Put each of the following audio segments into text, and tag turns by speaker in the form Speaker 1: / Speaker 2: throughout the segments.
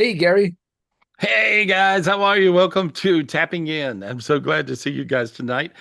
Speaker 1: Hey, Gary.
Speaker 2: Hey guys, how are you? Welcome to Tapping In. I'm so glad to see you guys tonight.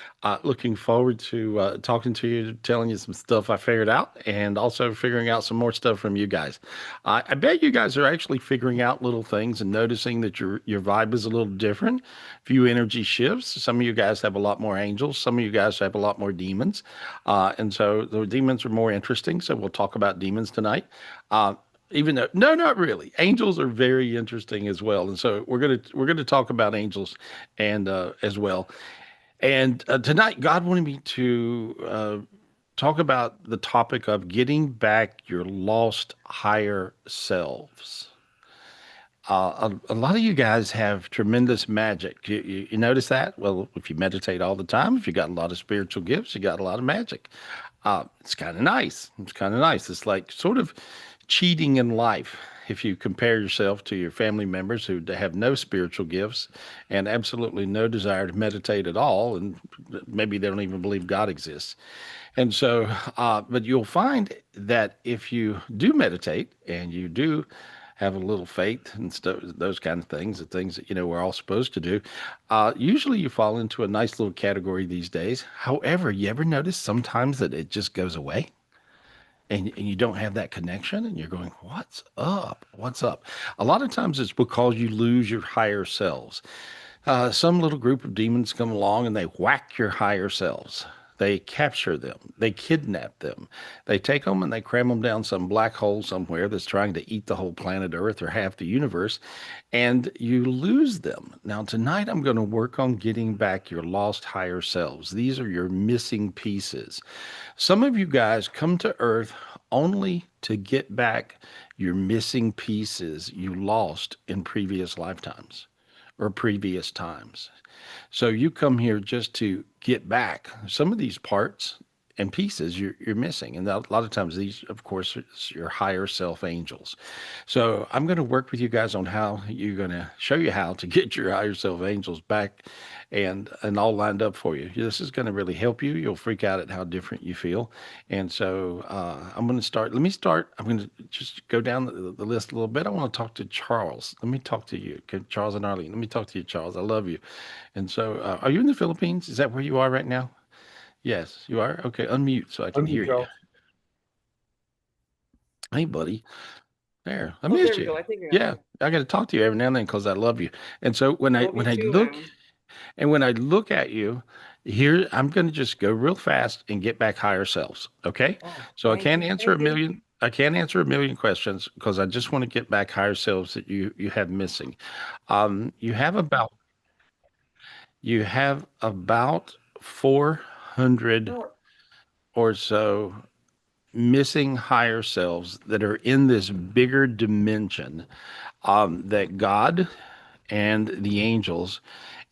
Speaker 2: Looking forward to talking to you, telling you some stuff I figured out, and also figuring out some more stuff from you guys. I bet you guys are actually figuring out little things and noticing that your vibe is a little different. Few energy shifts. Some of you guys have a lot more angels. Some of you guys have a lot more demons, and so the demons are more interesting. So we'll talk about demons tonight. Uh, Even though, no, not really. Angels are very interesting as well, and so we're gonna talk about angels and as well. And tonight, God wanted me to talk about the topic of getting back your lost higher selves. A lot of you guys have tremendous magic. You notice that? Well, if you meditate all the time, if you got a lot of spiritual gifts, you got a lot of magic. It's kind of nice. It's kind of nice. It's like sort of cheating in life if you compare yourself to your family members who have no spiritual gifts and absolutely no desire to meditate at all, and maybe they don't even believe God exists. And so, but you'll find that if you do meditate and you do have a little faith and stuff, those kind of things, the things that we're all supposed to do, usually you fall into a nice little category these days. However, you ever notice sometimes that it just goes away? And you don't have that connection and you're going, what's up? What's up? A lot of times it's because you lose your higher selves. Some little group of demons come along and they whack your higher selves. They capture them. They kidnap them. They take them and they cram them down some black hole somewhere that's trying to eat the whole planet Earth or half the universe, and you lose them. Now, tonight I'm going to work on getting back your lost higher selves. These are your missing pieces. Some of you guys come to Earth only to get back your missing pieces you lost in previous lifetimes or previous times. So you come here just to get back some of these parts and pieces you're missing. And a lot of times these, of course, is your higher self angels. So I'm going to work with you guys on how you're going to show you how to get your higher self angels back and all lined up for you. This is going to really help you. You'll freak out at how different you feel. And so I'm going to start. Let me start. I'm going to just go down the list a little bit. I want to talk to Charles. Let me talk to you, okay, Charles and Arlene. Let me talk to you, Charles. I love you. And so, are you in the Philippines? Is that where you are right now? Yes, you are. Okay, unmute so I can hear
Speaker 1: Unmute,
Speaker 2: you.
Speaker 1: Charles.
Speaker 2: Hey, buddy. There, I
Speaker 3: Oh, there
Speaker 2: missed
Speaker 3: we
Speaker 2: you.
Speaker 3: go. I think I got
Speaker 2: Yeah,
Speaker 3: you.
Speaker 2: I got to talk to you every now and then because I love you. And so when
Speaker 3: I
Speaker 2: I
Speaker 3: love you
Speaker 2: when I
Speaker 3: too,
Speaker 2: look
Speaker 3: man.
Speaker 2: and when I look at you here, I'm going to just go real fast and get back higher selves. Okay,
Speaker 3: Oh,
Speaker 2: so
Speaker 3: thank you. Thank you.
Speaker 2: I can't answer a million questions because I just want to get back higher selves that you have missing. You have about you have about 400
Speaker 3: Sure.
Speaker 2: or so missing higher selves that are in this bigger dimension, that God and the angels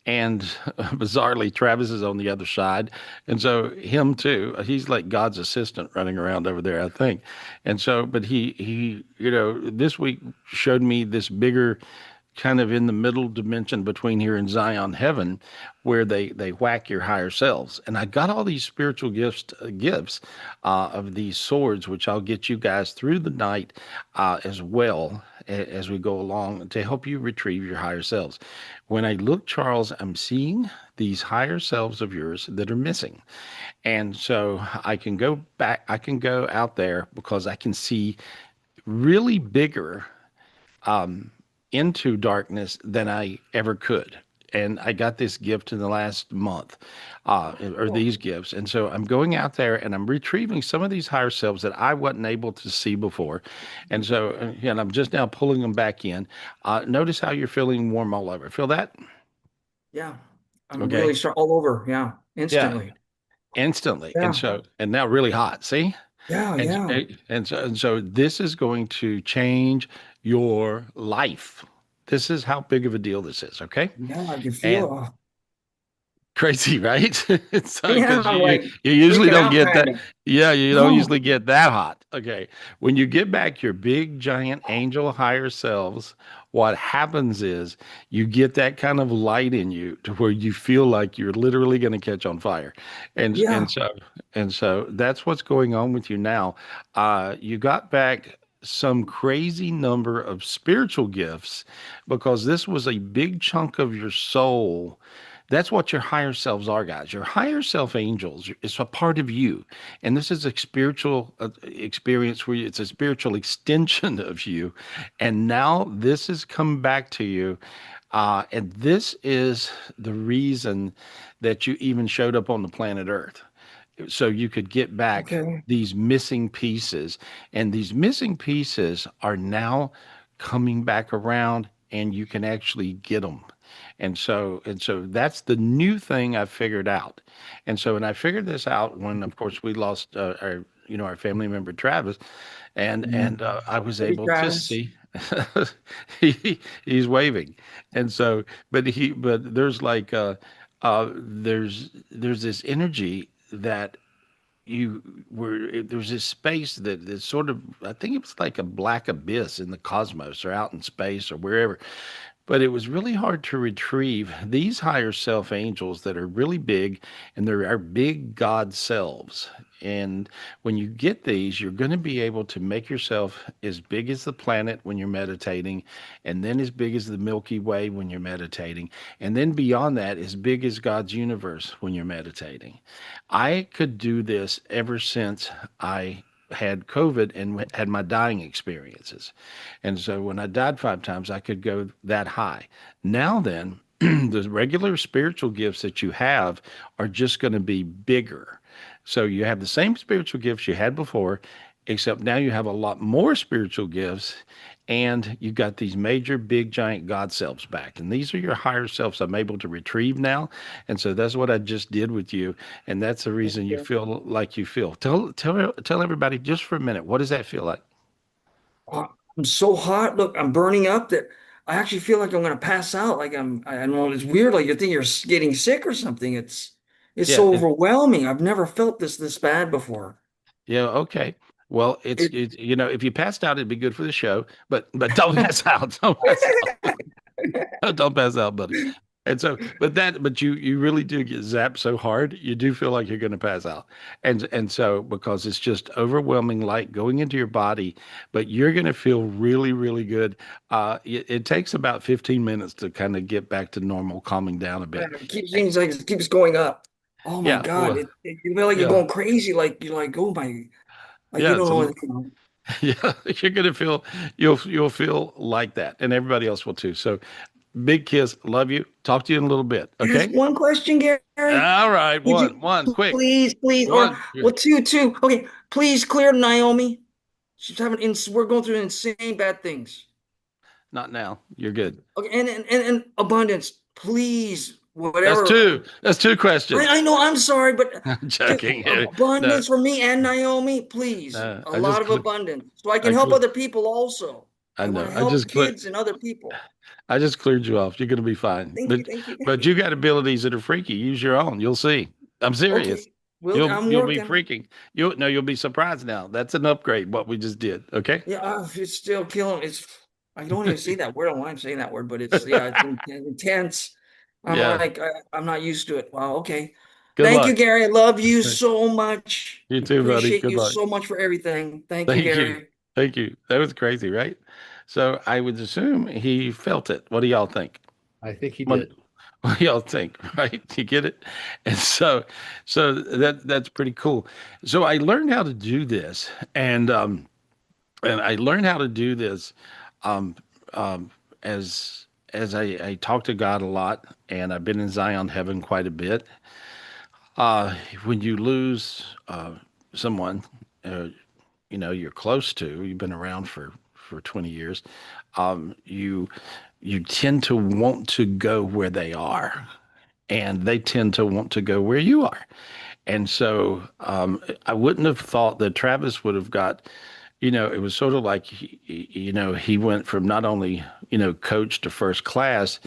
Speaker 2: and bizarrely Travis is on the other side, and so him too, he's like God's assistant running around over there, I think. And so but he this week showed me this bigger kind of in the middle dimension between here and Zion heaven, where they whack your higher selves. And I got all these spiritual gifts of these swords, which I'll get you guys through the night as well as we go along to help you retrieve your higher selves. When I look, Charles, I'm seeing these higher selves of yours that are missing. And so I can go back, I can go out there because I can see really bigger into darkness than I ever could. And I got this gift in the last month,
Speaker 3: Oh,
Speaker 2: or
Speaker 3: cool.
Speaker 2: these gifts. And so I'm going out there and I'm retrieving some of these higher selves that I wasn't able to see before. And so, and I'm just now pulling them back in. Notice how you're feeling warm all over. Feel that?
Speaker 3: Yeah. I'm really
Speaker 2: Okay.
Speaker 3: sure all over. Yeah.
Speaker 2: Yeah,
Speaker 3: Instantly.
Speaker 2: instantly. And
Speaker 3: Yeah.
Speaker 2: so, and now really hot. See?
Speaker 3: Yeah.
Speaker 2: And
Speaker 3: Yeah.
Speaker 2: and so this is going to change your life. This is how big of a deal this is, okay?
Speaker 3: Yeah. I can feel
Speaker 2: And
Speaker 3: it.
Speaker 2: crazy, right? So
Speaker 3: Yeah.
Speaker 2: because
Speaker 3: I'm
Speaker 2: you
Speaker 3: like
Speaker 2: you usually
Speaker 3: freaking
Speaker 2: don't
Speaker 3: out
Speaker 2: get
Speaker 3: kind
Speaker 2: that.
Speaker 3: of.
Speaker 2: Yeah, you don't
Speaker 3: Oh,
Speaker 2: usually get that hot. Okay. When you get back your big giant angel higher selves, what happens is you get that kind of light in you to where you feel like you're literally going to catch on fire. And
Speaker 3: yeah.
Speaker 2: so that's what's going on with you now. You got back. some crazy number of spiritual gifts because this was a big chunk of your soul. That's what your higher selves are, guys. Your higher self angels is a part of you. And this is a spiritual experience where it's a spiritual extension of you. And now this has come back to you. And this is the reason that you even showed up on the planet Earth, so you could get back
Speaker 3: Okay.
Speaker 2: these missing pieces. And these missing pieces are now coming back around and you can actually get them. And so that's the new thing I figured out. And I figured this out when, of course, we lost our, our family member Travis, and I was
Speaker 3: Hey,
Speaker 2: able to
Speaker 3: Travis.
Speaker 2: see he's waving. And so but he but there's like there's this energy that you were there's this space that's sort of, I think it was like a black abyss in the cosmos or out in space or wherever, but it was really hard to retrieve these higher self angels that are really big, and they're our big God selves. And when you get these, you're going to be able to make yourself as big as the planet when you're meditating, and then as big as the Milky Way when you're meditating, and then beyond that, as big as God's universe when you're meditating. I could do this ever since I had COVID and had my dying experiences. And so when I died 5 times, I could go that high. Now then, the regular spiritual gifts that you have are just going to be bigger. So you have the same spiritual gifts you had before, except now you have a lot more spiritual gifts, and you got these major, big, giant God selves back. And these are your higher selves I'm able to retrieve now. And so that's what I just did with you. And that's the
Speaker 3: Thank
Speaker 2: reason you
Speaker 3: you.
Speaker 2: feel like you feel. Tell everybody just for a minute, what does that feel like?
Speaker 3: Oh, I'm so hot. Look, I'm burning up that I actually feel like I'm gonna pass out. Like I don't know. It's weird. Like you think you're getting sick or something. It's
Speaker 2: Yeah.
Speaker 3: so overwhelming. I've never felt this bad before.
Speaker 2: Yeah, okay. Well,
Speaker 3: It.
Speaker 2: if you passed out, it'd be good for the show, but don't pass out. Don't pass out. Don't pass out, buddy. But you really do get zapped so hard, you do feel like you're going to pass out. And so because it's just overwhelming light going into your body, but you're going to feel really, really good. It takes about 15 minutes to kind of get back to normal, calming down a bit.
Speaker 3: It keeps seems like it keeps going up. Oh my
Speaker 2: Yeah,
Speaker 3: God.
Speaker 2: well,
Speaker 3: You feel like you're
Speaker 2: yeah,
Speaker 3: going crazy. Like you're like, oh my, like you
Speaker 2: yeah.
Speaker 3: don't
Speaker 2: It's
Speaker 3: know
Speaker 2: a
Speaker 3: what, you know.
Speaker 2: Yeah, you're gonna feel you'll feel like that, and everybody else will too. So, big kiss, love you. Talk to you in a little bit.
Speaker 3: Ask
Speaker 2: Okay.
Speaker 3: one question, Gary.
Speaker 2: All right,
Speaker 3: Would you
Speaker 2: one, quick,
Speaker 3: please, or
Speaker 2: one.
Speaker 3: well, two. Okay, please clear Naomi. She's having we're going through insane bad things.
Speaker 2: Not now. You're good.
Speaker 3: Okay, and abundance, please,
Speaker 2: That's
Speaker 3: whatever.
Speaker 2: two. That's two questions.
Speaker 3: I know, I'm sorry, but
Speaker 2: I'm
Speaker 3: just
Speaker 2: joking. No,
Speaker 3: abundance for me and Naomi, please.
Speaker 2: no.
Speaker 3: A lot of abundance. So I can
Speaker 2: I
Speaker 3: help
Speaker 2: clear.
Speaker 3: other people also.
Speaker 2: I
Speaker 3: I want
Speaker 2: know.
Speaker 3: to help kids and other people.
Speaker 2: I just cleared you off. You're gonna be fine.
Speaker 3: Thank you,
Speaker 2: But
Speaker 3: thank you.
Speaker 2: but you got abilities that are freaky. Use your own. You'll see. I'm serious.
Speaker 3: Okay, well, I'm
Speaker 2: You'll be
Speaker 3: working.
Speaker 2: freaking. You'll be surprised now. That's an upgrade. What we just did. Okay.
Speaker 3: Yeah, it's still killing. It's I don't even say that word. I don't want to say that word, but it's yeah, it's intense. I'm
Speaker 2: Yeah.
Speaker 3: like I'm not used to it. Wow. Okay.
Speaker 2: Good
Speaker 3: Thank you,
Speaker 2: luck.
Speaker 3: Gary. I love you so much.
Speaker 2: You too, buddy.
Speaker 3: Appreciate
Speaker 2: Good
Speaker 3: you
Speaker 2: luck.
Speaker 3: so much for everything. Thank you,
Speaker 2: Thank you.
Speaker 3: Gary.
Speaker 2: Thank you. That was crazy, right? So I would assume he felt it. What do y'all think?
Speaker 1: I think he
Speaker 2: What,
Speaker 1: did.
Speaker 2: what do y'all think? Right? You get it? And so that's pretty cool. So I learned how to do this, and I learned how to do this um, um, as I talk to God a lot, and I've been in Zion Heaven quite a bit. When you lose someone, uh, you're close to, you've been around for 20 years, you tend to want to go where they are, and they tend to want to go where you are. And so I wouldn't have thought that Travis would have got, it was sort of like, he went from not only, coach to first class,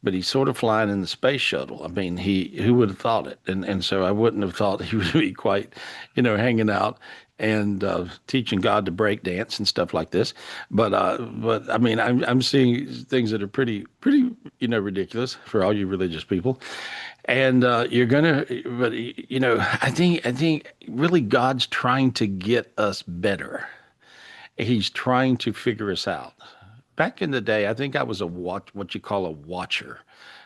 Speaker 2: but he's sort of flying in the space shuttle. I mean, who would have thought it? And so I wouldn't have thought he would be quite, hanging out and teaching God to break dance and stuff like this. But I mean, I'm seeing things that are pretty, ridiculous for all you religious people. And you're gonna, but I think really God's trying to get us better. He's trying to figure us out. Back in the day, I think I was a what you call a watcher.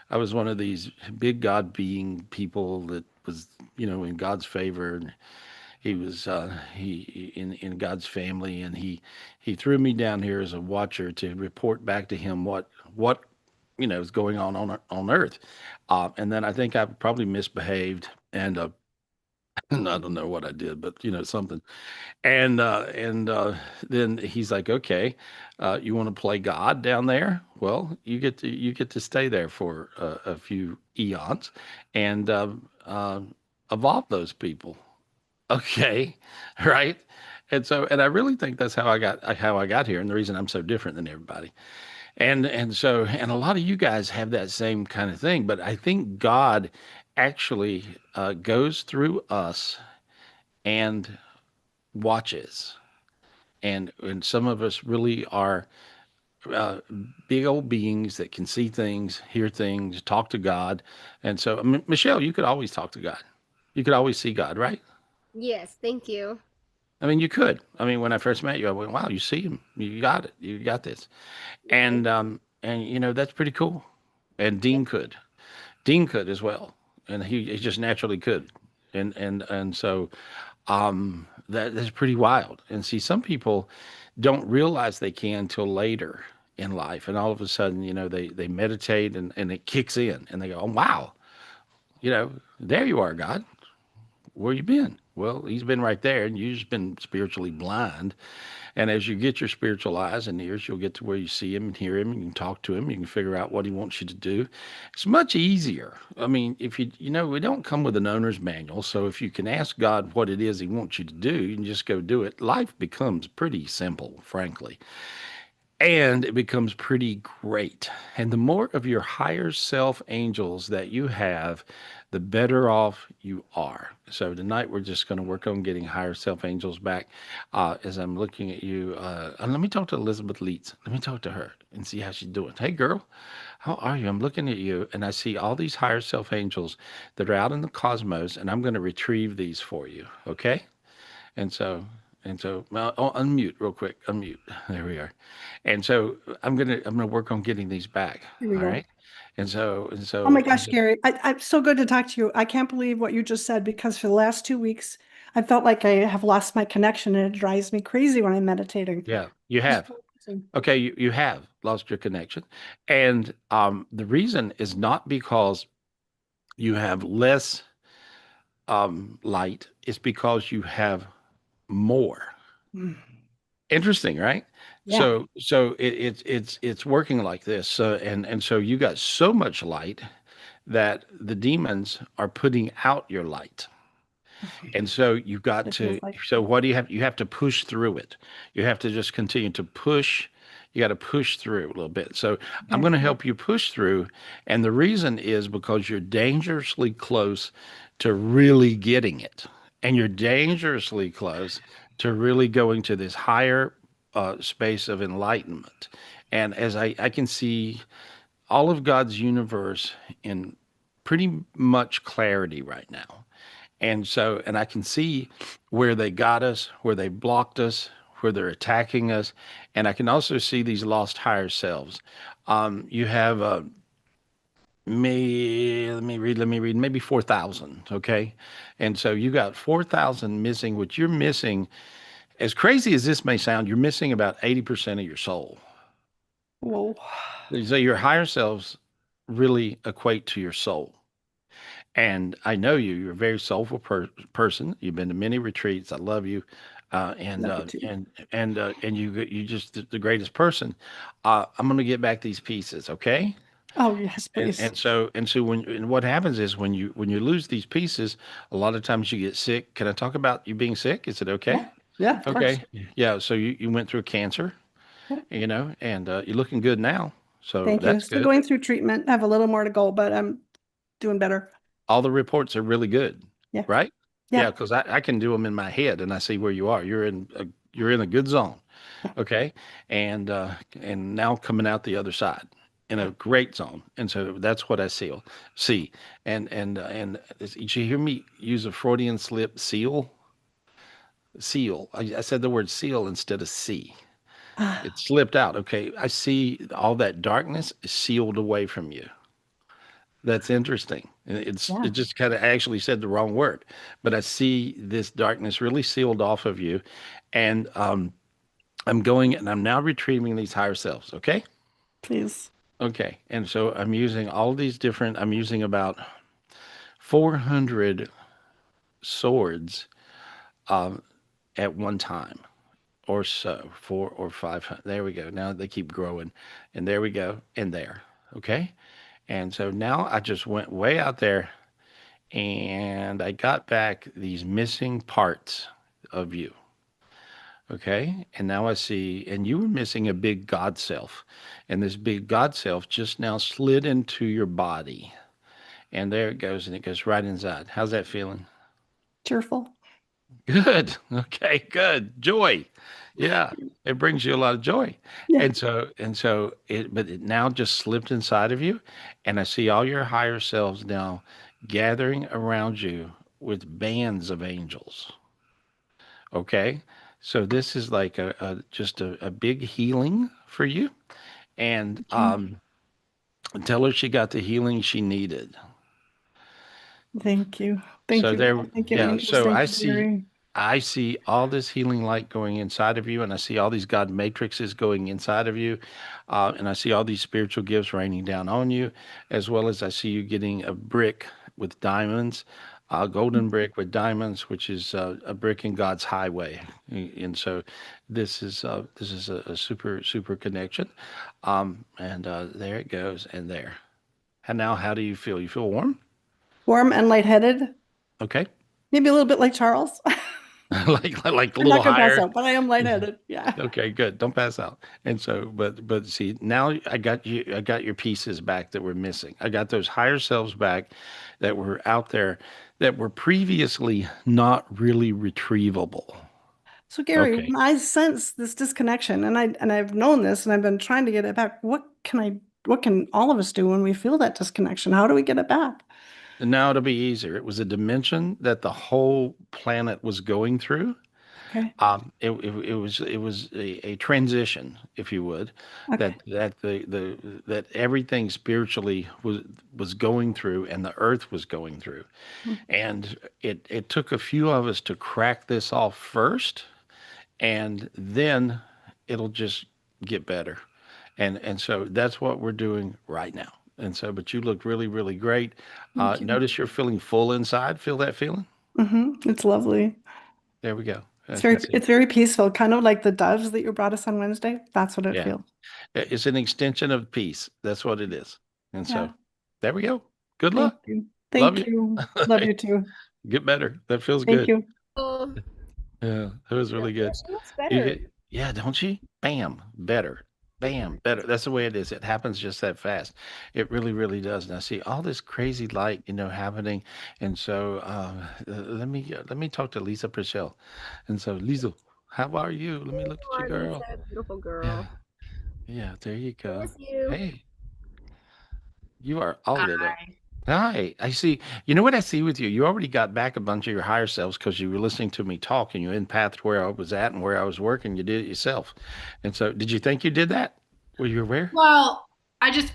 Speaker 2: I was one of these big God being people that was, in God's favor, and he was in God's family, and he threw me down here as a watcher to report back to him what is going on Earth. And then I think I probably misbehaved, and I don't know what I did, but something. And then he's like, "Okay, you want to play God down there? Well, you get to stay there for a few eons, and evolve those people." Okay, right? And I really think that's how I got here, and the reason I'm so different than everybody. And a lot of you guys have that same kind of thing, but I think God actually goes through us and watches. And some of us really are uh, big old beings that can see things, hear things, talk to God. And so, Michelle, you could always talk to God. You could always see God, right?
Speaker 1: Yes, thank you.
Speaker 2: I mean, you could. I mean, when I first met you, I went, "Wow, you see him. You got it. You got this."
Speaker 1: Okay.
Speaker 2: And that's pretty cool. And
Speaker 1: Yeah.
Speaker 2: Dean could as well, and he just naturally could. And so that's pretty wild. And see, some people don't realize they can till later in life, and all of a sudden, they meditate and it kicks in, and they go, "Oh wow, there you are, God. Where you been?" Well, he's been right there, and you've just been spiritually blind. And as you get your spiritual eyes and ears, you'll get to where you see him and hear him, and you can talk to him. You can figure out what he wants you to do. It's much easier. I mean, if we don't come with an owner's manual. So if you can ask God what it is he wants you to do, you can just go do it. Life becomes pretty simple, frankly, and it becomes pretty great. And the more of your higher self angels that you have, the better off you are. So tonight we're just going to work on getting higher self angels back. As I'm looking at you, and let me talk to Elizabeth Leeds. Let me talk to her and see how she's doing. Hey, girl, how are you? I'm looking at you, and I see all these higher self angels that are out in the cosmos, and I'm going to retrieve these for you. Okay? And so, well, unmute real quick. Unmute. There we are. And so I'm gonna work on getting these back.
Speaker 4: Here we
Speaker 2: All
Speaker 4: go.
Speaker 2: right. And so and
Speaker 4: Oh my
Speaker 2: so and
Speaker 4: gosh,
Speaker 2: so
Speaker 4: Gary, I'm so good to talk to you. I can't believe what you just said because for the last 2 weeks, I felt like I have lost my connection and it drives me crazy when I'm meditating.
Speaker 2: yeah, you
Speaker 4: Just
Speaker 2: have. Okay, you have lost your connection. And the reason is not because you have less light, it's because you have more.
Speaker 4: Mm.
Speaker 2: Interesting, right?
Speaker 4: Yeah.
Speaker 2: So it's working like this. So and so you got so much light that the demons are putting out your light. And so you've got
Speaker 4: It feels
Speaker 2: to,
Speaker 4: like.
Speaker 2: so what do you have? You have to push through it. You have to just continue to push. You got to push through a little bit. So I'm
Speaker 4: Okay.
Speaker 2: going to help you push through. And the reason is because you're dangerously close to really getting it. And you're dangerously close to really going to this higher space of enlightenment. And as I can see all of God's universe in pretty much clarity right now. And I can see where they got us, where they blocked us, where they're attacking us. And I can also see these lost higher selves. You have, let me read, maybe 4,000. Okay. And so you got 4,000 missing, which you're missing. As crazy as this may sound, you're missing about 80% of your soul.
Speaker 4: Whoa.
Speaker 2: So your higher selves really equate to your soul. And I know you. You're a very soulful person. You've been to many retreats. I love you, uh, and
Speaker 4: Love you
Speaker 2: uh,
Speaker 4: too.
Speaker 2: and and you just the greatest person. I'm going to get back these pieces, okay?
Speaker 4: Oh, yes,
Speaker 2: And
Speaker 4: please.
Speaker 2: and so and so and what happens is when you lose these pieces, a lot of times you get sick. Can I talk about you being sick? Is it okay?
Speaker 4: Yeah. Yeah, of course.
Speaker 2: Okay. Yeah. So you went through cancer,
Speaker 4: Yeah.
Speaker 2: and you're looking good now. So
Speaker 4: Thank you.
Speaker 2: that's
Speaker 4: Still
Speaker 2: good.
Speaker 4: going through treatment. I have a little more to go, but I'm doing better.
Speaker 2: All the reports are really good,
Speaker 4: Yeah.
Speaker 2: right? Yeah,
Speaker 4: Yeah.
Speaker 2: because I can do them in my head and I see where you are. You're in a good zone,
Speaker 4: Yeah.
Speaker 2: okay, and now coming out the other side in a great zone, and so that's what I see, and did you hear me use a Freudian slip seal? seal. I said the word seal instead of see.
Speaker 4: Ah,
Speaker 2: It slipped out. Okay. I see all that darkness is sealed away from you. That's interesting. It
Speaker 4: yeah,
Speaker 2: just kind of actually said the wrong word, but I see this darkness really sealed off of you, and I'm going and I'm now retrieving these higher selves. Okay.
Speaker 4: please.
Speaker 2: Okay. And so I'm using all these different. I'm using about 400 swords at one time or so, 400 or 500. There we go. Now they keep growing, and there we go, and there. Okay. And so now I just went way out there and I got back these missing parts of you. Okay. And now I see, and you were missing a big God self. And this big God self just now slid into your body. And there it goes, and it goes right inside. How's that feeling?
Speaker 4: Cheerful.
Speaker 2: Good. Okay, good. Joy. Yeah. It brings you a lot of joy.
Speaker 4: Yeah.
Speaker 2: And so but it now just slipped inside of you. And I see all your higher selves now gathering around you with bands of angels. Okay. So this is like just a big healing for you. And
Speaker 4: Thank you.
Speaker 2: tell her she got the healing she needed.
Speaker 4: Thank you. Thank
Speaker 2: So
Speaker 4: you,
Speaker 2: there,
Speaker 4: God. Thank you,
Speaker 2: yeah.
Speaker 4: angels.
Speaker 2: So
Speaker 4: Thank you, Gary.
Speaker 2: I see all this healing light going inside of you, and I see all these God matrices going inside of you, and I see all these spiritual gifts raining down on you, as well as I see you getting a brick with diamonds, a golden brick with diamonds, which is a brick in God's highway. And so, this is a super connection, and there it goes, and there. And now, how do you feel? You feel warm?
Speaker 4: Warm and lightheaded.
Speaker 2: Okay.
Speaker 4: Maybe a little bit like Charles.
Speaker 2: like a
Speaker 4: I'm
Speaker 2: little
Speaker 4: not gonna pass
Speaker 2: higher.
Speaker 4: out, but I am lightheaded. Yeah.
Speaker 2: Okay, good. Don't pass out. And so, but see, now I got your pieces back that were missing. I got those higher selves back that were out there that were previously not really retrievable.
Speaker 4: So Gary,
Speaker 2: Okay.
Speaker 4: when I sense this disconnection, and I've known this, and I've been trying to get it back, what can all of us do when we feel that disconnection? How do we get it back?
Speaker 2: And now it'll be easier. It was a dimension that the whole planet was going through.
Speaker 4: Okay.
Speaker 2: It was a transition, if you would,
Speaker 4: Okay.
Speaker 2: that everything spiritually was going through, and the earth was going through, and it took a few of us to crack this off first, and then it'll just get better, and so that's what we're doing right now. And so, but you look really great.
Speaker 4: Thank you.
Speaker 2: Notice you're feeling full inside. Feel that feeling?
Speaker 4: It's lovely.
Speaker 2: There we go.
Speaker 4: It's
Speaker 2: I can see.
Speaker 4: it's very peaceful, kind of like the doves that you brought us on Wednesday. That's what it
Speaker 2: Yeah.
Speaker 4: feels.
Speaker 2: It's an extension of peace. That's what it is. And
Speaker 4: Yeah.
Speaker 2: so there we go. Good
Speaker 4: Thank
Speaker 2: luck.
Speaker 4: you.
Speaker 2: Love
Speaker 4: Thank
Speaker 2: you.
Speaker 4: you. Love you too.
Speaker 2: Get better. That feels
Speaker 4: Thank
Speaker 2: good.
Speaker 4: you.
Speaker 1: Oh,
Speaker 2: Yeah, that was
Speaker 1: yeah,
Speaker 2: really
Speaker 1: yeah,
Speaker 2: good.
Speaker 1: she looks
Speaker 2: You
Speaker 1: better.
Speaker 2: get, yeah, don't you? Bam, better. Bam, better. That's the way it is. It happens just that fast. It really does. And I see all this crazy light, happening. And so let me talk to Lisa Purcell. And so Lisa, how are you? Let me
Speaker 1: There
Speaker 2: look
Speaker 1: you
Speaker 2: at you,
Speaker 1: are,
Speaker 2: girl.
Speaker 1: Lisa, beautiful
Speaker 2: Yeah,
Speaker 1: girl.
Speaker 2: yeah. There you
Speaker 1: I
Speaker 2: go.
Speaker 1: miss you.
Speaker 2: Hey, you are all lit up.
Speaker 5: Hi.
Speaker 2: Hi. I see. You know what I see with you? You already got back a bunch of your higher selves because you were listening to me talk and you empathed where I was at and where I was working. You did it yourself. And so, did you think you did that? Were you aware?
Speaker 5: Well,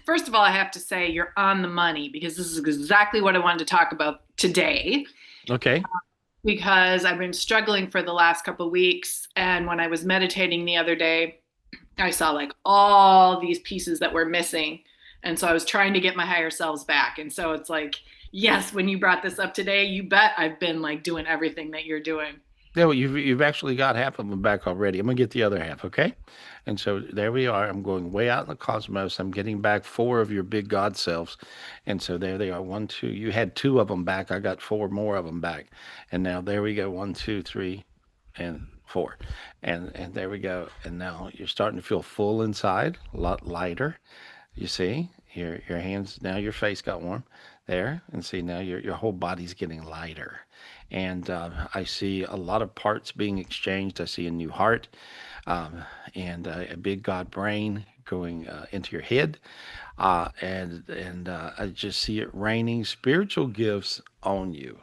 Speaker 5: first of all, I have to say you're on the money because this is exactly what I wanted to talk about today
Speaker 2: Okay.
Speaker 5: because I've been struggling for the last couple of weeks. And when I was meditating the other day, I saw like all these pieces that were missing. And so I was trying to get my higher selves back. And so it's like, yes, when you brought this up today, you bet I've been like doing everything that you're doing.
Speaker 2: Yeah, well, you've actually got half of them back already. I'm gonna get the other half, okay? And so there we are. I'm going way out in the cosmos. I'm getting back four of your big God selves, and so there they are. One, two. You had two of them back. I got four more of them back, and now there we go. One, two, three, and four, and there we go. And now you're starting to feel full inside, a lot lighter. You see, your hands now, your face got warm there, and see now your whole body's getting lighter, and I see a lot of parts being exchanged. I see a new heart, um, and a big God brain going into your head, and I just see it raining spiritual gifts on you.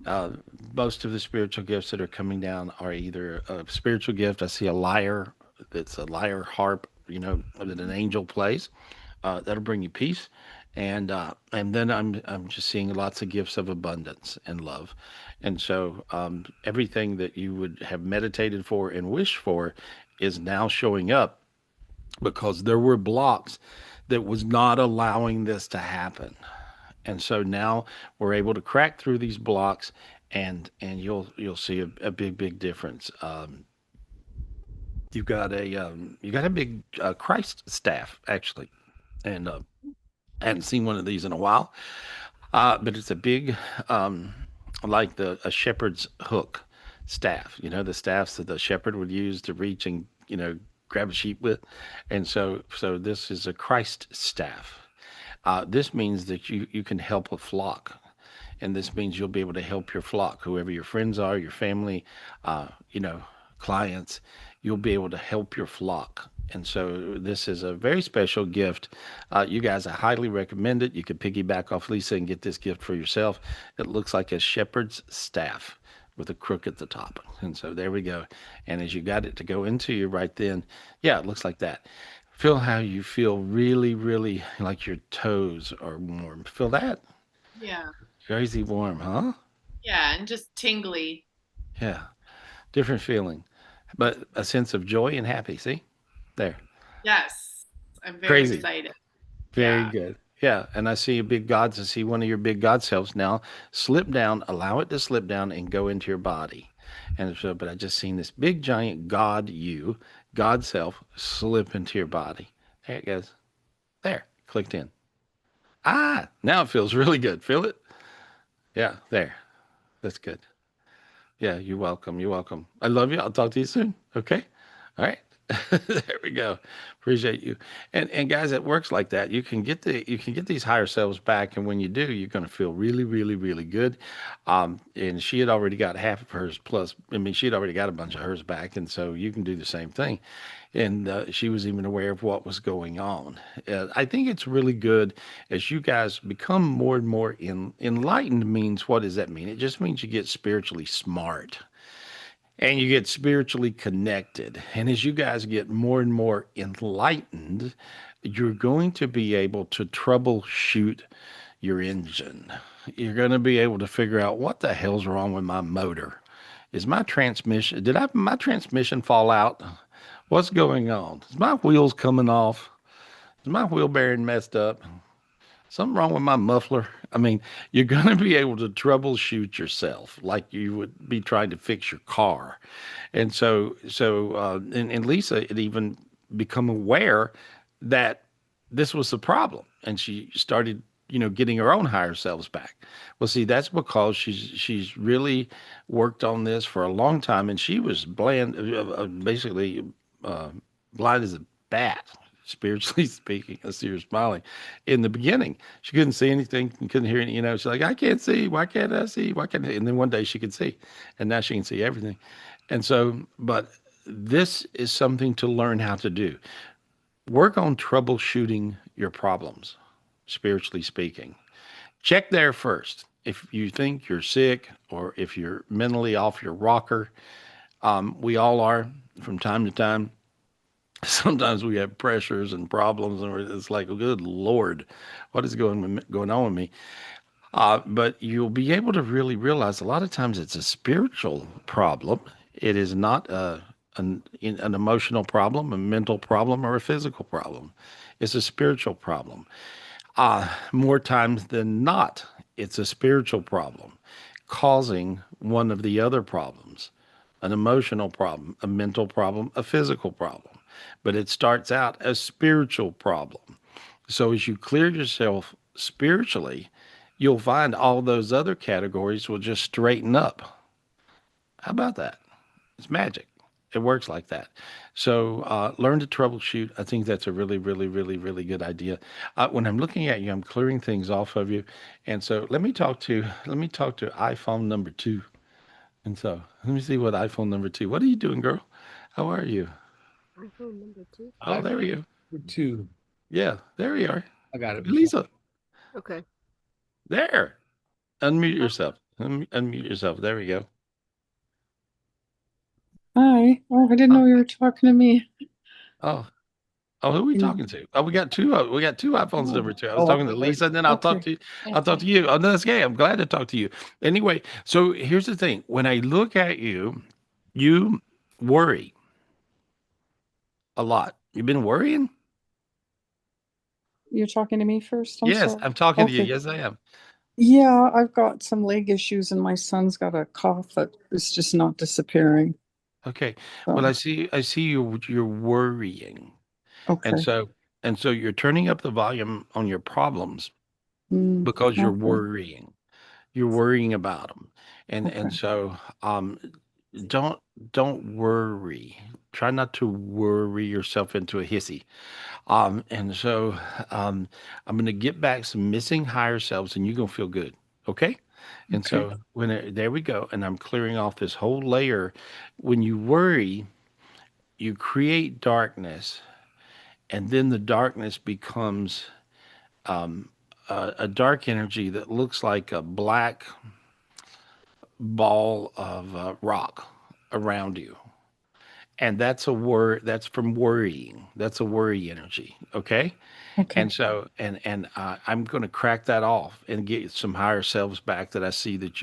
Speaker 2: Uh, most of the spiritual gifts that are coming down are either a spiritual gift. I see a lyre. That's a lyre harp, that an angel plays. That'll bring you peace. And then I'm just seeing lots of gifts of abundance and love. And so everything that you would have meditated for and wished for is now showing up because there were blocks that was not allowing this to happen. And so now we're able to crack through these blocks, and you'll see a big difference. You got a big Christ staff actually, and I hadn't seen one of these in a while. But it's a big, like a shepherd's hook staff. The staffs that the shepherd would use to reach and grab a sheep with, and so this is a Christ staff. This means that you can help a flock, and this means you'll be able to help your flock, whoever your friends are, your family, uh, you know, clients. You'll be able to help your flock. And so this is a very special gift. You guys, I highly recommend it. You can piggyback off Lisa and get this gift for yourself. It looks like a shepherd's staff with a crook at the top. And so there we go. And as you got it to go into you right then, yeah, it looks like that. Feel how you feel really, really like your toes are warm. Feel that?
Speaker 5: Yeah.
Speaker 2: Crazy warm, huh?
Speaker 5: Yeah. And just tingly.
Speaker 2: Yeah. Different feeling, but a sense of joy and happy. See? There.
Speaker 5: Yes. I'm very
Speaker 2: Crazy.
Speaker 5: excited.
Speaker 2: Very
Speaker 5: Yeah.
Speaker 2: good. Yeah. And I see a big gods. I see one of your big God selves now slip down, allow it to slip down and go into your body. And so, but I just seen this big giant God you, God self slip into your body. There it goes. There. Clicked in. Ah, now it feels really good. Feel it? Yeah, there. That's good. Yeah, you're welcome. You're welcome. I love you. I'll talk to you soon. Okay. All right. There we go. Appreciate you. And guys, it works like that. You can get these higher selves back, and when you do, you're going to feel really, really, really good. And she had already got half of hers plus. I mean, she had already got a bunch of hers back, and so you can do the same thing. And she was even aware of what was going on. I think it's really good as you guys become more and more enlightened. Means what does that mean? It just means you get spiritually smart and you get spiritually connected. And as you guys get more and more enlightened, you're going to be able to troubleshoot your engine. You're going to be able to figure out what the hell's wrong with my motor. Is my transmission, did my transmission fall out? What's going on? Is my wheels coming off? Is my wheel bearing messed up? Something wrong with my muffler? I mean, you're going to be able to troubleshoot yourself like you would be trying to fix your car. And Lisa had even become aware that this was the problem, and she started, getting her own higher selves back. Well, see, that's because she's really worked on this for a long time, and she was basically uh, blind as a bat, spiritually speaking. I see her smiling. In the beginning, she couldn't see anything, couldn't hear anything. She's like, I can't see. Why can't I see? Why can't I? And then one day she could see, and now she can see everything. And so, but this is something to learn how to do. Work on troubleshooting your problems, spiritually speaking. Check there first. If you think you're sick or if you're mentally off your rocker, we all are from time to time. Sometimes we have pressures and problems, and it's like, oh, good Lord, what is going on with me? But you'll be able to really realize a lot of times it's a spiritual problem. It is not an emotional problem, a mental problem, or a physical problem. It's a spiritual problem. More times than not, it's a spiritual problem causing one of the other problems, an emotional problem, a mental problem, a physical problem. But it starts out as spiritual problem. So as you clear yourself spiritually, you'll find all those other categories will just straighten up. How about that? It's magic. It works like that. So learn to troubleshoot. I think that's a really, really, really, really good idea. When I'm looking at you, I'm clearing things off of you, and so let me talk to iPhone number two. And so let me see what iPhone number two. What are you doing, girl? How are you?
Speaker 1: iPhone number 2.
Speaker 2: Oh, there we go.
Speaker 6: Two.
Speaker 2: Yeah, there we are.
Speaker 6: I got it.
Speaker 2: Lisa,
Speaker 1: Okay.
Speaker 2: there. Unmute yourself. Unmute yourself. There we go.
Speaker 6: Hi. Oh, I didn't know you were talking to me.
Speaker 2: Oh, who are we talking to? Oh, we got two. We got two iPhones
Speaker 6: Oh,
Speaker 2: number two. I was talking to Lisa, and then I'll talk
Speaker 6: okay.
Speaker 2: to you. I'll talk to you. Oh, no, that's okay. I'm glad to talk to you. Anyway, so here's the thing. When I look at you, you worry a lot. You've been worrying?
Speaker 6: You're talking to me first? I'm
Speaker 2: Yes,
Speaker 6: sorry.
Speaker 2: I'm talking to you.
Speaker 6: Okay.
Speaker 2: Yes, I am.
Speaker 6: Yeah, I've got some leg issues and my son's got a cough that is just not disappearing.
Speaker 2: Okay. Well,
Speaker 6: So,
Speaker 2: I see you're worrying. And
Speaker 6: okay.
Speaker 2: so you're turning up the volume on your problems
Speaker 6: Mm,
Speaker 2: because you're
Speaker 6: okay.
Speaker 2: worrying. You're worrying about them. And
Speaker 6: Okay.
Speaker 2: so don't don't worry. Try not to worry yourself into a hissy. And so I'm going to get back some missing higher selves and you're going to feel good. Okay? And
Speaker 6: Okay.
Speaker 2: so there we go. And I'm clearing off this whole layer. When you worry, you create darkness, and then the darkness becomes a dark energy that looks like a black ball of rock around you. And that's that's from worrying. That's a worry energy. Okay.
Speaker 6: Okay.
Speaker 2: And so, I'm going to crack that off and get some higher selves back that I see that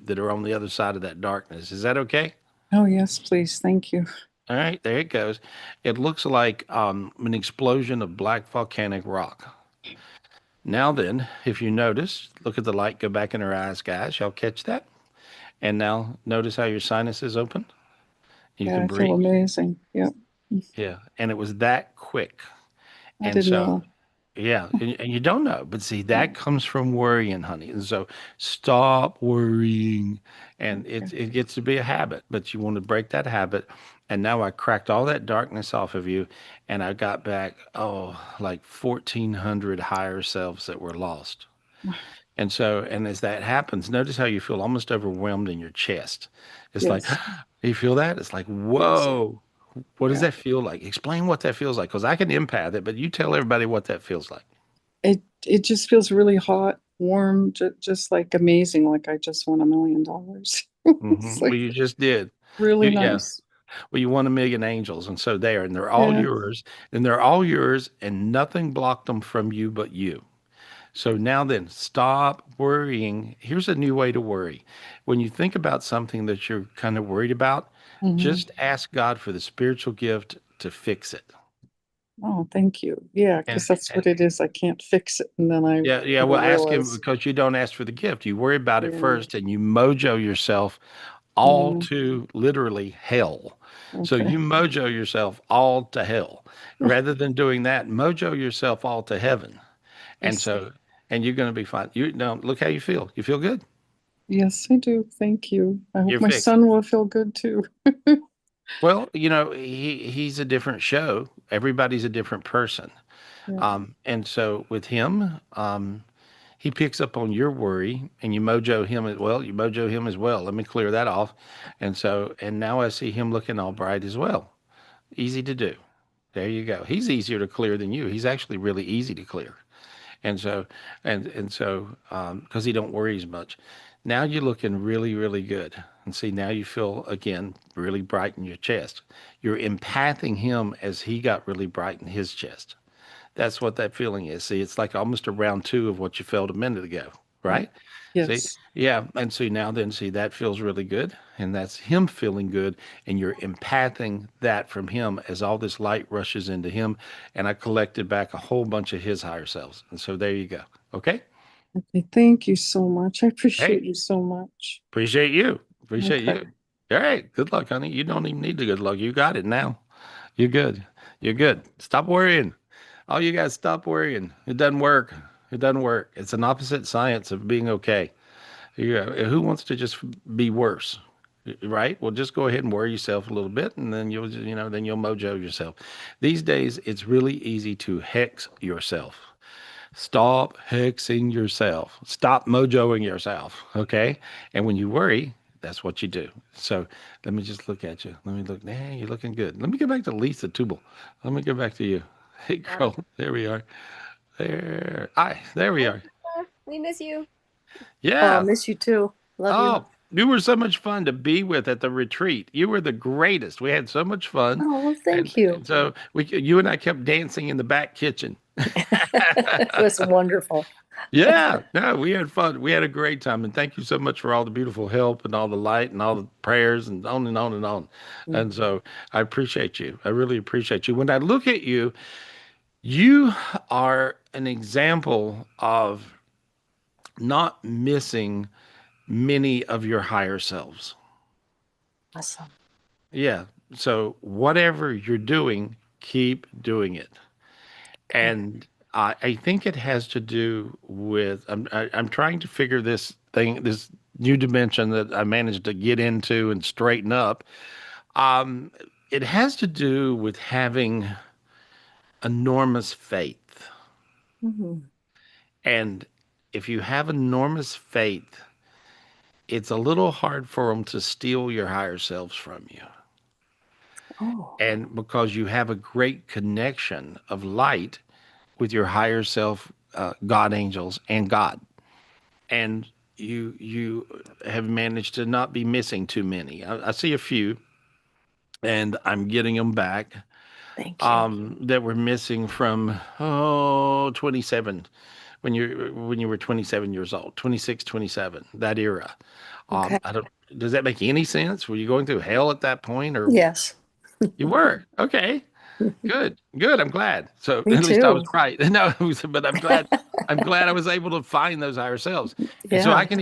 Speaker 2: that are on the other side of that darkness. Is that okay?
Speaker 6: Oh, yes, please. Thank you.
Speaker 2: All right, there it goes. It looks like an explosion of black volcanic rock. Now then, if you notice, look at the light go back in her eyes, guys. Y'all catch that? And now notice how your sinuses open. You
Speaker 6: Yeah,
Speaker 2: can
Speaker 6: I feel
Speaker 2: breathe.
Speaker 6: amazing. Yeah.
Speaker 2: Yeah, and it was that quick.
Speaker 6: I
Speaker 2: And
Speaker 6: didn't
Speaker 2: so,
Speaker 6: know.
Speaker 2: yeah, and you don't know, but see,
Speaker 6: Yeah.
Speaker 2: that comes from worrying, honey. And so, stop worrying, and
Speaker 6: Okay.
Speaker 2: it gets to be a habit. But you want to break that habit. And now I cracked all that darkness off of you, and I got back like 1,400 higher selves that were lost. And so, and as that happens, notice how you feel almost overwhelmed in your chest. It's like,
Speaker 6: Yes.
Speaker 2: you feel that? It's like,
Speaker 6: Yes.
Speaker 2: whoa, what does
Speaker 6: Yeah.
Speaker 2: that feel like? Explain what that feels like, because I can empath it, but you tell everybody what that feels like.
Speaker 6: It just feels really hot, warm, just like amazing. Like I just won $1 million. It's
Speaker 2: Well,
Speaker 6: like
Speaker 2: you just did.
Speaker 6: really
Speaker 2: Yeah.
Speaker 6: nice.
Speaker 2: Well, you won 1 million angels, and so there, and they're all
Speaker 6: Yeah.
Speaker 2: yours, and they're all yours, and nothing blocked them from you but you. So now then, stop worrying. Here's a new way to worry. When you think about something that you're kind of worried about,
Speaker 6: Hmm.
Speaker 2: just ask God for the spiritual gift to fix it.
Speaker 6: Oh, thank you. Yeah,
Speaker 2: And,
Speaker 6: because that's
Speaker 2: and
Speaker 6: what it is. I can't fix it. And then I
Speaker 2: yeah,
Speaker 6: never
Speaker 2: well, ask him
Speaker 6: realize.
Speaker 2: because you don't ask for the gift. You worry about it
Speaker 6: Yeah.
Speaker 2: first and you mojo yourself all
Speaker 6: Yeah.
Speaker 2: to literally hell. So
Speaker 6: Okay.
Speaker 2: you mojo yourself all to hell. Rather than doing that, mojo yourself all to heaven. And
Speaker 6: Yes.
Speaker 2: so, and you're going to be fine. You know, look how you feel. You feel good.
Speaker 6: Yes, I do. Thank you. I hope
Speaker 2: You're
Speaker 6: my
Speaker 2: fixed.
Speaker 6: son will feel good too.
Speaker 2: Well, you know, he's a different show. Everybody's a different person.
Speaker 6: Yeah.
Speaker 2: And so with him, he picks up on your worry and you mojo him as well. You mojo him as well. Let me clear that off. And so, and now I see him looking all bright as well. Easy to do. There you go. He's easier to clear than you. He's actually really easy to clear. And so, because he don't worry as much. Now you're looking really, really good. And see, now you feel again really bright in your chest. You're empathing him as he got really bright in his chest. That's what that feeling is. See, it's like almost a round two of what you felt a minute ago,
Speaker 6: Yeah.
Speaker 2: right? See,
Speaker 6: Yes.
Speaker 2: yeah. And see, now then, see, that feels really good. And that's him feeling good. And you're empathing that from him as all this light rushes into him. And I collected back a whole bunch of his higher selves. And so there you go. Okay.
Speaker 6: Okay. Thank you so much. I appreciate
Speaker 2: Hey,
Speaker 6: you so much.
Speaker 2: appreciate you. Appreciate
Speaker 6: Okay.
Speaker 2: you. All right. Good luck, honey. You don't even need the good luck. You got it now. You're good. You're good. Stop worrying. All you guys stop worrying. It doesn't work. It doesn't work. It's an opposite science of being okay. Who wants to just be worse? Right? Well, just go ahead and worry yourself a little bit and then then you'll mojo yourself. These days, it's really easy to hex yourself. Stop hexing yourself. Stop mojoing yourself. Okay. And when you worry, that's what you do. So let me just look at you. Let me look. Nah, you're looking good. Let me get back to Lisa Tubal. Let me get back to you. Hey, girl. There we are. There. There we
Speaker 1: Hi,
Speaker 2: are.
Speaker 1: Lisa. We miss you.
Speaker 4: Oh,
Speaker 2: Yeah.
Speaker 4: miss you too.
Speaker 1: Love you.
Speaker 2: Oh, you were so much fun to be with at the retreat. You were the greatest. We had so much fun.
Speaker 1: Oh, well,
Speaker 2: And,
Speaker 1: thank you.
Speaker 2: and so you and I kept dancing in the back kitchen.
Speaker 1: It was wonderful.
Speaker 2: Yeah, no, we had fun. We had a great time. And thank you so much for all the beautiful help and all the light and all the prayers and on and on and on.
Speaker 1: Mm.
Speaker 2: And so I appreciate you. I really appreciate you. When I look at you, you are an example of not missing many of your higher selves.
Speaker 1: Awesome.
Speaker 2: Yeah. So whatever you're doing, keep doing it. And I think it has to do with I'm trying to figure this new dimension that I managed to get into and straighten up. Um, it has to do with having enormous faith.
Speaker 1: Mhm.
Speaker 2: And if you have enormous faith, it's a little hard for them to steal your higher selves from you.
Speaker 1: Oh,
Speaker 2: And because you have a great connection of light with your higher self, God angels, and God, and you have managed to not be missing too many. I see a few, and I'm getting them back
Speaker 1: thank you.
Speaker 2: that were missing from 27 when you were 27 years old, 26, 27, that era.
Speaker 1: Okay.
Speaker 2: I don't. Does that make any sense? Were you going through hell at that point, or
Speaker 1: Yes.
Speaker 2: you were? Okay. Good, good. I'm glad. So
Speaker 1: Me
Speaker 2: at least I was
Speaker 1: too.
Speaker 2: right. No, but I'm glad. I'm glad I was able to find those higher selves, and so
Speaker 1: Yeah.
Speaker 2: I can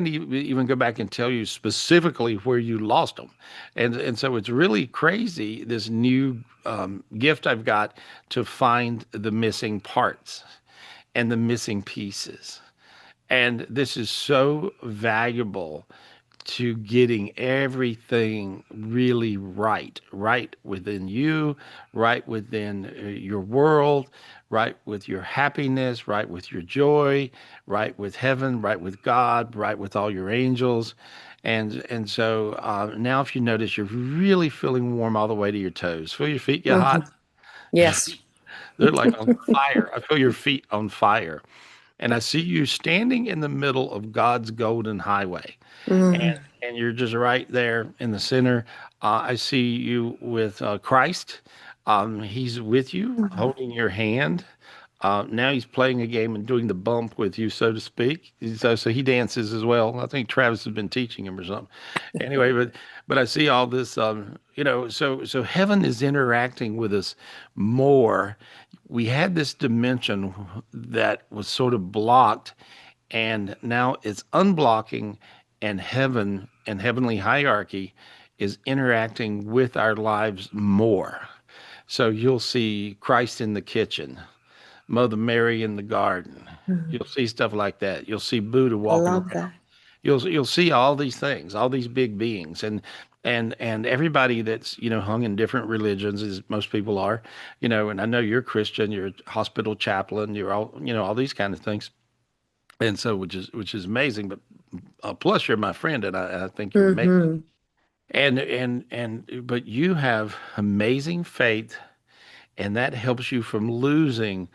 Speaker 2: even go back and tell you specifically where you lost them, and so it's really crazy. This new gift I've got to find the missing parts and the missing pieces, and this is so valuable to getting everything really right within you, right within your world, right with your happiness, right with your joy, right with heaven, right with God, right with all your angels. And so now if you notice, you're really feeling warm all the way to your toes. Feel your feet get
Speaker 1: Mhm.
Speaker 2: hot?
Speaker 1: Yes.
Speaker 2: They're like on fire. I feel your feet on fire. And I see you standing in the middle of God's golden highway,
Speaker 1: Mhm.
Speaker 2: and you're just right there in the center. I see you with Christ. He's with you,
Speaker 1: Mhm.
Speaker 2: holding your hand. Now he's playing a game and doing the bump with you, so to speak. So he dances as well. I think Travis has been teaching him or something. Anyway, but I see all this. So heaven is interacting with us more. We had this dimension that was sort of blocked, and now it's unblocking, and heaven and heavenly hierarchy is interacting with our lives more. So you'll see Christ in the kitchen, Mother Mary in the garden.
Speaker 1: Mhm.
Speaker 2: You'll see stuff like that. You'll see Buddha
Speaker 1: I
Speaker 2: walking
Speaker 1: love
Speaker 2: around.
Speaker 1: that.
Speaker 2: You'll see all these things, all these big beings, and everybody that's hung in different religions, as most people are, and I know you're Christian, you're a hospital chaplain, you're all all these kind of things, and so which is amazing. But plus, you're my friend, and I think you're amazing.
Speaker 1: Mhm.
Speaker 2: And but you have amazing faith, and that helps you from losing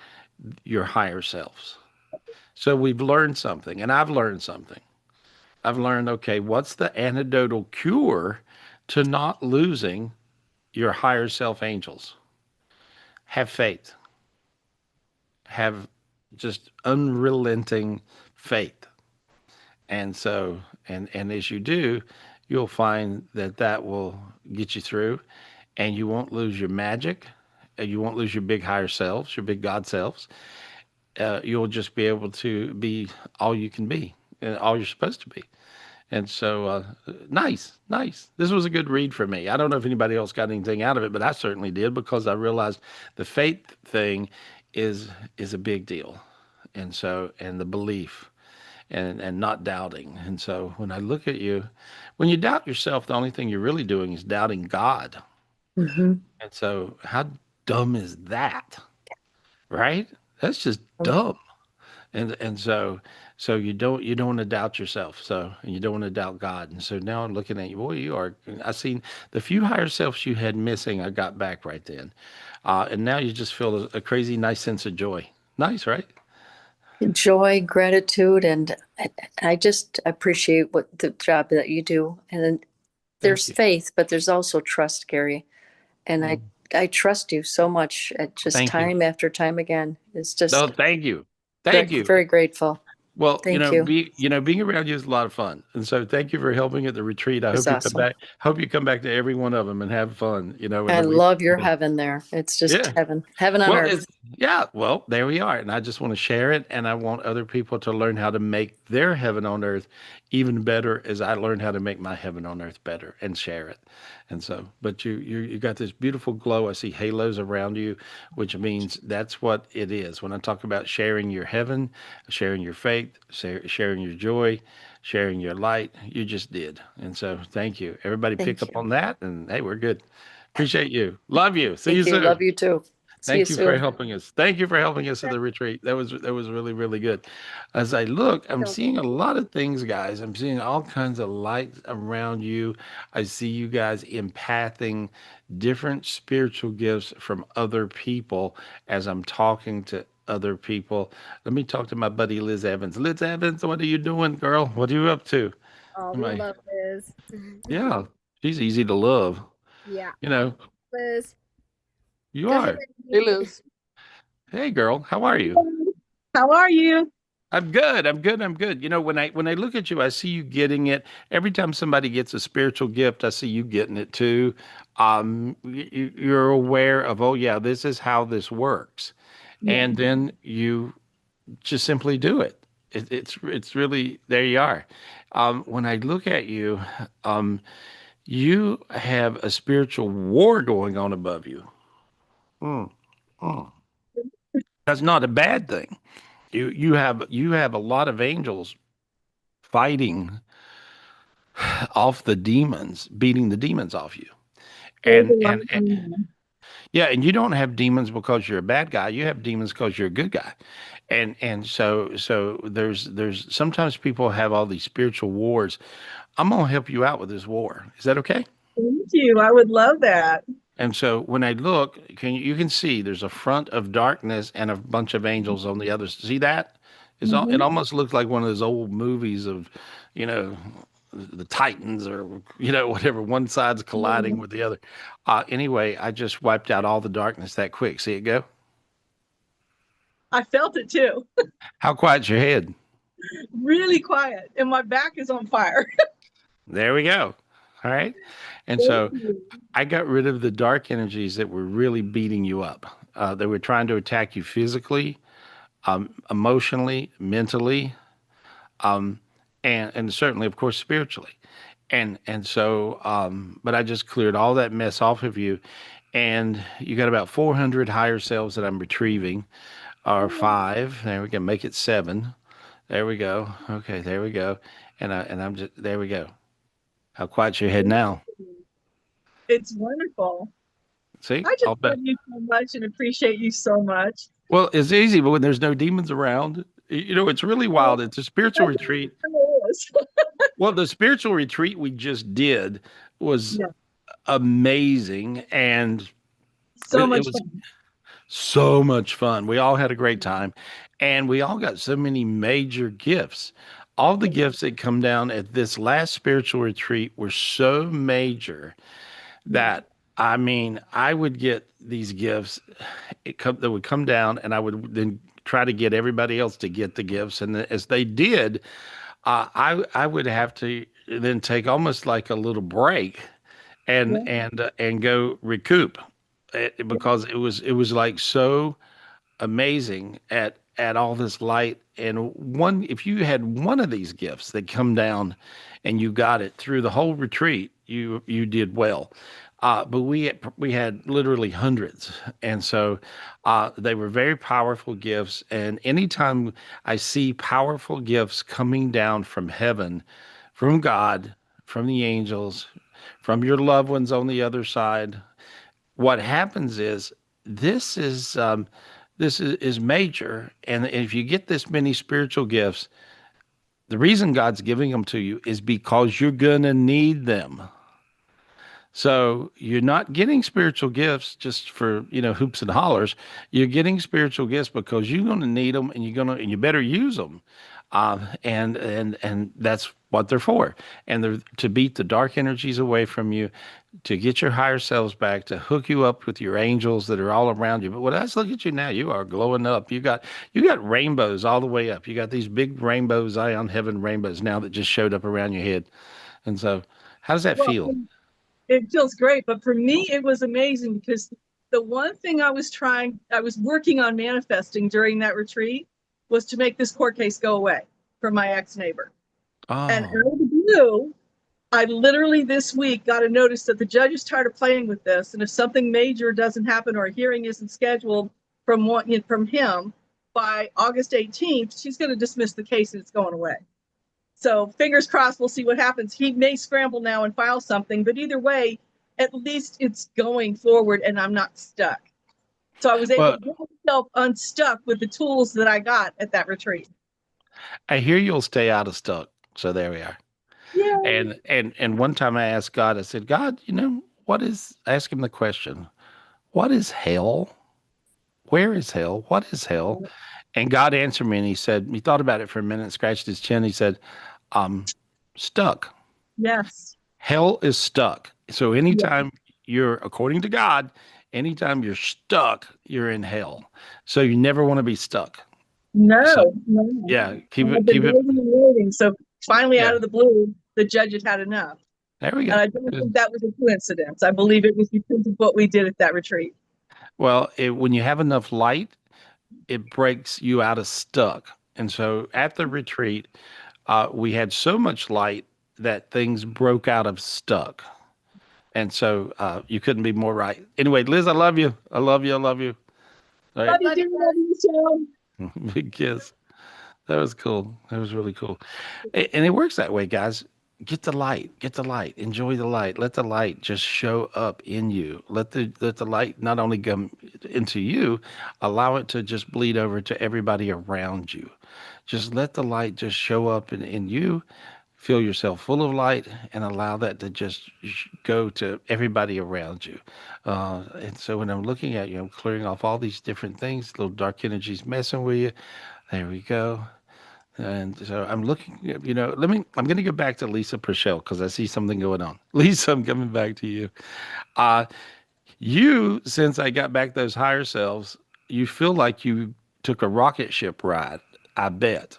Speaker 2: your higher selves. So we've learned something, and I've learned something. I've learned, okay, what's the antidotal cure to not losing your higher self angels? Have faith. Have just unrelenting faith. And so, and as you do, you'll find that that will get you through, and you won't lose your magic. You won't lose your big higher selves, your big God selves. You'll just be able to be all you can be and all you're supposed to be. And so, nice, nice. This was a good read for me. I don't know if anybody else got anything out of it, but I certainly did, because I realized the faith thing is a big deal, and so, and the belief, and not doubting. And so when I look at you, when you doubt yourself, the only thing you're really doing is doubting God.
Speaker 1: Mhm.
Speaker 2: And so how dumb is that? Right? That's just
Speaker 1: Um,
Speaker 2: dumb. And so you don't want to doubt yourself. So, and you don't want to doubt God. And so now I'm looking at you, boy, you are. I seen the few higher selves you had missing. I got back right then, and now you just feel a crazy nice sense of joy. Nice, right?
Speaker 1: Joy, gratitude, and I just appreciate what the job that you do. And then
Speaker 2: Thank
Speaker 1: there's
Speaker 2: you.
Speaker 1: faith, but there's also trust, Gary. And
Speaker 2: Mm.
Speaker 1: I trust you so much at just
Speaker 2: Thank you.
Speaker 1: time after time again. It's
Speaker 2: No,
Speaker 1: just
Speaker 2: thank you.
Speaker 1: very,
Speaker 2: Thank you.
Speaker 1: very grateful.
Speaker 2: Well,
Speaker 1: Thank you.
Speaker 2: being around you is a lot of fun, and so thank you for helping at the retreat. I
Speaker 1: It's
Speaker 2: hope you come
Speaker 1: awesome.
Speaker 2: back. Hope you come back to every one of them and have fun. And
Speaker 1: I
Speaker 2: that we,
Speaker 1: love your heaven there. It's just
Speaker 2: yeah.
Speaker 1: heaven, heaven on
Speaker 2: Well,
Speaker 1: earth.
Speaker 2: well, there we are. And I just want to share it. And I want other people to learn how to make their heaven on earth even better as I learned how to make my heaven on earth better and share it. And so, but you got this beautiful glow. I see halos around you, which means that's what it is. When I talk about sharing your heaven, sharing your faith, sharing your joy, sharing your light, you just did. And so thank you. Everybody pick
Speaker 1: Thank
Speaker 2: up
Speaker 1: you.
Speaker 2: on that. And hey, we're good. Appreciate you. Love you. See you
Speaker 1: Thank you.
Speaker 2: soon.
Speaker 1: Love you too. See you
Speaker 2: Thank you for
Speaker 1: soon.
Speaker 2: helping us. Thank you for helping us at the retreat. That was really, really good. As I look, I'm seeing a lot of things, guys. I'm seeing all kinds of light around you. I see you guys empathing different spiritual gifts from other people as I'm talking to other people. Let me talk to my buddy Liz Evans. Liz Evans, what are you doing, girl? What are you up to?
Speaker 7: Oh,
Speaker 2: Am
Speaker 7: we
Speaker 2: I?
Speaker 7: love Liz.
Speaker 2: Yeah, she's easy to love.
Speaker 7: Yeah,
Speaker 2: You know,
Speaker 7: Liz.
Speaker 2: you
Speaker 7: Go ahead,
Speaker 2: are.
Speaker 6: Hey,
Speaker 7: Andy.
Speaker 6: Liz.
Speaker 2: Hey, girl, how are you?
Speaker 7: How are you?
Speaker 2: I'm good. I'm good. I'm good. When I look at you, I see you getting it. Every time somebody gets a spiritual gift, I see you getting it too. You're aware of, oh yeah, this is how this works,
Speaker 7: Yeah.
Speaker 2: and then you just simply do it. It's really there. You are. When I look at you, you have a spiritual war going on above you. Mm, mm. That's not a bad thing. You have a lot of angels fighting off the demons, beating the demons off you.
Speaker 7: There's a
Speaker 2: And
Speaker 7: lot
Speaker 2: and,
Speaker 7: going
Speaker 2: and
Speaker 7: on.
Speaker 2: yeah, and you don't have demons because you're a bad guy. You have demons because you're a good guy. And so there's sometimes people have all these spiritual wars. I'm gonna help you out with this war. Is that okay?
Speaker 7: Thank you. I would love that.
Speaker 2: And so when I look, you can see there's a front of darkness and a bunch of angels on the other. See that? It
Speaker 7: Mhm.
Speaker 2: almost looks like one of those old movies of, you know, the Titans or whatever. One side's colliding
Speaker 7: Yeah.
Speaker 2: with the other. Anyway, I just wiped out all the darkness that quick. See it go?
Speaker 7: I felt it too.
Speaker 2: How quiet's your head?
Speaker 7: Really quiet. And my back is on fire.
Speaker 2: There we go. All right. And
Speaker 7: Thank
Speaker 2: so
Speaker 7: you.
Speaker 2: I got rid of the dark energies that were really beating you up. They were trying to attack you physically, emotionally, mentally, um, and certainly, of course, spiritually. But I just cleared all that mess off of you, and you got about 400 higher selves that I'm retrieving, or five. There we go. Make it seven. There we go. Okay, there we go. And I'm just there we go. How quiet's your head now?
Speaker 7: It's wonderful.
Speaker 2: See,
Speaker 7: I just
Speaker 2: I'll bet.
Speaker 7: love you so much and appreciate you so much.
Speaker 2: Well, it's easy, but when there's no demons around, it's really
Speaker 7: Oh,
Speaker 2: wild. It's a spiritual
Speaker 7: that's
Speaker 2: retreat.
Speaker 7: what it is.
Speaker 2: Well, the spiritual retreat we just did was
Speaker 7: Yeah,
Speaker 2: amazing, and
Speaker 7: so
Speaker 2: it
Speaker 7: much
Speaker 2: was
Speaker 7: fun.
Speaker 2: so much fun. We all had a great time, and we all got so many major gifts. All the gifts that come down at this last spiritual retreat were so major
Speaker 7: Yeah,
Speaker 2: that I mean, I would get these gifts that would come down, and I would then try to get everybody else to get the gifts. And as they did, I would have to then take almost like a little break and
Speaker 7: yeah,
Speaker 2: and go recoup
Speaker 7: yeah,
Speaker 2: because it was like so amazing at all this light. And one, if you had one of these gifts that come down and you got it through the whole retreat, you did well. But we had literally hundreds, and so they were very powerful gifts. And anytime I see powerful gifts coming down from heaven, from God, from the angels, from your loved ones on the other side, what happens is this is this is major. And if you get this many spiritual gifts, the reason God's giving them to you is because you're gonna need them. So you're not getting spiritual gifts just for, hoops and hollers. You're getting spiritual gifts because you're going to need them, and you better use them. And that's what they're for. And they're to beat the dark energies away from you, to get your higher selves back, to hook you up with your angels that are all around you. But let's look at you now. You are glowing up. You got rainbows all the way up. You got these big rainbow Zion heaven rainbows now that just showed up around your head. And so, how does that
Speaker 7: Well,
Speaker 2: feel?
Speaker 7: it feels great, but for me, it was amazing because the one thing I was working on manifesting during that retreat was to make this court case go away from my ex-neighbor. And out
Speaker 2: Oh,
Speaker 7: of the blue, I literally this week got a notice that the judge is tired of playing with this, and if something major doesn't happen or a hearing isn't scheduled from him by August 18th, she's going to dismiss the case and it's going away. So fingers crossed, we'll see what happens. He may scramble now and file something, but either way, at least it's going forward and I'm not stuck. So I was able
Speaker 2: well,
Speaker 7: to get myself unstuck with the tools that I got at that retreat.
Speaker 2: I hear you'll stay out of stuck. So there we are.
Speaker 7: Yeah.
Speaker 2: And one time I asked God, I said, God, ask him the question, what is hell? Where is hell? What is hell? And God answered me, and he thought about it for a minute, scratched his chin. He said, stuck.
Speaker 7: Yes.
Speaker 2: Hell is stuck. So
Speaker 7: Yeah.
Speaker 2: according to God, anytime you're stuck, you're in hell. So you never want to be stuck. So
Speaker 7: No.
Speaker 2: yeah, keep
Speaker 7: I've
Speaker 2: it,
Speaker 7: been
Speaker 2: keep it.
Speaker 7: waiting and waiting. So finally, out
Speaker 2: Yeah,
Speaker 7: of the blue, the judge had enough.
Speaker 2: there we
Speaker 7: And
Speaker 2: go.
Speaker 7: I don't
Speaker 2: Good.
Speaker 7: think that was a coincidence. I believe it was because of what we did at that retreat.
Speaker 2: Well, when you have enough light, it breaks you out of stuck. And so at the retreat, we had so much light that things broke out of stuck. And so you couldn't be more right. Anyway, Liz, I love you. I love you. I love you. All
Speaker 7: Love
Speaker 2: right.
Speaker 7: you, dear. Love you, Michelle.
Speaker 2: Big kiss. That was cool. That was really cool. And it works that way, guys. Get the light. Get the light. Enjoy the light. Let the light just show up in you. Let the light not only come into you, allow it to just bleed over to everybody around you. Just let the light just show up in you. Feel yourself full of light and allow that to just go to everybody around you. And so when I'm looking at you, I'm clearing off all these different things, little dark energies messing with you. There we go. And so I'm looking, I'm going to go back to Lisa Purcell because I see something going on. Lisa, I'm coming back to you. Uh, since I got back those higher selves, you feel like you took a rocket ship ride, I bet.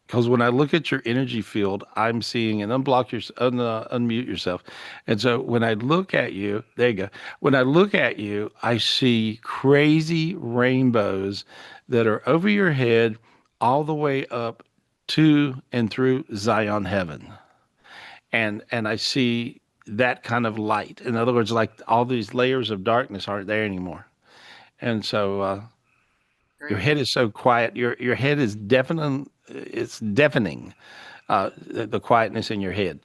Speaker 2: Because when I look at your energy field, I'm seeing, and unmute yourself. And so when I look at you, there you go. When I look at you, I see crazy rainbows that are over your head all the way up to and through Zion heaven. And I see that kind of light. In other words, like all these layers of darkness aren't there anymore. And so your
Speaker 5: Great.
Speaker 2: head is so quiet. Your head is deafening. It's deafening. The quietness in your head.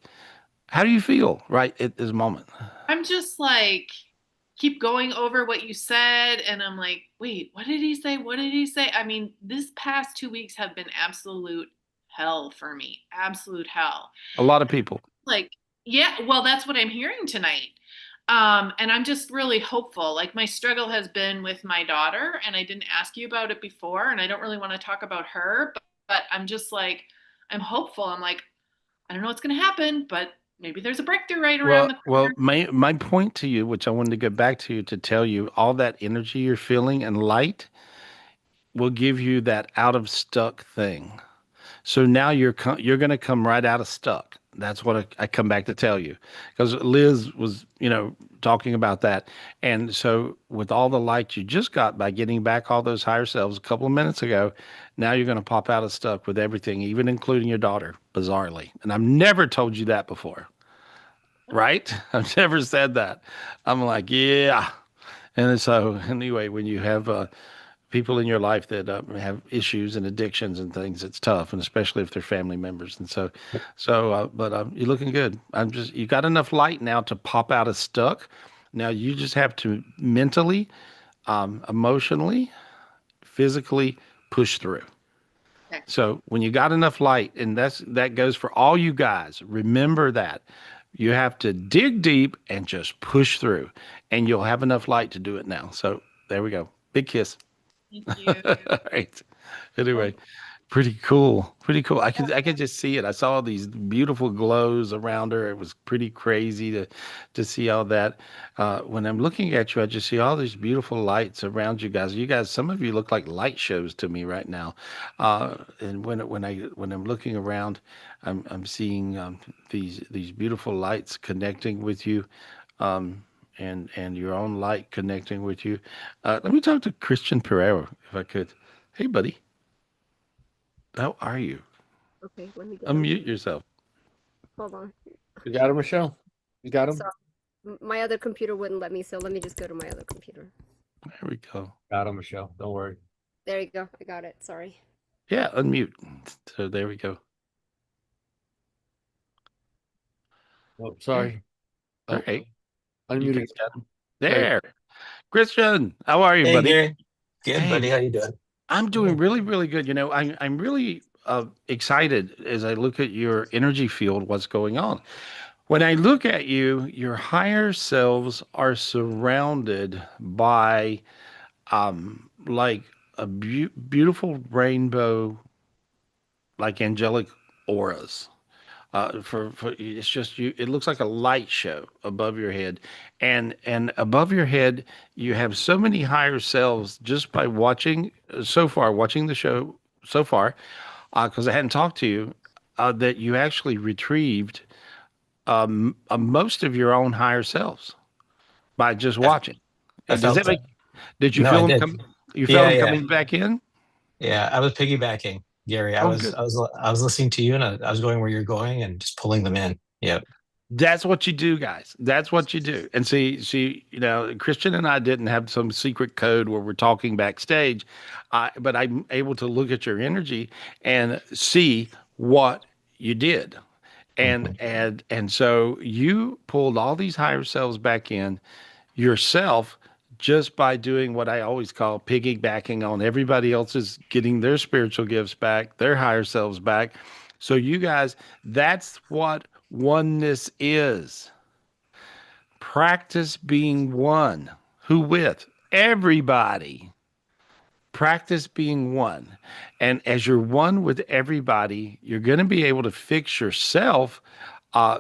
Speaker 2: How do you feel right at this moment?
Speaker 5: I'm just like, keep going over what you said. And I'm like, wait, what did he say? What did he say? I mean, this past 2 weeks have been absolute hell for me. Absolute hell.
Speaker 2: A lot of people.
Speaker 5: Like, yeah, well, that's what I'm hearing tonight. And I'm just really hopeful. Like, my struggle has been with my daughter, and I didn't ask you about it before, and I don't really want to talk about her, but I'm just like, I'm hopeful. I'm like, I don't know what's going to happen, but maybe there's a breakthrough right around
Speaker 2: Well,
Speaker 5: the
Speaker 2: well,
Speaker 5: corner.
Speaker 2: my point to you, which I wanted to go back to you to tell you, all that energy you're feeling and light will give you that out of stuck thing. So now you're going to come right out of stuck. That's what I come back to tell you, because Liz was, talking about that. And so with all the light you just got by getting back all those higher selves a couple of minutes ago, now you're going to pop out of stuck with everything, even including your daughter, bizarrely. And I've never told you that before, right? I've never said that. I'm like, yeah. And so anyway, when you have people in your life that have issues and addictions and things, it's tough, and especially if they're family members. And but you're looking good. You got enough light now to pop out of stuck. Now you just have to mentally, emotionally, physically push through.
Speaker 5: Okay.
Speaker 2: So when you got enough light, and that goes for all you guys, remember that. You have to dig deep and just push through, and you'll have enough light to do it now. So there we go. Big kiss.
Speaker 5: Thank you.
Speaker 2: All right. Anyway, pretty cool. Pretty cool. I could just see it. I saw these beautiful glows around her. It was pretty crazy to see all that. When I'm looking at you, I just see all these beautiful lights around you guys. You guys, some of you look like light shows to me right now. And when I'm looking around, I'm seeing these beautiful lights connecting with you. Um, and your own light connecting with you. Let me talk to Christian Pereira, if I could. Hey, buddy. How are you?
Speaker 8: Okay, let me get on.
Speaker 2: Unmute yourself.
Speaker 8: Hold on.
Speaker 9: You got him, Michelle? You got him?
Speaker 8: So my other computer wouldn't let me, so let me just go to my other computer.
Speaker 2: There we go.
Speaker 9: Got him, Michelle. Don't worry.
Speaker 8: There you go. I got it. Sorry.
Speaker 2: Yeah, unmute. So there we go.
Speaker 9: Oh, sorry.
Speaker 2: All right. You
Speaker 9: Unmuted.
Speaker 2: guys got him. There. Christian, how are you,
Speaker 10: Hey,
Speaker 2: buddy?
Speaker 10: Gary. Good,
Speaker 2: Hey.
Speaker 10: buddy. How you doing?
Speaker 2: I'm doing really, really good. You know, I'm really excited as I look at your energy field, what's going on. When I look at you, your higher selves are surrounded by like a beautiful rainbow, like angelic auras. For it's just you, it looks like a light show above your head, and above your head you have so many higher selves just by watching watching the show so far, because I hadn't talked to you, that you actually retrieved most of your own higher selves by just watching.
Speaker 10: I
Speaker 2: Does
Speaker 10: felt
Speaker 2: that make?
Speaker 10: that.
Speaker 2: Did you
Speaker 10: No,
Speaker 2: feel
Speaker 10: I
Speaker 2: them
Speaker 10: did.
Speaker 2: come? You felt
Speaker 10: Yeah,
Speaker 2: them
Speaker 10: yeah,
Speaker 2: coming back in?
Speaker 10: yeah. I was piggybacking, Gary.
Speaker 2: Oh, good.
Speaker 10: I was listening to you, and I was going where you're going, and just pulling them in. Yep.
Speaker 2: That's what you do, guys. That's what you do. And see, you know, Christian and I didn't have some secret code where we're talking backstage, but I'm able to look at your energy and see what you did. And
Speaker 10: Mhm.
Speaker 2: and so you pulled all these higher selves back in yourself just by doing what I always call piggybacking on everybody else's getting their spiritual gifts back, their higher selves back. So you guys, that's what oneness is. Practice being one. Who with? Everybody. Practice being one. And as you're one with everybody, you're going to be able to fix yourself,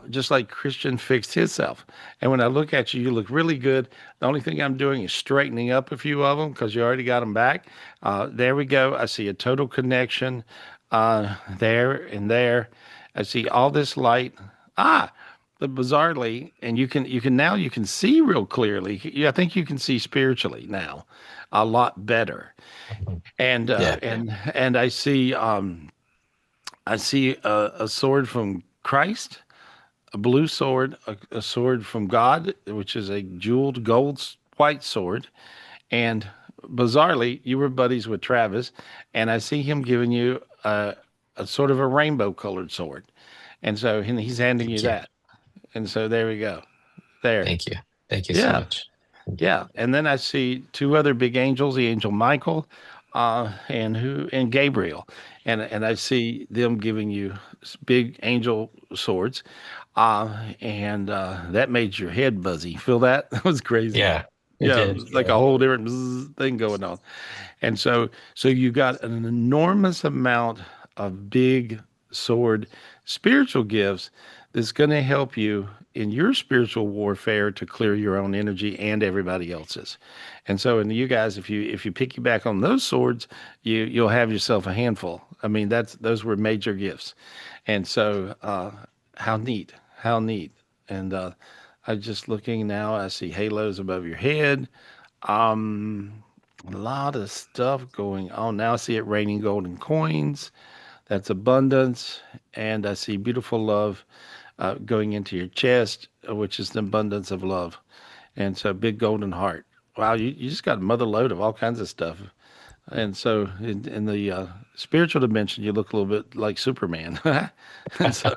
Speaker 2: just like Christian fixed himself. And when I look at you, you look really good. The only thing I'm doing is straightening up a few of them because you already got them back. There we go. I see a total connection there and there. I see all this light. The bizarrely, and you can see real clearly. I think you can see spiritually now a lot better. And
Speaker 10: Yeah.
Speaker 2: and I see a sword from Christ, a blue sword, a sword from God, which is a jeweled white sword. And bizarrely, you were buddies with Travis, and I see him giving you a sort of a rainbow colored sword. And so he's handing you
Speaker 10: Thank you.
Speaker 2: that. And so there we go. There.
Speaker 10: Thank you. Thank you so
Speaker 2: Yeah.
Speaker 10: much.
Speaker 2: Yeah. And then I see two other big angels, the angel Michael, and Gabriel. And I see them giving you big angel swords. And that made your head buzzy. Feel that? That was crazy.
Speaker 10: Yeah, it
Speaker 2: Yeah,
Speaker 10: did.
Speaker 2: it's like a whole different thing going on. And so you got an enormous amount of big sword spiritual gifts that's going to help you in your spiritual warfare to clear your own energy and everybody else's. And so, and you guys, if you piggyback on those swords, you'll have yourself a handful. I mean, those were major gifts. And so, how neat, how neat. And I'm just looking now. I see halos above your head. A lot of stuff going on. Now I see it raining golden coins. That's abundance. And I see beautiful love going into your chest, which is the abundance of love. And so big golden heart. Wow, you just got a mother load of all kinds of stuff. And so in the spiritual dimension, you look a little bit like Superman. And so,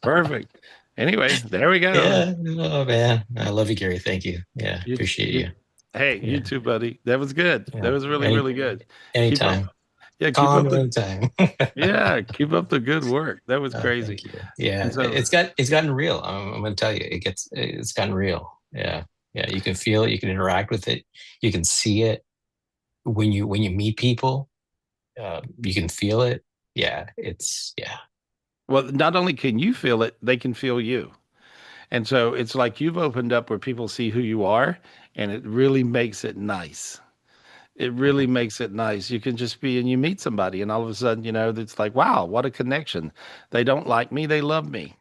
Speaker 2: perfect. Anyway, there we go.
Speaker 10: Yeah. Oh man, I love you, Gary. Thank you. Yeah,
Speaker 2: You,
Speaker 10: appreciate
Speaker 2: you,
Speaker 10: you.
Speaker 2: hey,
Speaker 10: Yeah.
Speaker 2: you too, buddy. That was good.
Speaker 10: Yeah.
Speaker 2: That was really, really good. Keep up.
Speaker 10: Anytime.
Speaker 2: Yeah, keep
Speaker 10: calling
Speaker 2: up
Speaker 10: the
Speaker 2: the
Speaker 10: right time.
Speaker 2: yeah, keep up the good work. That was crazy.
Speaker 10: Thank you. Yeah,
Speaker 2: And so,
Speaker 10: it's gotten real. I'm gonna tell you, it's gotten real. Yeah, yeah. You can feel it. You can interact with it. You can see it when you meet people. You can feel it. Yeah, yeah.
Speaker 2: well, not only can you feel it, they can feel you. And so it's like you've opened up where people see who you are, and it really makes it nice. It really makes it nice. You can just be and you meet somebody, and all of a sudden, it's like, wow, what a connection. They don't like me, they love me.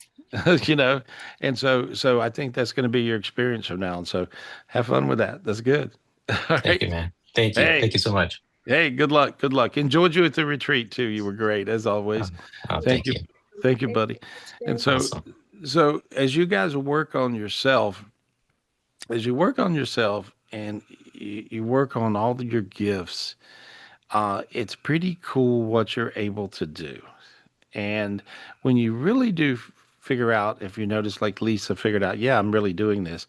Speaker 2: you know, and so I think that's going to be your experience from now on. So have fun with that. That's good. All
Speaker 10: Thank you,
Speaker 2: right.
Speaker 10: man. Thank you. Thank
Speaker 2: Hey,
Speaker 10: you so much.
Speaker 2: hey, good luck. Good luck. Enjoyed you at the retreat too. You were great as always. Thank
Speaker 10: Thank
Speaker 2: you.
Speaker 10: you.
Speaker 2: Thank you, buddy. And
Speaker 10: Awesome.
Speaker 2: so as you guys work on yourself, and you work on all of your gifts, it's pretty cool what you're able to do. And when you really do figure out, if you notice, like Lisa figured out, yeah, I'm really doing this.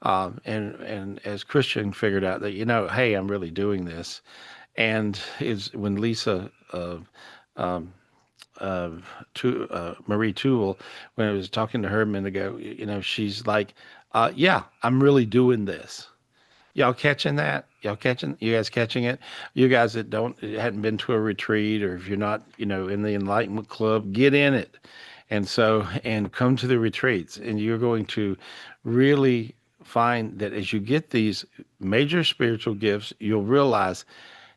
Speaker 2: And as Christian figured out that, hey, I'm really doing this. And is when Lisa, um, uh, Marie Toole, when I was talking to her a minute ago, she's like, yeah, I'm really doing this. Y'all catching that? You guys catching it? You guys that hadn't been to a retreat, or if you're not, in the Enlightenment Club, get in it. And come to the retreats, and you're going to really find that as you get these major spiritual gifts, you'll realize,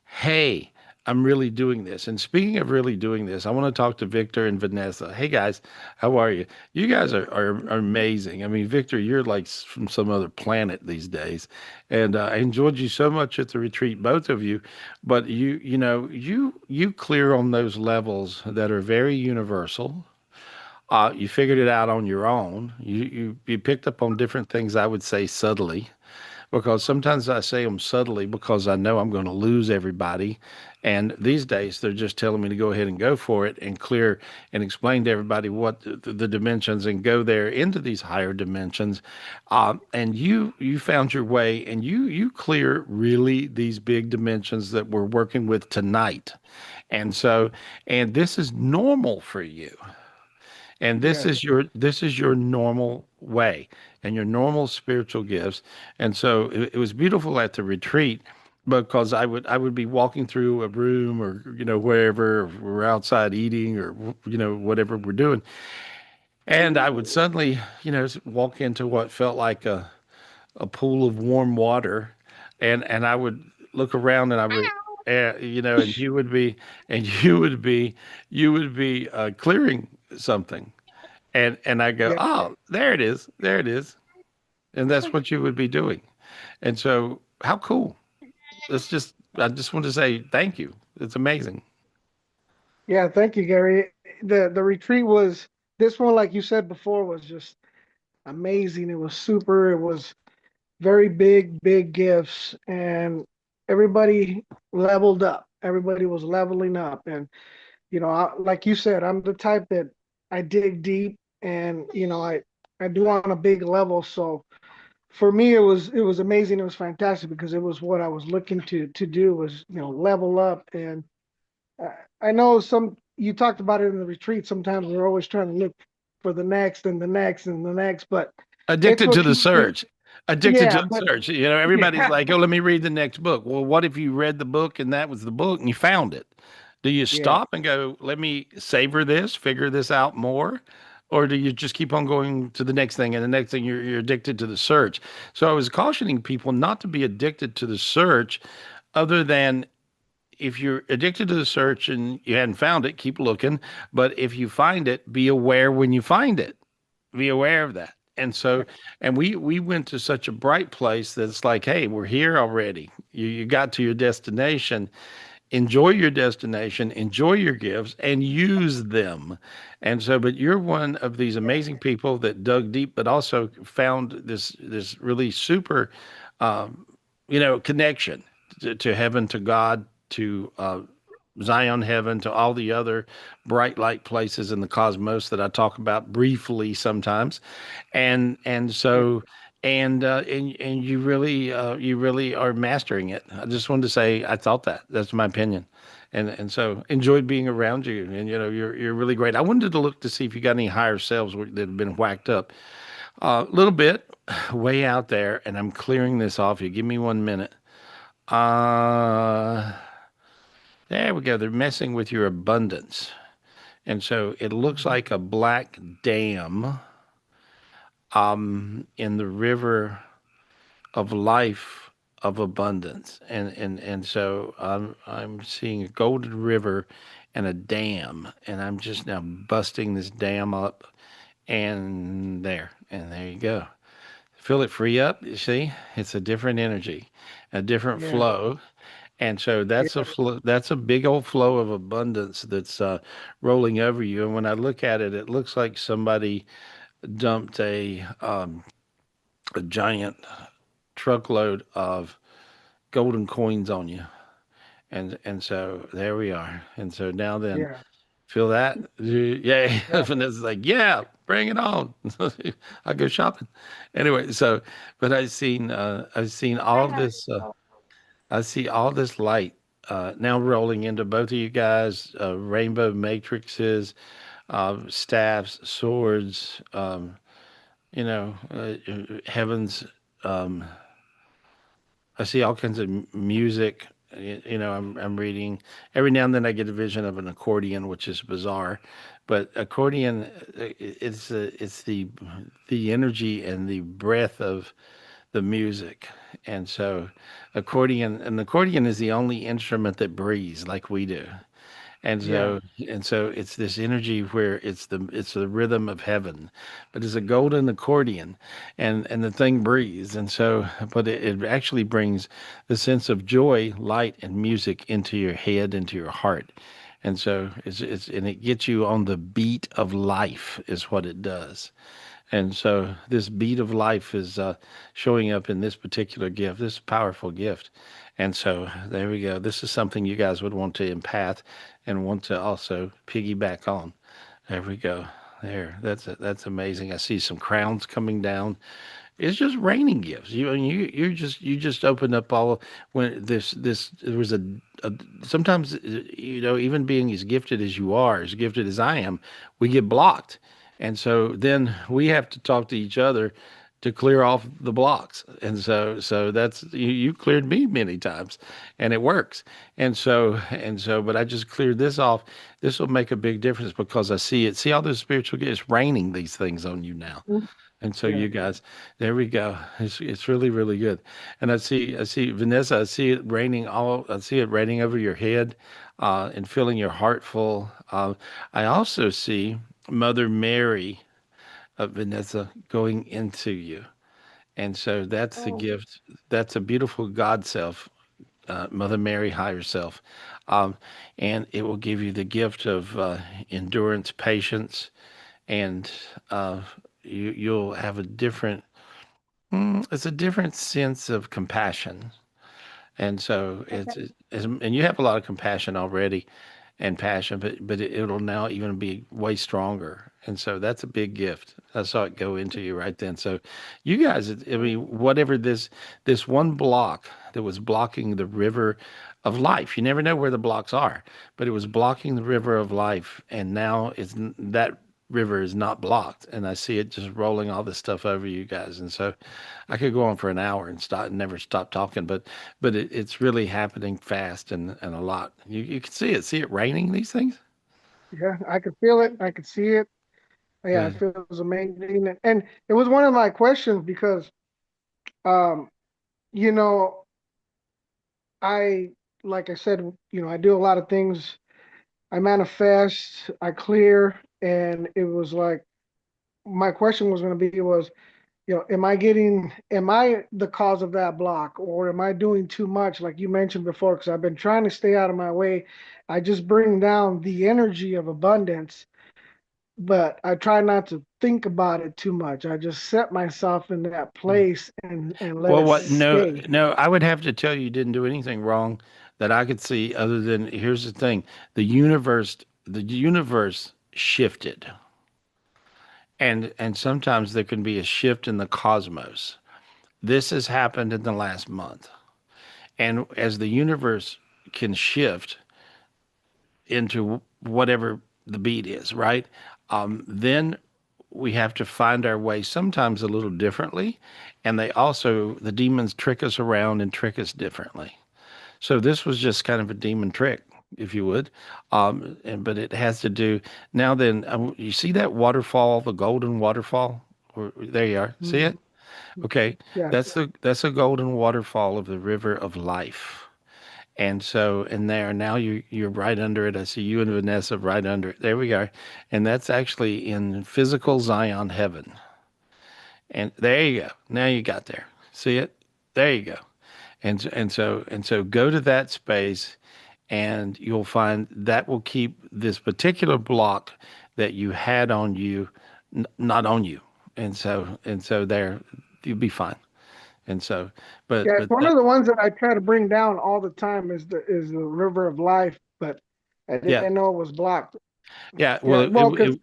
Speaker 2: hey, I'm really doing this. And speaking of really doing this, I want to talk to Victor and Vanessa. Hey guys, how are you? You guys are amazing. I mean, Victor, you're like from some other planet these days. And I enjoyed you so much at the retreat, both of you. But you clear on those levels that are very universal. You figured it out on your own. You picked up on different things, I would say subtly, because sometimes I say them subtly because I know I'm going to lose everybody. And these days they're just telling me to go ahead and go for it and clear and explain to everybody what the dimensions and go there into these higher dimensions. And you found your way, and you clear really these big dimensions that we're working with tonight. And this is normal for you. And this
Speaker 11: Yeah.
Speaker 2: is your normal way and your normal spiritual gifts. And so it was beautiful at the retreat, because I would be walking through a room, or wherever, we're outside eating, or whatever we're doing, and I would suddenly walk into what felt like a pool of warm water, and I would look around, and I would and you would be clearing something, and I go,
Speaker 11: Yeah.
Speaker 2: oh, there it is, and that's what you would be doing. And so, how cool! I just want to say thank you. It's amazing.
Speaker 11: Yeah. Thank you, Gary. The retreat was this one, like you said before, was just amazing. It was super. It was very big gifts, and everybody leveled up. Everybody was leveling up, and like you said, I'm the type that I dig deep, and I do on a big level. So for me, it was amazing. It was fantastic because it was what I was looking to do was level up. And I know you talked about it in the retreat. Sometimes we're always trying to look for the next and the next and the next, but it's
Speaker 2: Addicted
Speaker 11: what
Speaker 2: to the
Speaker 11: keeps me.
Speaker 2: search. Addicted to
Speaker 11: Yeah,
Speaker 2: the
Speaker 11: but
Speaker 2: search. Everybody's
Speaker 11: yeah,
Speaker 2: like, oh, let me read the next book. Well, what if you read the book and that was the book and you found it? Do you
Speaker 11: yeah.
Speaker 2: stop and go, let me savor this, figure this out more? Or do you just keep on going to the next thing, and the next thing you're addicted to the search? So I was cautioning people not to be addicted to the search, other than if you're addicted to the search and you hadn't found it, keep looking. But if you find it, be aware when you find it. Be aware of that. And we went to such a bright place that it's like, hey, we're here already. You got to your destination. Enjoy your destination, enjoy your gifts, and use them. And so, but you're one of these amazing people that dug deep, but also found this really super, um, connection to heaven, to God, to Zion heaven, to all the other bright light places in the cosmos that I talk about briefly sometimes. And so and you really are mastering it. I just wanted to say I thought that's my opinion. and so enjoyed being around you. And you're really great. I wanted to look to see if you got any higher selves that have been whacked up a little bit, way out there. And I'm clearing this off. You give me 1 minute. Uh, there we go. They're messing with your abundance. And so it looks like a black dam in the river of life of abundance. And so I'm seeing a golden river and a dam, and I'm just now busting this dam up, and there you go. Feel it free up. You see, it's a different energy, a different
Speaker 11: Yeah.
Speaker 2: flow. And so that's a flow, that's a big old flow of abundance that's rolling over you. And when I look at it, it looks like somebody dumped a giant truckload of golden coins on you. And so there we are. And so now then,
Speaker 11: Yeah.
Speaker 2: feel that? Yeah.
Speaker 11: Yeah.
Speaker 2: Vanessa's like, yeah, bring it on. I go shopping. Anyway, so but I've seen all this I see all this light now rolling into both of you guys, rainbow matrices, staffs, swords, heavens. Um, I see all kinds of music. I'm reading. Every now and then I get a vision of an accordion, which is bizarre, but accordion, it's the energy and the breath of the music, and so an accordion is the only instrument that breathes like we do. And
Speaker 11: Yeah.
Speaker 2: so and so it's this energy where it's the rhythm of heaven, but it's a golden accordion, and the thing breathes. And so, but it actually brings the sense of joy, light, and music into your head, into your heart. And so and it gets you on the beat of life is what it does. And so this beat of life is showing up in this particular gift, this powerful gift. And so there we go. This is something you guys would want to empath and want to also piggyback on. There we go. There. That's amazing. I see some crowns coming down. It's just raining gifts. You just opened up all when this there was a sometimes even being as gifted as you are, as gifted as I am, we get blocked, and so then we have to talk to each other to clear off the blocks. And so that's you cleared me many times, and it works. And so but I just cleared this off. This will make a big difference because I see it. See all those spiritual gifts. It's raining these things on you now. And so
Speaker 11: Yeah.
Speaker 2: you guys, there we go. It's really, really good. And I see Vanessa, I see it raining over your head, and filling your heart full. I also see Mother Mary, Vanessa, going into you. And so that's the
Speaker 11: Oh,
Speaker 2: gift. That's a beautiful God self, Mother Mary, higher self. Um, and it will give you the gift of endurance, patience, and you'll have it's a different sense of compassion. And so and you have a lot of compassion already and passion, but it'll now even be way stronger. And so that's a big gift. I saw it go into you right then. So you guys, I mean, whatever this one block that was blocking the river of life, you never know where the blocks are, but it was blocking the river of life, and now that river is not blocked, and I see it just rolling all this stuff over you guys. And so I could go on for an hour and never stop talking, but it's really happening fast and a lot. You can see it raining these things.
Speaker 11: yeah. I could feel it. I could see it. Yeah, it
Speaker 2: Good.
Speaker 11: feels amazing. And it was one of my questions because, um, you know, I, like I said, I do a lot of things. I manifest, I clear, and it was like, my question was going to be was, am I the cause of that block, or am I doing too much, like you mentioned before? Because I've been trying to stay out of my way. I just bring down the energy of abundance, but I try not to think about it too much. I just set myself in that place and let
Speaker 2: Well,
Speaker 11: it
Speaker 2: what? No,
Speaker 11: stay.
Speaker 2: no. I would have to tell you, you didn't do anything wrong that I could see. Other than here's the thing: the universe shifted, and sometimes there can be a shift in the cosmos. This has happened in the last month, and as the universe can shift, into whatever the beat is, right? Then we have to find our way sometimes a little differently. And the demons trick us around and trick us differently. So this was just kind of a demon trick, if you would. But it has to do now then, you see that waterfall, the golden waterfall? There you are. See it? Okay.
Speaker 11: Yeah.
Speaker 2: That's a golden waterfall of the river of life. And so, and there now you're right under it. I see you and Vanessa right under it. There we go. And that's actually in physical Zion heaven. And there you go. Now you got there. See it? There you go. And so go to that space, and you'll find that will keep this particular block that you had on you not on you. And so there you'll be fine. And so,
Speaker 11: Yeah,
Speaker 2: but
Speaker 11: it's one of the ones that I try to bring down all the time is the river of life, but I
Speaker 2: yeah,
Speaker 11: didn't know it was blocked.
Speaker 2: yeah.
Speaker 11: Yeah,
Speaker 2: Well,
Speaker 11: well, because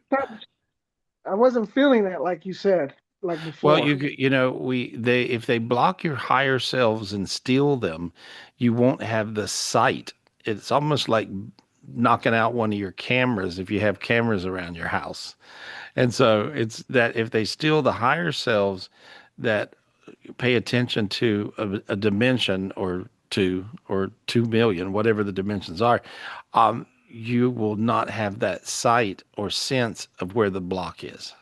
Speaker 11: I wasn't feeling that like you said, like
Speaker 2: well,
Speaker 11: before.
Speaker 2: if they block your higher selves and steal them, you won't have the sight. It's almost like knocking out one of your cameras if you have cameras around your house. And so it's that if they steal the higher selves that pay attention to a dimension or 2 million, whatever the dimensions are, you will not have that sight or sense of where the block is.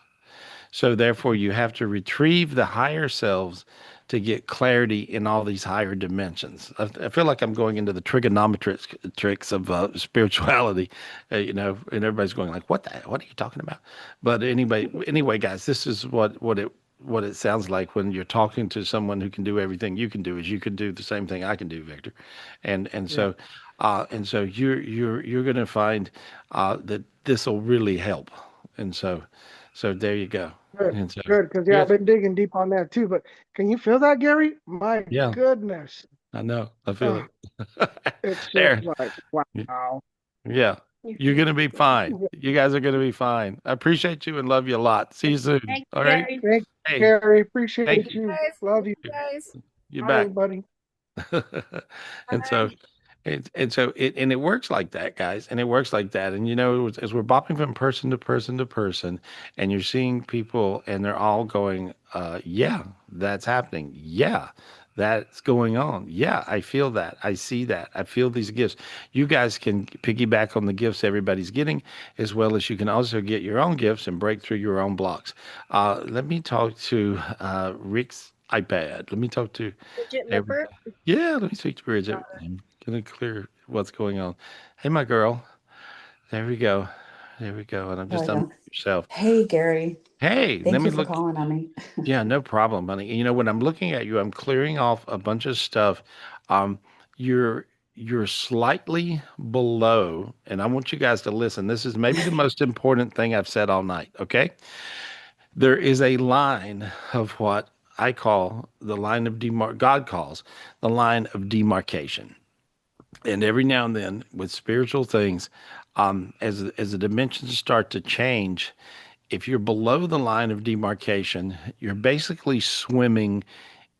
Speaker 2: So therefore, you have to retrieve the higher selves to get clarity in all these higher dimensions. I feel like I'm going into the trigonometric tricks of spirituality, and everybody's going like, What are you talking about?" But anyway, guys, this is what it sounds like when you're talking to someone who can do everything you can do. Is you can do the same thing I can do, Victor, and so you're going to find that this will really help, and so there you go.
Speaker 11: Good,
Speaker 2: And so,
Speaker 11: good, because I've
Speaker 2: yes,
Speaker 11: been digging deep on that too. But can you feel that, Gary? My
Speaker 2: yeah,
Speaker 11: goodness,
Speaker 2: I know. I feel it.
Speaker 11: it's just
Speaker 2: There.
Speaker 11: like wow.
Speaker 2: Yeah. You're going to be fine. You guys are going to be fine. I appreciate you and love you a lot. See you soon.
Speaker 8: Thank
Speaker 2: All
Speaker 8: you,
Speaker 2: right.
Speaker 8: Gary.
Speaker 11: Thank you,
Speaker 2: Hey,
Speaker 11: Gary.
Speaker 2: thank
Speaker 11: Appreciate
Speaker 2: you.
Speaker 11: you.
Speaker 8: Guys,
Speaker 11: Love you.
Speaker 8: guys.
Speaker 2: You're
Speaker 11: Bye,
Speaker 2: back.
Speaker 11: everybody.
Speaker 2: And so, it works like that, guys, and it works like that. And as we're bopping from person to person to person, and you're seeing people, and they're all going, "Yeah, that's happening. Yeah, that's going on. Yeah, I feel that. I see that. I feel these gifts." You guys can piggyback on the gifts everybody's getting, as well as you can also get your own gifts and break through your own blocks. Let me talk to Rick's iPad. Let me talk to.
Speaker 8: Bridget
Speaker 2: There we
Speaker 8: Lipper.
Speaker 2: go. Yeah, let me speak to Bridget. I'm gonna clear what's going on. Hey, my girl. There we go. There we go. And I'm
Speaker 12: There
Speaker 2: just
Speaker 12: we
Speaker 2: unmute
Speaker 12: go.
Speaker 2: yourself.
Speaker 12: Hey, Gary.
Speaker 2: Hey, let
Speaker 12: Thank
Speaker 2: me
Speaker 12: you for
Speaker 2: look.
Speaker 12: calling on me.
Speaker 2: Yeah, no problem, honey. When I'm looking at you, I'm clearing off a bunch of stuff. Um, you're you're slightly below, and I want you guys to listen. This is maybe the most important thing I've said all night. Okay, there is a line of what I call the line of God calls the line of demarcation. And every now and then, with spiritual things, as the dimensions start to change, if you're below the line of demarcation, you're basically swimming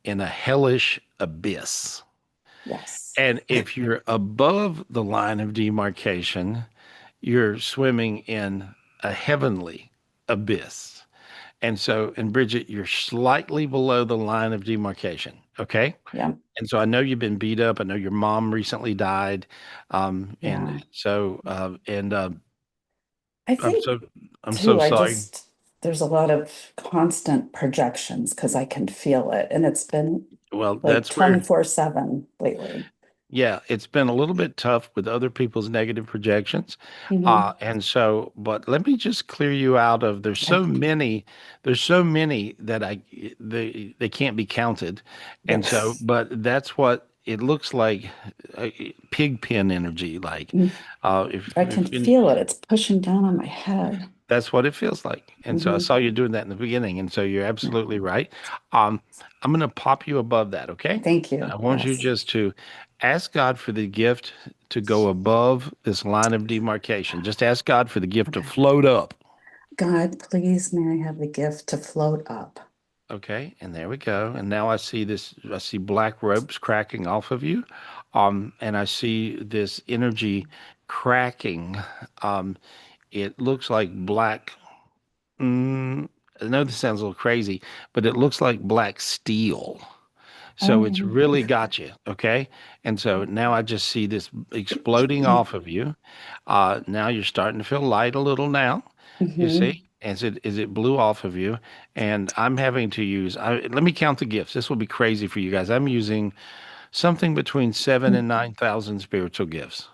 Speaker 2: in a hellish abyss.
Speaker 12: Yes.
Speaker 2: And if you're above the line of demarcation, you're swimming in a heavenly abyss. And Bridget, you're slightly below the line of demarcation. Okay.
Speaker 12: Yeah.
Speaker 2: And so I know you've been beat up. I know your mom recently died.
Speaker 12: Yeah.
Speaker 2: And so,
Speaker 12: I
Speaker 2: I'm
Speaker 12: think
Speaker 2: so, I'm so
Speaker 12: too,
Speaker 2: sorry.
Speaker 12: there's a lot of constant projections because I can feel it. And it's been
Speaker 2: Well,
Speaker 12: like
Speaker 2: that's where
Speaker 12: 24/7 lately.
Speaker 2: Yeah, it's been a little bit tough with other people's negative projections.
Speaker 12: Hmm.
Speaker 2: And so, but let me just clear you out of
Speaker 12: Okay.
Speaker 2: there's so many that they can't be counted. And so,
Speaker 12: Yes.
Speaker 2: but that's what it looks like, pig pen energy, like,
Speaker 12: Mm, I can
Speaker 2: if
Speaker 12: feel it. It's pushing down on my head.
Speaker 2: that's what it feels like. And so I
Speaker 12: Hmm.
Speaker 2: saw you doing that in the beginning. And so you're absolutely right. Um, I'm going to pop you above that. Okay.
Speaker 12: Thank
Speaker 2: I
Speaker 12: you.
Speaker 2: want you
Speaker 12: Yes.
Speaker 2: just to ask God for the gift to go above this line of demarcation. Just ask God for the gift to
Speaker 12: Okay.
Speaker 2: float up.
Speaker 12: God, please may I have the gift to float up.
Speaker 2: Okay. And there we go. And now I see black ropes cracking off of you. And I see this energy cracking. It looks like black. I know this sounds a little crazy, but it looks like black steel. So it's
Speaker 12: Oh,
Speaker 2: really got you, okay? And so now I just see this exploding off of you. Now you're starting to feel light a little now. You
Speaker 12: mm-hmm.
Speaker 2: see, as it blew off of you, and I'm having to use. Let me count the gifts. This will be crazy for you guys. I'm using something between 7 and 9,000 spiritual gifts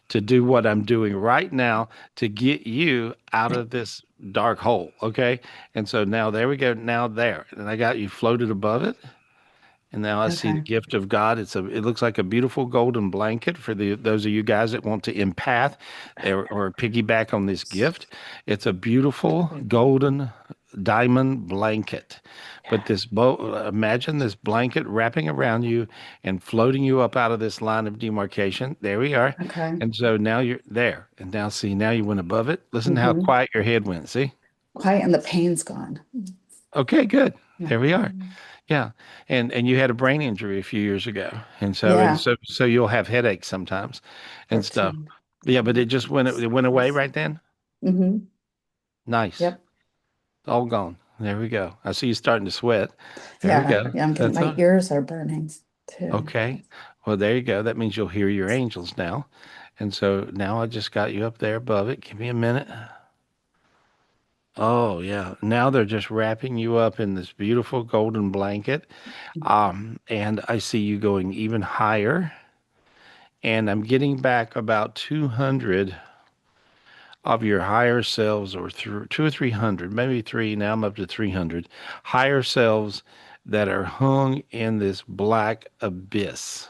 Speaker 2: to do what I'm doing right now to get you out of this dark hole. Okay. And so now there we go. Now there. And I got you floated above it. And now I see the
Speaker 12: Okay.
Speaker 2: gift of God. It looks like a beautiful golden blanket for those of you guys that want to empath or piggyback on this gift. It's a beautiful golden diamond blanket. But imagine this blanket wrapping around you and floating you up out of this line of demarcation. There we are.
Speaker 12: Okay.
Speaker 2: And so now you're there. And now see, now you went above it. Listen to how
Speaker 12: Mm-hmm.
Speaker 2: quiet your head went. See?
Speaker 12: Quiet and the pain's gone.
Speaker 2: Okay, good.
Speaker 12: Yeah.
Speaker 2: There we are. Yeah. And you had a brain injury a few years ago. And so
Speaker 12: Yeah.
Speaker 2: so you'll have headaches sometimes and stuff.
Speaker 12: 13.
Speaker 2: Yeah, but it went away right then.
Speaker 12: Mm-hmm.
Speaker 2: Nice.
Speaker 12: Yep.
Speaker 2: All gone. There we go. I see you starting to sweat. There we
Speaker 12: Yeah.
Speaker 2: go.
Speaker 12: Yeah. I'm getting,
Speaker 2: That's
Speaker 12: my
Speaker 2: all.
Speaker 12: ears are burning too.
Speaker 2: Okay. Well, there you go. That means you'll hear your angels now. And so now I just got you up there above it. Give me a minute. Oh, yeah. Now they're just wrapping you up in this beautiful golden blanket. And I see you going even higher. And I'm getting back about 200 of your higher selves, or through 200 or 300, maybe three. Now I'm up to 300 higher selves that are hung in this black abyss.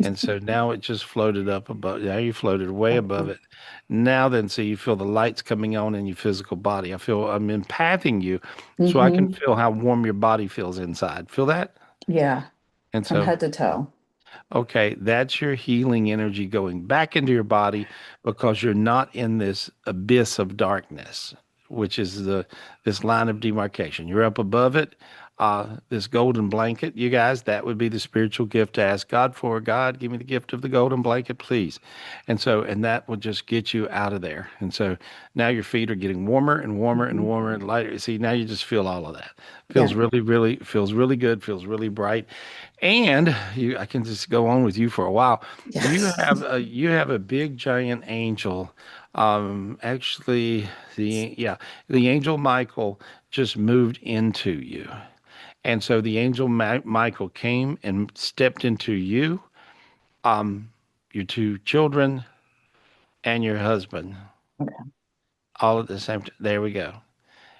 Speaker 2: And so now it just floated up above. Now you floated way above it. Now then, so you feel the lights coming on in your physical body. I'm empathing you so I can
Speaker 12: Mm-hmm.
Speaker 2: feel how warm your body feels inside. Feel that?
Speaker 12: Yeah.
Speaker 2: And
Speaker 12: From
Speaker 2: so,
Speaker 12: head to toe.
Speaker 2: okay, that's your healing energy going back into your body because you're not in this abyss of darkness, which is this line of demarcation. You're up above it. This golden blanket, you guys, that would be the spiritual gift to ask God for. God, give me the gift of the golden blanket, please. And that will just get you out of there. And so now your feet are getting warmer and warmer and
Speaker 12: Mm-hmm.
Speaker 2: warmer and lighter. See, now you just feel all of that.
Speaker 12: Yeah.
Speaker 2: Feels really good, feels really bright. And I can just go on with you for a while.
Speaker 12: Yes.
Speaker 2: You have a big giant angel. Actually, the angel Michael just moved into you, and so the angel Michael came and stepped into you, your two children, and your husband,
Speaker 12: Okay.
Speaker 2: all at the same time. There we go.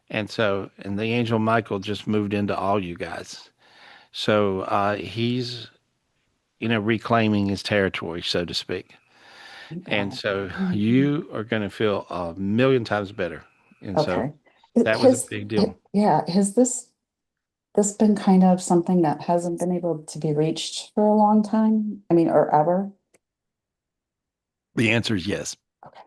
Speaker 2: And the angel Michael just moved into all you guys. So he's reclaiming his territory, so to speak. And
Speaker 12: God.
Speaker 2: so you are going to feel a million times better. And so
Speaker 12: Okay.
Speaker 2: that was a big deal.
Speaker 12: Yeah. Has this been kind of something that hasn't been able to be reached for a long time? I mean, or ever?
Speaker 2: The answer is yes.
Speaker 12: Okay.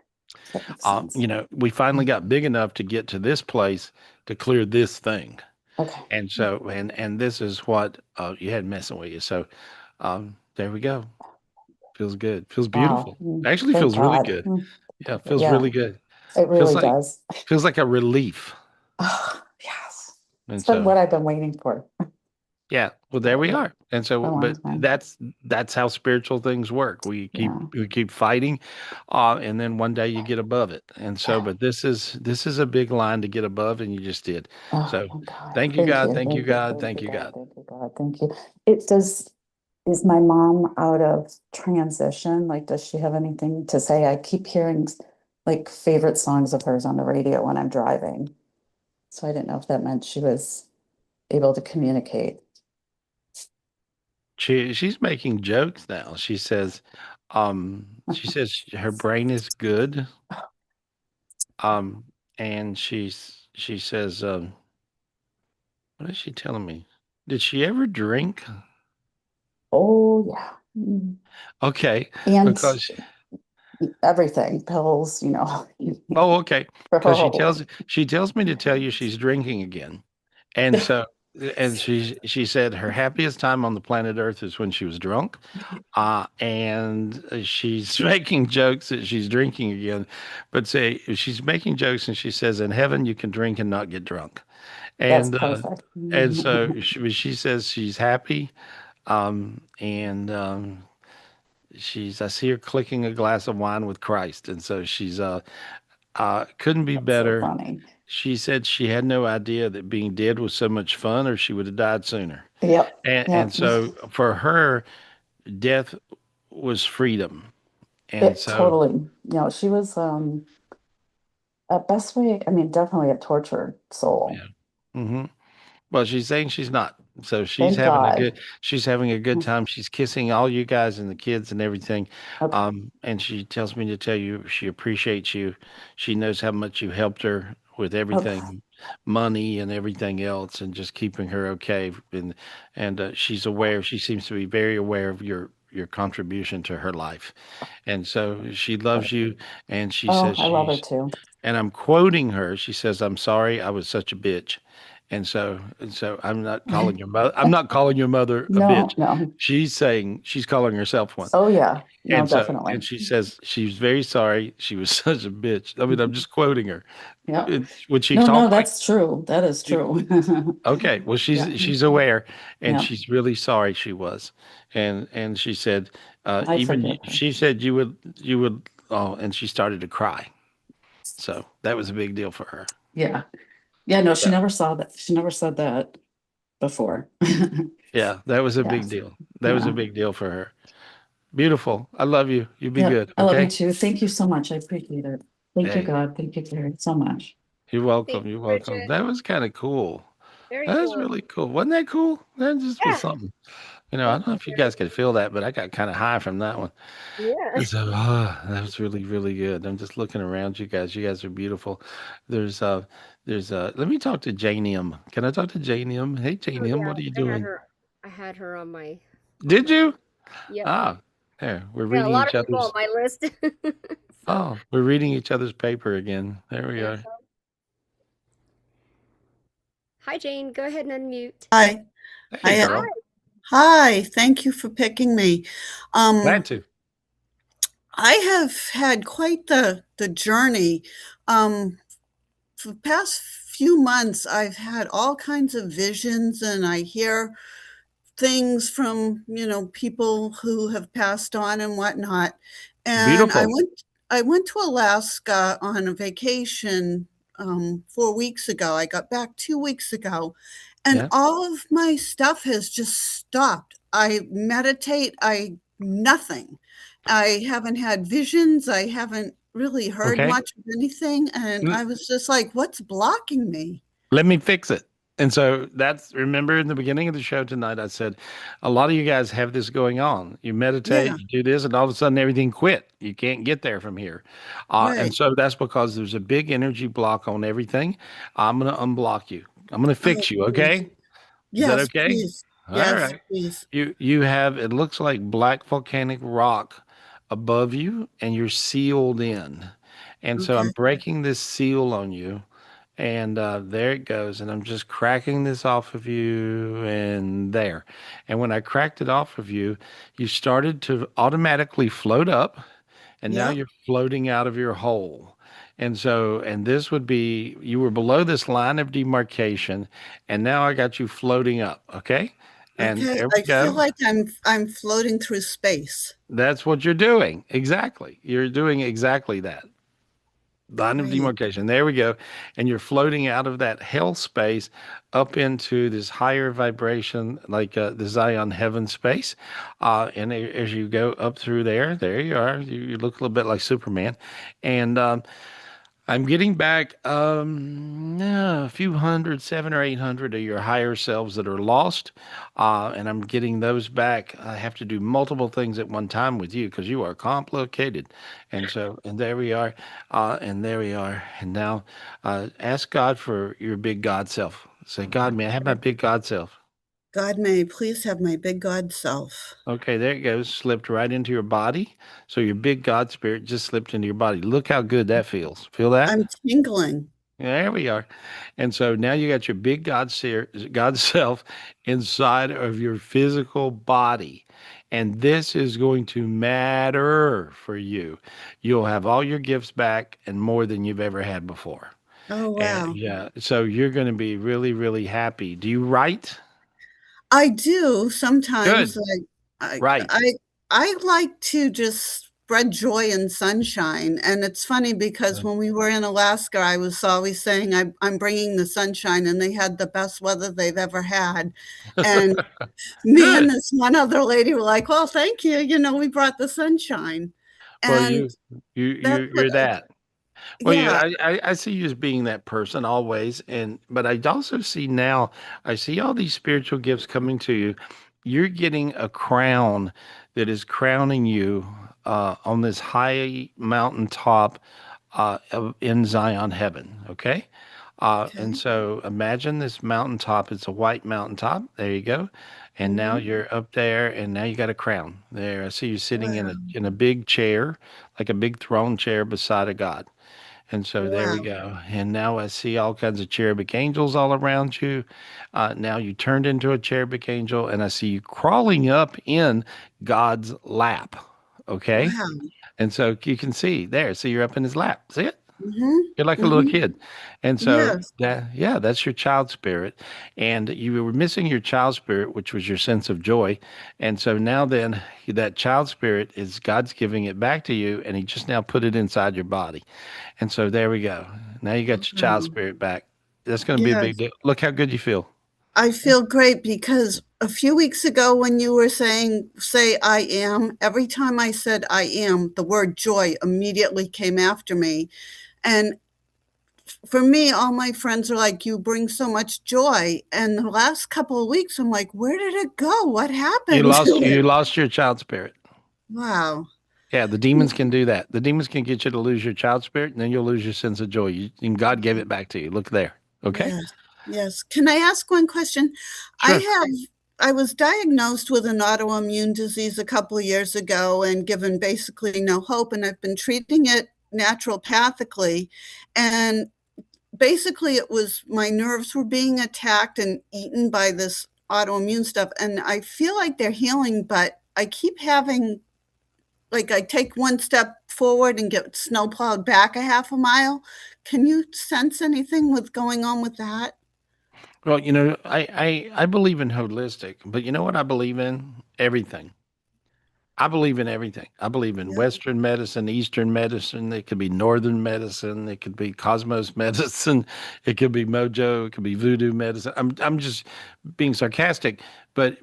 Speaker 12: That makes sense.
Speaker 2: We finally got big enough to get to this place to clear this thing.
Speaker 12: Okay.
Speaker 2: And so, and this is what you had messing with you. So there we go. Feels good. Feels
Speaker 12: Wow.
Speaker 2: beautiful. Actually
Speaker 12: Thank
Speaker 2: feels really
Speaker 12: God.
Speaker 2: good. Yeah, feels
Speaker 12: Yeah,
Speaker 2: really good.
Speaker 12: it
Speaker 2: Feels
Speaker 12: really
Speaker 2: like
Speaker 12: does.
Speaker 2: feels like a relief.
Speaker 12: Oh, yes.
Speaker 2: And
Speaker 12: It's been
Speaker 2: so
Speaker 12: what I've been waiting for
Speaker 2: yeah, well, there we are. And
Speaker 12: for
Speaker 2: so,
Speaker 12: a long
Speaker 2: but
Speaker 12: time.
Speaker 2: that's how spiritual things work.
Speaker 12: Yeah.
Speaker 2: We keep fighting, and then one day you get above it. And so, but this is a big line to get above, and you just did.
Speaker 12: Oh,
Speaker 2: So,
Speaker 12: thank God.
Speaker 2: thank you,
Speaker 12: Thank
Speaker 2: God.
Speaker 12: you.
Speaker 2: Thank you,
Speaker 12: Thank you.
Speaker 2: God.
Speaker 12: Thank
Speaker 2: Thank
Speaker 12: you,
Speaker 2: you,
Speaker 12: God.
Speaker 2: God.
Speaker 12: Thank you, God. Thank you. Is my mom out of transition? Like, does she have anything to say? I keep hearing like favorite songs of hers on the radio when I'm driving. So I didn't know if that meant she was able to communicate.
Speaker 2: She's making jokes now. She says her brain is good. And she says, what is she telling me? Did she ever drink?
Speaker 12: Oh, yeah. Mm.
Speaker 2: Okay,
Speaker 12: And
Speaker 2: because
Speaker 12: everything, pills,
Speaker 2: oh, okay,
Speaker 12: for her
Speaker 2: because
Speaker 12: whole life.
Speaker 2: she tells me to tell you she's drinking again, and so and she said her happiest time on the planet Earth is when she was drunk. And she's making jokes that she's drinking again, but say she's making jokes and she says, in heaven you can drink and not get drunk.
Speaker 12: That's
Speaker 2: And
Speaker 12: perfect.
Speaker 2: so she says she's happy. And I see her clicking a glass of wine with Christ. And so she's couldn't be
Speaker 12: That's so
Speaker 2: better.
Speaker 12: funny.
Speaker 2: She said she had no idea that being dead was so much fun, or she would have died sooner.
Speaker 12: Yep.
Speaker 2: And
Speaker 12: Yep.
Speaker 2: so for her, death was freedom. And
Speaker 12: It
Speaker 2: so,
Speaker 12: totally, she was at best way, I mean, definitely a tortured soul.
Speaker 2: yeah. Hmm. Well, she's saying she's not. So
Speaker 12: Thank God.
Speaker 2: she's having a good time. She's kissing all you guys and the kids and everything.
Speaker 12: Okay.
Speaker 2: And she tells me to tell you she appreciates you. She knows how much you helped her with
Speaker 12: Okay.
Speaker 2: everything, money and everything else, and just keeping her okay. And she's aware. She seems to be very aware of your contribution to her life. And so she loves you, and she
Speaker 12: Oh,
Speaker 2: says
Speaker 12: I love her too.
Speaker 2: and I'm quoting her. She says, "I'm sorry, I was such a bitch." And so I'm not calling your mother. I'm not calling your mother a
Speaker 12: No,
Speaker 2: bitch.
Speaker 12: no.
Speaker 2: She's saying she's calling herself one.
Speaker 12: Oh yeah. No,
Speaker 2: And
Speaker 12: definitely.
Speaker 2: she says she's very sorry. She was such a bitch. I mean, I'm just quoting her.
Speaker 12: Yeah.
Speaker 2: Would she
Speaker 12: No,
Speaker 2: talk like
Speaker 12: that's true. That is true.
Speaker 2: okay? Well,
Speaker 12: Yeah.
Speaker 2: she's aware, and
Speaker 12: Yeah.
Speaker 2: she's really sorry she was. And she said,
Speaker 12: I forgive her.
Speaker 2: she said you would. Oh, and she started to cry. So that was a big deal for her.
Speaker 12: Yeah. Yeah, no, she
Speaker 2: So,
Speaker 12: never saw that. She never said that before.
Speaker 2: yeah, that was a
Speaker 12: Yeah.
Speaker 2: big deal. That was a
Speaker 12: Yeah.
Speaker 2: big deal for her. Beautiful. I love you. You be
Speaker 12: Yeah.
Speaker 2: good.
Speaker 12: I love you
Speaker 2: Okay.
Speaker 12: too. Thank you so much. I appreciate it. Thank you,
Speaker 2: Hey,
Speaker 12: God. Thank you, Gary, so much.
Speaker 2: you're
Speaker 8: Thank
Speaker 2: welcome.
Speaker 8: you,
Speaker 2: You're welcome.
Speaker 8: Bridget.
Speaker 2: That was kind of cool.
Speaker 8: Very
Speaker 2: That was
Speaker 8: cool.
Speaker 2: really cool. Wasn't that cool? That just was
Speaker 8: Yeah.
Speaker 2: something. I
Speaker 8: Thank
Speaker 2: don't know
Speaker 8: you,
Speaker 2: if you
Speaker 8: Gary.
Speaker 2: guys could feel that, but I got kind of high from that one.
Speaker 8: Yeah.
Speaker 2: And so, that was really, really good. I'm just looking around you guys. You guys are beautiful. There's, uh, let me talk to Janie M. Can I talk to Janie M? Hey,
Speaker 8: Oh
Speaker 2: Janie M,
Speaker 8: yeah.
Speaker 2: what are you
Speaker 8: I had
Speaker 2: doing?
Speaker 8: her. I had her on my.
Speaker 2: Did you?
Speaker 8: Yep.
Speaker 2: Ah, there. We're
Speaker 8: Yeah. A
Speaker 2: reading
Speaker 8: lot
Speaker 2: each
Speaker 8: of people on
Speaker 2: other's.
Speaker 8: my list. So.
Speaker 2: Oh, we're reading each other's paper again. There we
Speaker 8: Yeah.
Speaker 2: are.
Speaker 8: Hi, Jane. Go ahead and unmute.
Speaker 13: Hi.
Speaker 2: Hey,
Speaker 13: I
Speaker 8: Hi.
Speaker 2: girl.
Speaker 13: Hi, thank you for picking me.
Speaker 2: Glad to.
Speaker 13: I have had quite the journey. For the past few months, I've had all kinds of visions, and I hear things from, people who have passed on and whatnot. And I
Speaker 2: Beautiful.
Speaker 13: went I went to Alaska on a vacation 4 weeks ago. I got back 2 weeks ago, and
Speaker 2: Yeah.
Speaker 13: all of my stuff has just stopped. I meditate, I nothing. I haven't had visions. I haven't really heard
Speaker 2: Okay.
Speaker 13: much of anything. And
Speaker 2: L-
Speaker 13: I was just like, what's blocking me?
Speaker 2: Let me fix it. And so remember in the beginning of the show tonight, I said a lot of you guys have this going on. You meditate,
Speaker 13: Yeah,
Speaker 2: you do this, and all of a sudden everything quit. You can't get there from here. And
Speaker 13: right.
Speaker 2: so that's because there's a big energy block on everything. I'm going to unblock you. I'm going to
Speaker 13: Oh,
Speaker 2: fix you.
Speaker 13: please.
Speaker 2: Okay. Is that
Speaker 13: Yes,
Speaker 2: okay?
Speaker 13: please.
Speaker 2: All
Speaker 13: Yes,
Speaker 2: right.
Speaker 13: please.
Speaker 2: You have it looks like black volcanic rock above you, and you're sealed in. And so I'm
Speaker 13: Okay.
Speaker 2: breaking this seal on you, and there it goes. And I'm just cracking this off of you, and there. And when I cracked it off of you, you started to automatically float up, and now
Speaker 13: Yep.
Speaker 2: you're floating out of your hole. And this would be, you were below this line of demarcation, and now I got you floating up. Okay. And
Speaker 13: Okay.
Speaker 2: there we
Speaker 13: I feel
Speaker 2: go.
Speaker 13: like I'm floating through space.
Speaker 2: That's what you're doing. Exactly. You're doing exactly that. Line of
Speaker 13: Great.
Speaker 2: demarcation. There we go. And you're floating out of that hell space up into this higher vibration, like the Zion heaven space. As you go up through there you are. You look a little bit like Superman. And I'm getting back a few hundred, 700 or 800 of your higher selves that are lost, and I'm getting those back. I have to do multiple things at one time with you because you are complicated, and there we are, and there we are, and now ask God for your big God self. Say, God, may I have my big God self?
Speaker 13: God, may I please have my big God self.
Speaker 2: Okay, there it goes. Slipped right into your body. So your big God spirit just slipped into your body. Look how good that feels. Feel that?
Speaker 13: I'm tingling.
Speaker 2: There we are. And so now you got your big God self inside of your physical body. And this is going to matter for you. You'll have all your gifts back and more than you've ever had before.
Speaker 13: Oh,
Speaker 2: And
Speaker 13: wow.
Speaker 2: yeah, so you're going to be really, really happy. Do you write?
Speaker 13: I do sometimes.
Speaker 2: Good.
Speaker 13: I,
Speaker 2: Right.
Speaker 13: I, I like to just spread joy and sunshine. And it's funny because when we were in Alaska, I was always saying, I'm bringing the sunshine, and they had the best weather they've ever had. And me and
Speaker 2: Good.
Speaker 13: this one other lady were like, well, thank you. We brought the sunshine.
Speaker 2: Well,
Speaker 13: And that's what,
Speaker 2: you're that. Well,
Speaker 13: yeah,
Speaker 2: I see you as being that person always, but I also see now, I see all these spiritual gifts coming to you. You're getting a crown that is crowning you on this high mountaintop in Zion heaven. Okay. And
Speaker 13: okay.
Speaker 2: so imagine this mountaintop. It's a white mountaintop. There you go. And now
Speaker 13: Hmm.
Speaker 2: you're up there, and now you got a crown there. I see you sitting
Speaker 13: Wow.
Speaker 2: in a big chair, like a big throne chair beside a God. And so there we
Speaker 13: Wow.
Speaker 2: go. And now I see all kinds of cherubic angels all around you. Now you turned into a cherubic angel, and I see you crawling up in God's lap. Okay.
Speaker 13: Wow.
Speaker 2: And so you can see there. So you're up in his lap. See it?
Speaker 13: Hmm.
Speaker 2: You're like a little
Speaker 13: Hmm.
Speaker 2: kid. And so
Speaker 13: Yes.
Speaker 2: yeah, that's your child spirit. And you were missing your child spirit, which was your sense of joy. And so now then that child spirit is God's giving it back to you, and he just now put it inside your body. And so there we go. Now you got your child spirit back. That's going to be a big
Speaker 13: Yes.
Speaker 2: deal. Look how good you feel.
Speaker 13: I feel great because a few weeks ago when you were saying, say, I am, every time I said I am, the word joy immediately came after me. And for me, all my friends are like, you bring so much joy. And the last couple of weeks, I'm like, where did it go? What happened to
Speaker 2: You
Speaker 13: it?
Speaker 2: lost your child spirit.
Speaker 13: Wow.
Speaker 2: Yeah, the demons can do that. The demons can get you to lose your child spirit, and then you'll lose your sense of joy. And God gave it back to you. Look there. Okay?
Speaker 13: Yes, yes. Can I ask one question? I
Speaker 2: Sure.
Speaker 13: have, I was diagnosed with an autoimmune disease a couple of years ago and given basically no hope, and I've been treating it naturopathically. And basically, it was my nerves were being attacked and eaten by this autoimmune stuff. And I feel like they're healing, but I keep having, like, I take one step forward and get snowplowed back a half a mile. Can you sense anything with going on with that?
Speaker 2: Well, I believe in holistic, but you know what I believe in? Everything. I believe in everything. I believe in
Speaker 13: Yeah.
Speaker 2: Western medicine, Eastern medicine. It could be Northern medicine. It could be Cosmos medicine. It could be Mojo. It could be Voodoo medicine. I'm just being sarcastic, but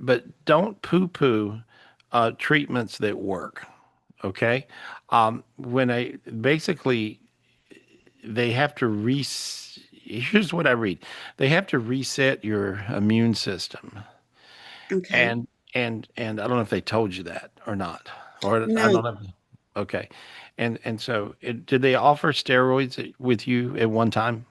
Speaker 2: don't poo-poo treatments that work. Okay, when I basically they have to here's what I read. They have to reset your immune system.
Speaker 13: Okay.
Speaker 2: And I don't know if they told you that or not, or I
Speaker 13: No,
Speaker 2: don't know. Okay, and so did they offer steroids with you at one time?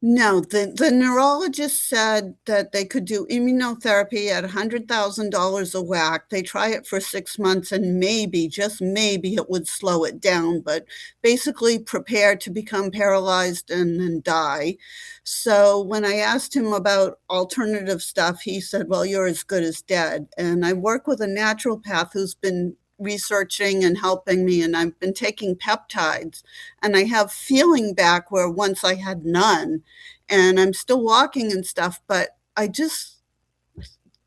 Speaker 13: no. The neurologist said that they could do immunotherapy at $100,000 a whack. They try it for 6 months and maybe, just maybe, it would slow it down, but basically prepare to become paralyzed and then die. So when I asked him about alternative stuff, he said, well, you're as good as dead. And I work with a naturopath who's been researching and helping me, and I've been taking peptides, and I have feeling back where once I had none, and I'm still walking and stuff, but I just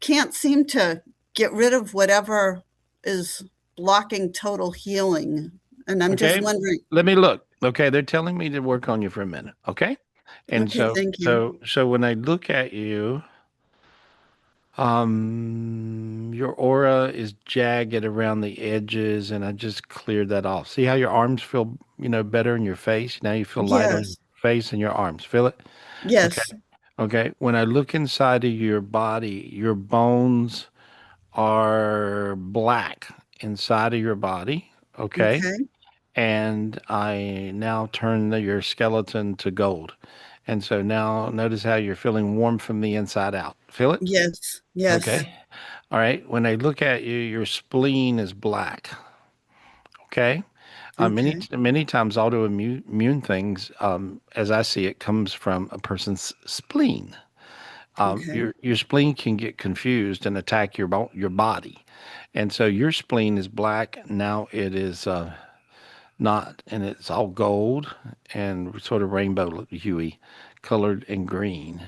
Speaker 13: can't seem to get rid of whatever is blocking total healing. And I'm just
Speaker 2: Okay,
Speaker 13: wondering.
Speaker 2: let me look. Okay, they're telling me to work on you for a minute. Okay, and
Speaker 13: Okay, thank you.
Speaker 2: so when I look at you, your aura is jagged around the edges, and I just cleared that off. See how your arms feel, better in your face? Now you feel lighter in your
Speaker 13: Yes,
Speaker 2: face and your arms. Feel it? Okay.
Speaker 13: yes.
Speaker 2: Okay. When I look inside of your body, your bones are black inside of your body. Okay.
Speaker 13: Okay.
Speaker 2: And I now turn your skeleton to gold. And so now notice how you're feeling warm from the inside out. Feel it?
Speaker 13: Yes, yes.
Speaker 2: Okay. All right. When I look at you, your spleen is black. Okay.
Speaker 13: Okay.
Speaker 2: Many times autoimmune things, as I see it, comes from a person's spleen.
Speaker 13: Okay.
Speaker 2: Your spleen can get confused and attack your body, and so your spleen is black now. It is not, and it's all gold and sort of rainbow huey, colored and green.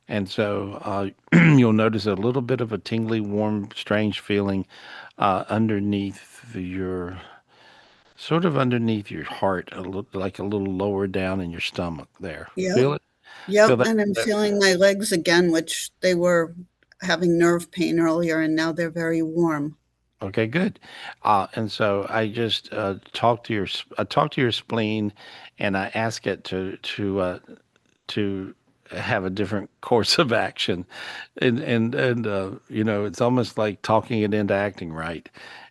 Speaker 2: And so you'll notice a little bit of a tingly, warm, strange feeling underneath your sort of underneath your heart, like a little lower down in your stomach there.
Speaker 13: Yep.
Speaker 2: Feel it? Feel
Speaker 13: Yep.
Speaker 2: that?
Speaker 13: And I'm feeling my legs again, which they were having nerve pain earlier, and now they're very warm.
Speaker 2: Okay, good. And so I just I talked to your spleen, and I ask it to have a different course of action, and you know, it's almost like talking it into acting right.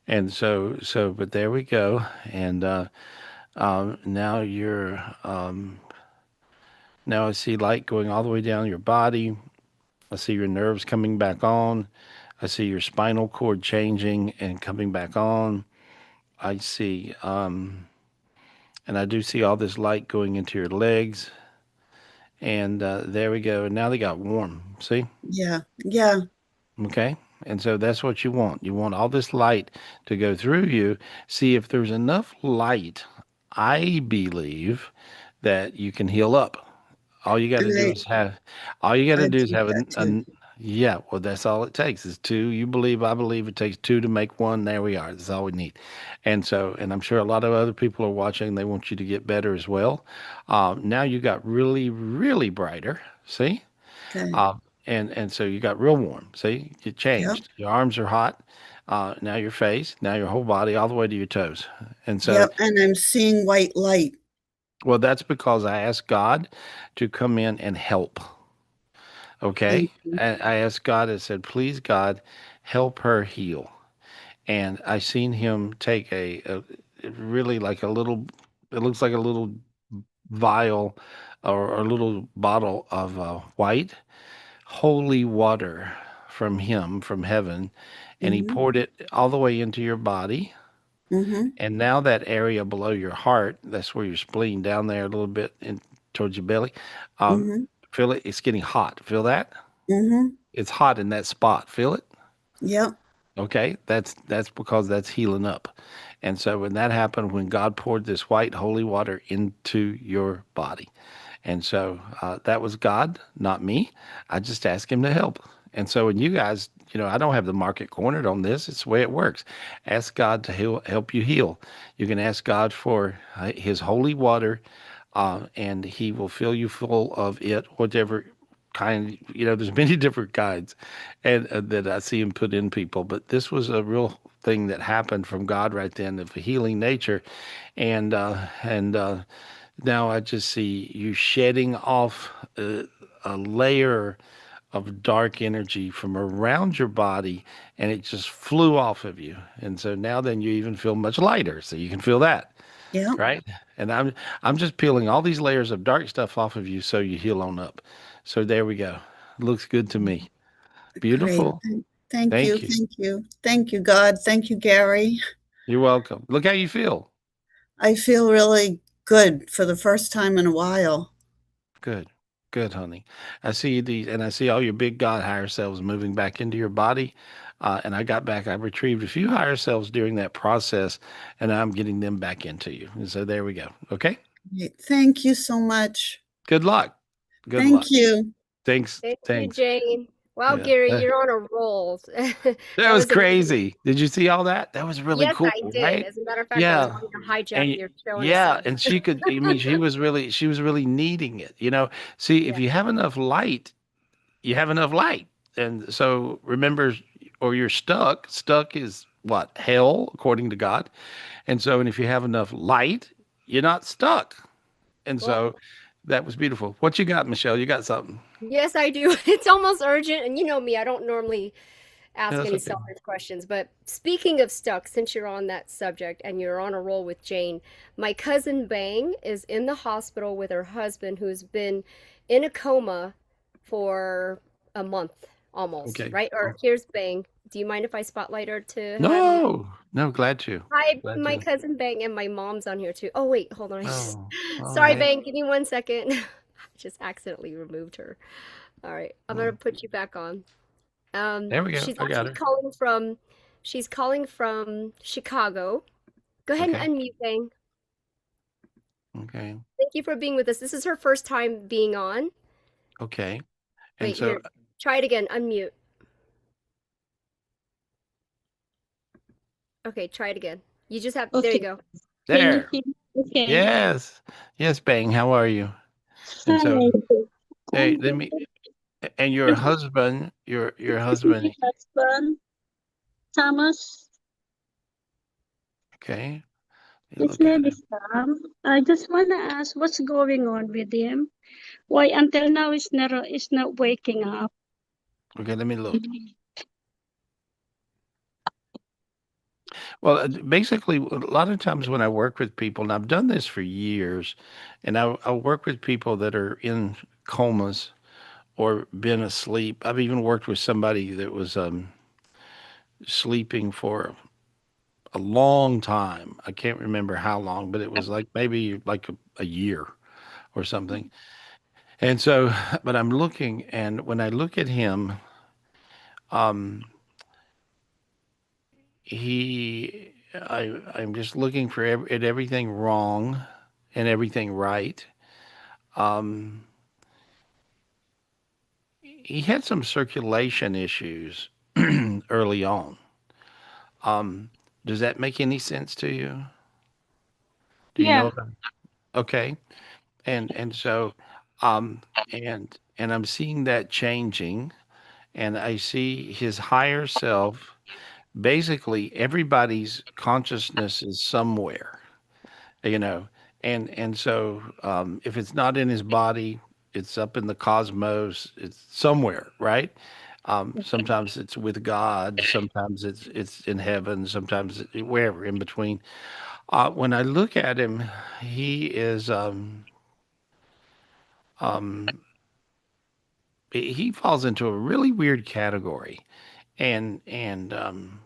Speaker 2: And but there we go. And now now I see light going all the way down your body. I see your nerves coming back on. I see your spinal cord changing and coming back on. I see, and I do see all this light going into your legs. And there we go. And now they got warm. See?
Speaker 13: Yeah. Yeah.
Speaker 2: Okay. And so that's what you want. You want all this light to go through you. See if there's enough light, I believe, that you can heal up. All you got to do
Speaker 13: I
Speaker 2: is have, all you got to
Speaker 13: I
Speaker 2: do is
Speaker 13: think
Speaker 2: have
Speaker 13: that too.
Speaker 2: yeah, well, that's all it takes is two. You believe, I believe it takes two to make one. There we are. That's all we need. And so, and I'm sure a lot of other people are watching. They want you to get better as well. Now you got really, really brighter. See?
Speaker 13: Okay.
Speaker 2: And so you got real warm. See? You
Speaker 13: Yep.
Speaker 2: changed. Your arms are hot. Now your face, now your whole body, all the way to your toes. And so,
Speaker 13: Yep. And I'm seeing white light.
Speaker 2: well, that's because I asked God to come in and help. Okay.
Speaker 13: Thank you.
Speaker 2: I asked God, I said, please, God, help her heal. And I seen him take really like a little, it looks like a little vial or a little bottle of white, holy water from him, from heaven. And he
Speaker 13: Mm-hmm.
Speaker 2: poured it all the way into your body.
Speaker 13: Mm-hmm.
Speaker 2: And now that area below your heart, that's where your spleen down there a little bit in towards your belly. Um,
Speaker 13: Mm-hmm.
Speaker 2: feel it? It's getting hot. Feel that?
Speaker 13: Mm-hmm.
Speaker 2: It's hot in that spot. Feel it?
Speaker 13: Yep.
Speaker 2: Okay, that's because that's healing up. And so when that happened, when God poured this white holy water into your body, and so that was God, not me. I just asked him to help. And so when you guys, you know, I don't have the market cornered on this. It's the way it works. Ask God to help you heal. You can ask God for his holy water, and he will fill you full of it, whatever kind, you know, there's many different kinds and that I see him put in people, but this was a real thing that happened from God right then of a healing nature. And now I just see you shedding off a layer of dark energy from around your body, and it just flew off of you. And so now then you even feel much lighter, so you can feel that.
Speaker 13: Yep.
Speaker 2: Right. And I'm just peeling all these layers of dark stuff off of you so you heal on up. So there we go. Looks good to me.
Speaker 13: Great.
Speaker 2: Beautiful.
Speaker 13: Thank you.
Speaker 2: Thank you.
Speaker 13: Thank you. Thank you, God. Thank you, Gary.
Speaker 2: You're welcome. Look how you feel.
Speaker 13: I feel really good for the first time in a while.
Speaker 2: Good. Good, honey. I see these, and I see all your big God higher selves moving back into your body. And I retrieved a few higher selves during that process, and I'm getting them back into you. And so there we go. Okay.
Speaker 13: Great. Thank you so much.
Speaker 2: Good luck. Good
Speaker 13: Thank
Speaker 2: luck.
Speaker 13: you.
Speaker 2: Thanks.
Speaker 8: Thank you,
Speaker 2: Thanks.
Speaker 8: Jane. Wow,
Speaker 2: Yeah.
Speaker 8: Gary, you're on a roll.
Speaker 2: That
Speaker 8: That
Speaker 2: was
Speaker 8: was amazing.
Speaker 2: crazy. Did you see all that? That was really
Speaker 8: Yes,
Speaker 2: cool,
Speaker 8: I did.
Speaker 2: right?
Speaker 8: As a matter of fact, I was
Speaker 2: Yeah.
Speaker 8: wanting to hijack
Speaker 2: And
Speaker 8: your show in a
Speaker 2: yeah,
Speaker 8: second.
Speaker 2: and she could, I mean, she was really needing it. You know, see, if
Speaker 8: Yeah.
Speaker 2: you have enough light, you have enough light. And so remember, or you're stuck. Stuck is what? Hell, according to God. And so, and if you have enough light, you're not stuck. And
Speaker 8: Well,
Speaker 2: so that was beautiful. What you got, Michelle? You got something?
Speaker 8: yes, I do. It's almost urgent. And you know me, I don't normally
Speaker 2: Yeah,
Speaker 8: ask
Speaker 2: that's
Speaker 8: any
Speaker 2: okay.
Speaker 8: selfish questions. But speaking of stuck, since you're on that subject and you're on a roll with Jane, my cousin Bang is in the hospital with her husband who's been in a coma for a month almost,
Speaker 2: Okay.
Speaker 8: right? Or here's Bang. Do you mind if I spotlight her to have
Speaker 2: No, no, glad to.
Speaker 8: Hi,
Speaker 2: Glad
Speaker 8: my
Speaker 2: to.
Speaker 8: cousin Bang, and my mom's on here too. Oh wait, hold on.
Speaker 2: Oh, all
Speaker 8: Sorry,
Speaker 2: right.
Speaker 8: Bang. Give me 1 second. I just accidentally removed her. All right, I'm gonna
Speaker 2: Mm.
Speaker 8: put you back on.
Speaker 2: There we go.
Speaker 8: She's
Speaker 2: I got
Speaker 8: actually
Speaker 2: her.
Speaker 8: calling from Chicago. Go ahead and
Speaker 2: Okay.
Speaker 8: unmute, Bang.
Speaker 2: Okay.
Speaker 8: Thank you for being with us. This is her first time being on.
Speaker 2: Okay. And
Speaker 8: Wait,
Speaker 2: so,
Speaker 8: here. Try it again. Unmute. Okay, try it again. You just have, there you
Speaker 14: Okay.
Speaker 8: go.
Speaker 14: Can you
Speaker 2: there.
Speaker 14: hear me? Okay.
Speaker 2: Yes. Yes, Bang. How are you? And so,
Speaker 14: Hi.
Speaker 2: hey,
Speaker 14: I'm
Speaker 2: let
Speaker 14: good.
Speaker 2: me, and your husband, your husband,
Speaker 14: My husband, Thomas,
Speaker 2: okay. Let me
Speaker 14: his
Speaker 2: look at
Speaker 14: name
Speaker 2: him.
Speaker 14: is Tom. I just want to ask what's going on with him. Why until now is not waking up?
Speaker 2: Okay, let me look. Well, basically, a lot of times when I work with people, and I've done this for years, and I'll work with people that are in comas or been asleep. I've even worked with somebody that was sleeping for a long time. I can't remember how long, but it was like maybe like a year or something. And so, but I'm looking, and when I look at him, um, I'm just looking for at everything wrong and everything right. Um, he had some circulation issues early on. Um, does that make any sense to you? Do you know
Speaker 14: Yeah.
Speaker 2: about? Okay. And so, um, and I'm seeing that changing, and I see his higher self. Basically, everybody's consciousness is somewhere, you know, and so if it's not in his body, it's up in the cosmos. It's somewhere, right? Sometimes it's with God. Sometimes it's in heaven. Sometimes wherever in between. When I look at him, he is. Um, he falls into a really weird category, and um,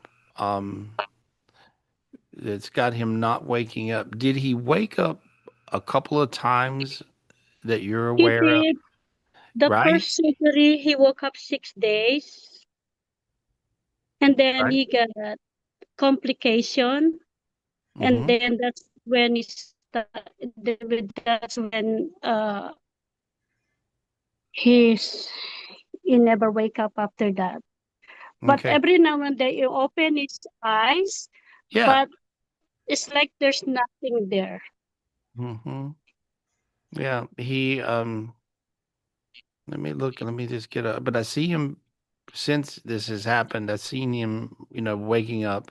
Speaker 2: it's got him not waking up. Did he wake up a couple of times that you're
Speaker 14: He
Speaker 2: aware of?
Speaker 14: did the
Speaker 2: Right?
Speaker 14: first surgery. He woke up 6 days, and then
Speaker 2: Right?
Speaker 14: he got a complication, and
Speaker 2: Mm-hmm.
Speaker 14: then that's when that's when he's he never wake up after that. But
Speaker 2: Okay.
Speaker 14: every now and then he open his eyes,
Speaker 2: Yeah.
Speaker 14: but it's like there's nothing there.
Speaker 2: Mm-hmm. Yeah. He let me look, let me just get up. But I see him since this has happened, I've seen him, waking up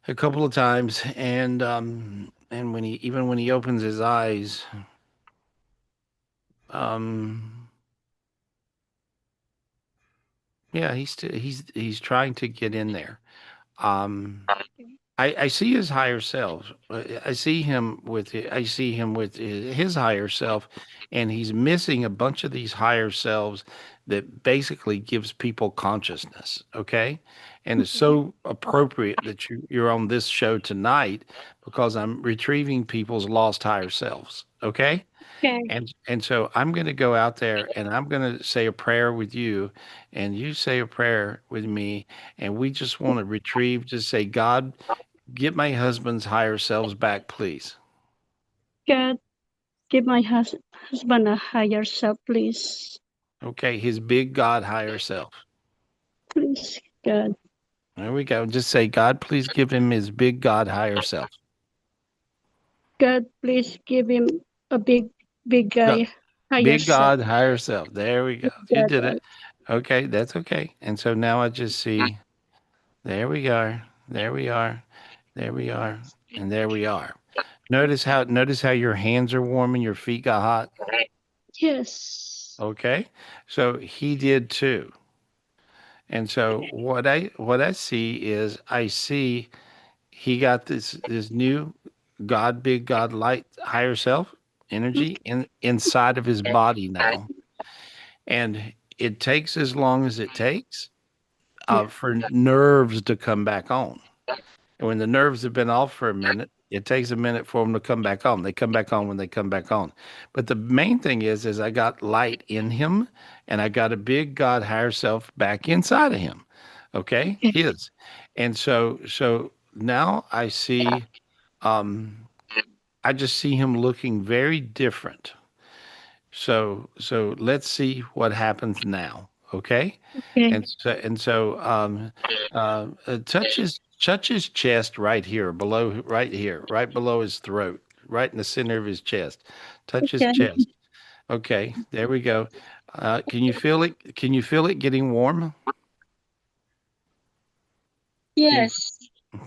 Speaker 2: a couple of times, and when he even when he opens his eyes, um yeah, he's trying to get in there. Um I see his higher self. I see him with his higher self, and he's missing a bunch of these higher selves that basically gives people consciousness. Okay, and it's so appropriate that you're on this show tonight because I'm retrieving people's lost higher selves. Okay,
Speaker 14: Okay.
Speaker 2: and so I'm going to go out there and I'm going to say a prayer with you, and you say a prayer with me, and we just want to retrieve. Just say, God. Get my husband's higher selves back, please.
Speaker 14: God, give my husband a higher self, please.
Speaker 2: Okay, his big God higher self.
Speaker 14: Please, God.
Speaker 2: There we go. Just say, God, please give him his big God higher self.
Speaker 14: God, please give him a big
Speaker 2: Go-
Speaker 14: guy higher
Speaker 2: Big
Speaker 14: self.
Speaker 2: God higher self. There we go. You
Speaker 14: God,
Speaker 2: did it. Okay, that's okay. And so now I just see, there we are. There we are. There we are. And there we are. Notice how your hands are warm and your feet got hot.
Speaker 14: yes.
Speaker 2: Okay. So he did too. And so what I see is I see he got this new God, big God, light, higher self energy inside of his body now, and it takes as long as it takes for nerves to come back on. And when the nerves have been off for a minute, it takes a minute for them to come back on. They come back on when they come back on. But the main thing is I got light in him, and I got a big God higher self back inside of him. Okay, his. And so now I see, I just see him looking very different. So let's see what happens now. Okay.
Speaker 14: Okay.
Speaker 2: Touch his chest right here, right here, right below his throat, right in the center of his chest. Touch his
Speaker 14: Okay.
Speaker 2: chest. Okay, there we go. Can you feel it? Can you feel it getting warm?
Speaker 14: Yes.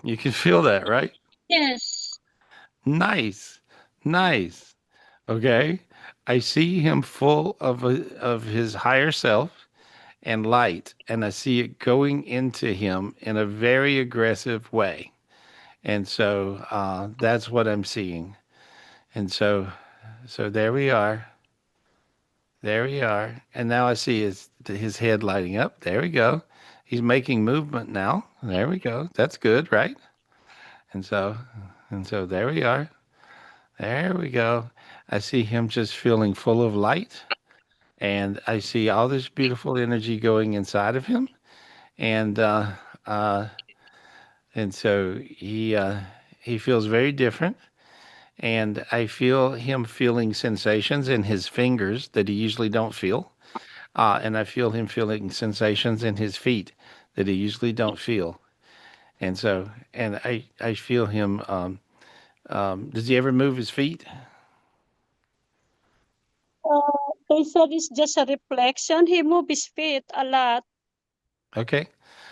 Speaker 2: You can feel that, right?
Speaker 14: Yes.
Speaker 2: Nice, nice. Okay, I see him full of his higher self and light, and I see it going into him in a very aggressive way. And so that's what I'm seeing. And so there we are. There we are. And now I see his head lighting up. There we go. He's making movement now. There we go. That's good, right? And so there we are. There we go. I see him just feeling full of light, and I see all this beautiful energy going inside of him. And uh and so he feels very different. And I feel him feeling sensations in his fingers that he usually don't feel. And I feel him feeling sensations in his feet that he usually don't feel. And so, and I feel him. Does he ever move his feet?
Speaker 14: They said it's just a reflection. He moved his feet a lot,
Speaker 2: Okay.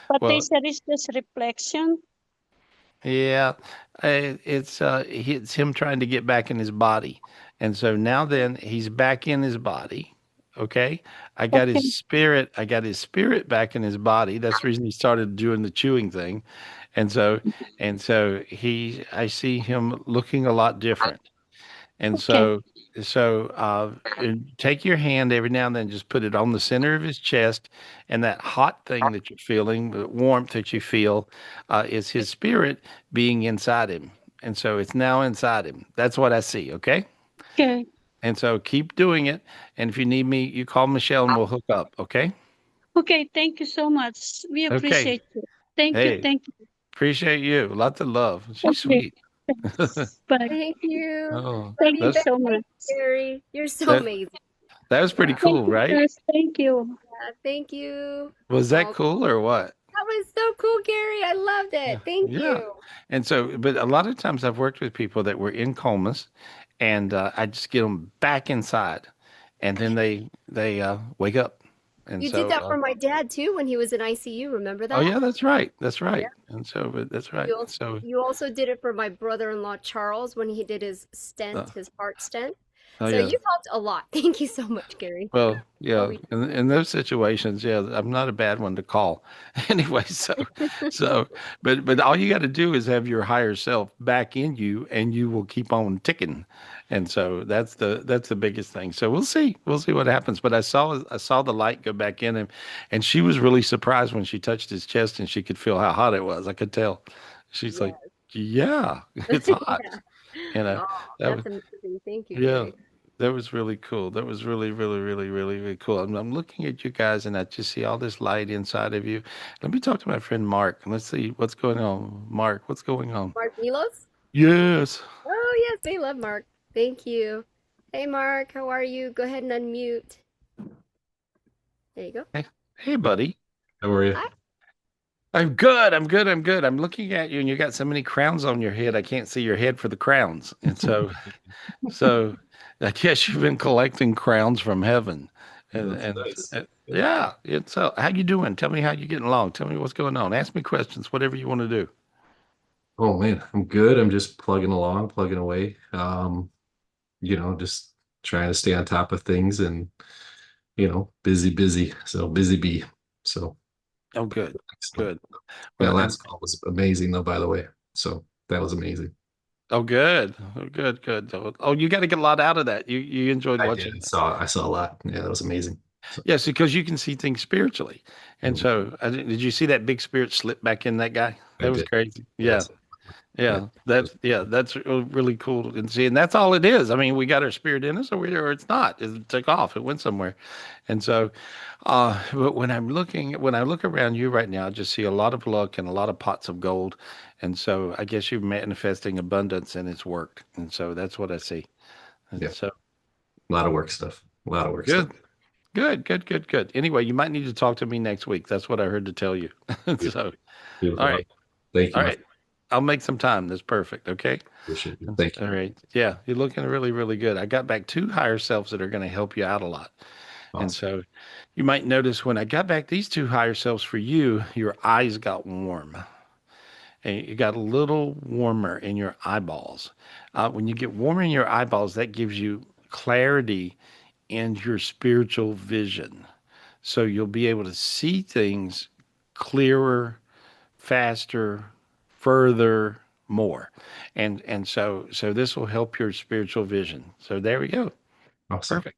Speaker 14: but they
Speaker 2: Well,
Speaker 14: said it's just reflection.
Speaker 2: yeah, it's him trying to get back in his body, and so now then he's back in his body. Okay,
Speaker 14: Okay.
Speaker 2: I got his spirit back in his body. That's the reason he started doing the chewing thing, and so I see him looking a lot different. And
Speaker 14: Okay.
Speaker 2: and take your hand every now and then, just put it on the center of his chest, and that hot thing that you're feeling, the warmth that you feel, is his spirit being inside him. And so it's now inside him. That's what I see. Okay.
Speaker 14: Okay.
Speaker 2: And so keep doing it. And if you need me, you call Michelle and we'll hook up. Okay.
Speaker 14: Okay. Thank you so much. We
Speaker 2: Okay.
Speaker 14: appreciate you. Thank you.
Speaker 2: Hey,
Speaker 14: Thank you.
Speaker 2: appreciate you. Lots of love. She's
Speaker 14: Okay.
Speaker 2: sweet.
Speaker 14: Thanks. Bye.
Speaker 8: Thank you.
Speaker 2: Oh,
Speaker 8: Love
Speaker 14: Thank
Speaker 8: you
Speaker 14: you
Speaker 2: that's,
Speaker 8: back,
Speaker 14: so much.
Speaker 8: Gary. You're so
Speaker 2: that,
Speaker 8: amazing.
Speaker 2: that was pretty
Speaker 14: Thank
Speaker 2: cool,
Speaker 14: you,
Speaker 2: right?
Speaker 14: guys. Thank you.
Speaker 8: Yeah, thank you.
Speaker 2: Was that
Speaker 8: Oh,
Speaker 2: cool or what?
Speaker 8: that was so cool, Gary. I loved
Speaker 2: Yeah.
Speaker 8: it. Thank
Speaker 2: Yeah.
Speaker 8: you.
Speaker 2: And so, but a lot of times I've worked with people that were in comas, and I just get them back inside, and then they wake up. And
Speaker 8: You did
Speaker 2: so,
Speaker 8: that for my dad too when he was in ICU. Remember
Speaker 2: oh
Speaker 8: that?
Speaker 2: yeah, that's right, that's
Speaker 8: Yeah.
Speaker 2: right. And so, but that's right. So,
Speaker 8: You also did it for my brother-in-law Charles when he did his
Speaker 2: uh,
Speaker 8: stent, his heart stent.
Speaker 2: oh
Speaker 8: So
Speaker 2: yeah.
Speaker 8: you helped a lot. Thank you so much, Gary.
Speaker 2: Well, yeah,
Speaker 8: Always.
Speaker 2: in those situations, yeah, I'm not a bad one to call. Anyway, so, but all you got to do is have your higher self back in you, and you will keep on ticking. And so that's the biggest thing. So we'll see what happens. But I saw the light go back in him, and she was really surprised when she touched his chest and she could feel how hot it was. I could tell. She's like, yeah, it's hot.
Speaker 8: Yeah.
Speaker 2: You know,
Speaker 8: Oh,
Speaker 2: that was.
Speaker 8: that's amazing. Thank you,
Speaker 2: Yeah,
Speaker 8: Gary.
Speaker 2: that was really cool. That was really, really, really, really, really cool. I'm looking at you guys and I just see all this light inside of you. Let me talk to my friend Mark and let's see what's going on. Mark, what's going on?
Speaker 8: Mark Milos?
Speaker 2: Yes.
Speaker 8: Oh, yes, they love Mark. Thank you. Hey, Mark, how are you? Go ahead and unmute. There you go.
Speaker 2: Hey, buddy.
Speaker 15: How are you?
Speaker 8: Hi.
Speaker 2: I'm good. I'm good. I'm good. I'm looking at you and you got so many crowns on your head. I can't see your head for the crowns. And so I guess you've been collecting crowns from heaven. And,
Speaker 15: That's
Speaker 2: and
Speaker 15: nice.
Speaker 2: yeah, it's so how you doing? Tell me how you getting along. Tell me what's going on. Ask me questions, whatever you want to do.
Speaker 15: Oh man, I'm good. I'm just plugging along, plugging away. Just trying to stay on top of things and busy. So busy bee. So
Speaker 2: Oh, good.
Speaker 15: excellent.
Speaker 2: Good.
Speaker 15: That
Speaker 2: Well,
Speaker 15: last call was amazing though, by the way. So that was amazing.
Speaker 2: oh, good. Oh, good. Good. Oh, you got to get a lot out of that. You enjoyed
Speaker 15: I
Speaker 2: watching.
Speaker 15: did. I saw a lot. Yeah, that was amazing.
Speaker 2: Yes, because you can see things spiritually. And
Speaker 15: Mhm.
Speaker 2: so, did you see that big spirit slip back in that guy?
Speaker 15: I
Speaker 2: That was
Speaker 15: did.
Speaker 2: crazy. Yeah.
Speaker 15: Yes.
Speaker 2: Yeah. That's really cool. And see, and that's all it is. I mean, we got our spirit in us or it's not. It took off. It went somewhere. And so, but when I look around you right now, I just see a lot of luck and a lot of pots of gold. And so I guess you're manifesting abundance and it's worked. And so that's what I see. And
Speaker 15: Yeah.
Speaker 2: so
Speaker 15: A lot of work stuff. A lot of work stuff.
Speaker 2: good. Good, good, good, good. Anyway, you might need to talk to me next week. That's what I heard to tell you. So,
Speaker 15: Beautiful.
Speaker 2: all right.
Speaker 15: Thank you.
Speaker 2: All right. I'll make some time. That's perfect. Okay.
Speaker 15: Appreciate you. Thank you.
Speaker 2: All right. Yeah. You're looking really, really good. I got back 2 higher selves that are going to help you out a lot. And
Speaker 15: Awesome.
Speaker 2: so you might notice when I got back these 2 higher selves for you, your eyes got warm and you got a little warmer in your eyeballs. When you get warmer in your eyeballs, that gives you clarity in your spiritual vision. So you'll be able to see things clearer, faster, further, more. And so this will help your spiritual vision. So there we go.
Speaker 15: Awesome.
Speaker 2: Perfect.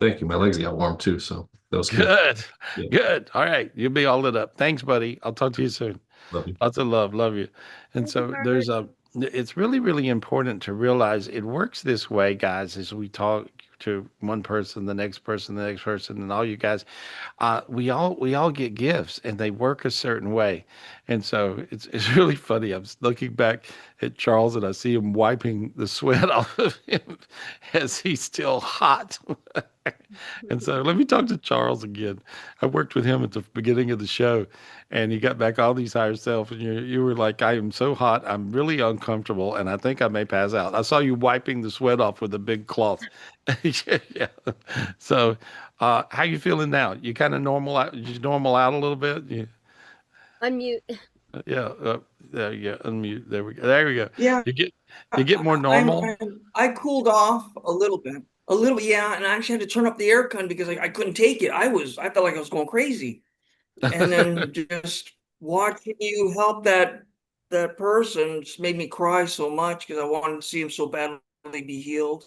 Speaker 15: Thank you. My legs got warm too, so that was cool.
Speaker 2: Good.
Speaker 15: Yeah.
Speaker 2: Good. All right. You'll be all lit up. Thanks, buddy. I'll talk to you soon.
Speaker 15: Love you.
Speaker 2: Lots of love. Love you. And
Speaker 8: Thank you,
Speaker 2: so
Speaker 8: Bert.
Speaker 2: it's really, really important to realize it works this way, guys, as we talk to one person, the next person, the next person, and all you guys. We all get gifts and they work a certain way. And so it's really funny. I'm looking back at Charles and I see him wiping the sweat off of him as he's still hot. And so let me talk to Charles again. I worked with him at the beginning of the show and he got back all these higher self and you were like, I am so hot. I'm really uncomfortable and I think I may pass out. I saw you wiping the sweat off with a big cloth. Yeah. So, how you feeling now? You kind of normal out, you normal out a little bit?
Speaker 8: Unmute.
Speaker 2: Yeah. There you go. Unmute. There we go. There we go.
Speaker 3: Yeah,
Speaker 2: You get more normal.
Speaker 3: I cooled off a little bit, yeah, and I actually had to turn up the air con because I couldn't take it. I felt like I was going crazy, and then just watching you help that person just made me cry so much because I wanted to see him so badly be healed.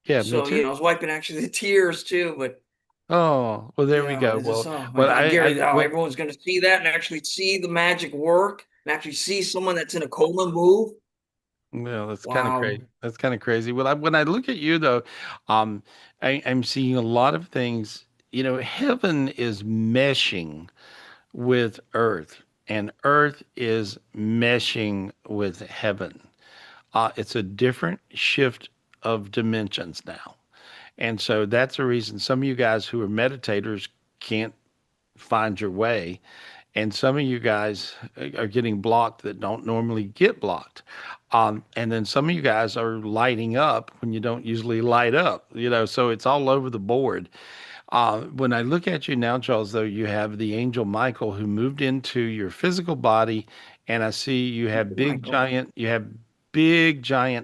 Speaker 2: Yeah, me
Speaker 3: So
Speaker 2: too.
Speaker 3: I was wiping actually the tears too, but
Speaker 2: Oh, well, there we
Speaker 3: yeah,
Speaker 2: go.
Speaker 3: it's just
Speaker 2: Well,
Speaker 3: oh my
Speaker 2: well,
Speaker 3: God, Gary, oh,
Speaker 2: well,
Speaker 3: everyone's gonna see that and actually see the magic work and actually see someone that's in a coma move.
Speaker 2: well, that's kind of
Speaker 3: Wow.
Speaker 2: crazy. That's kind of crazy. Well, when I look at you though, um, I'm seeing a lot of things. Heaven is meshing with earth, and earth is meshing with heaven. It's a different shift of dimensions now. And so that's the reason some of you guys who are meditators can't find your way. And some of you guys are getting blocked that don't normally get blocked. And then some of you guys are lighting up when you don't usually light up, so it's all over the board. When I look at you now, Charles, though, you have the angel Michael who moved into your physical body, and I see you have big giant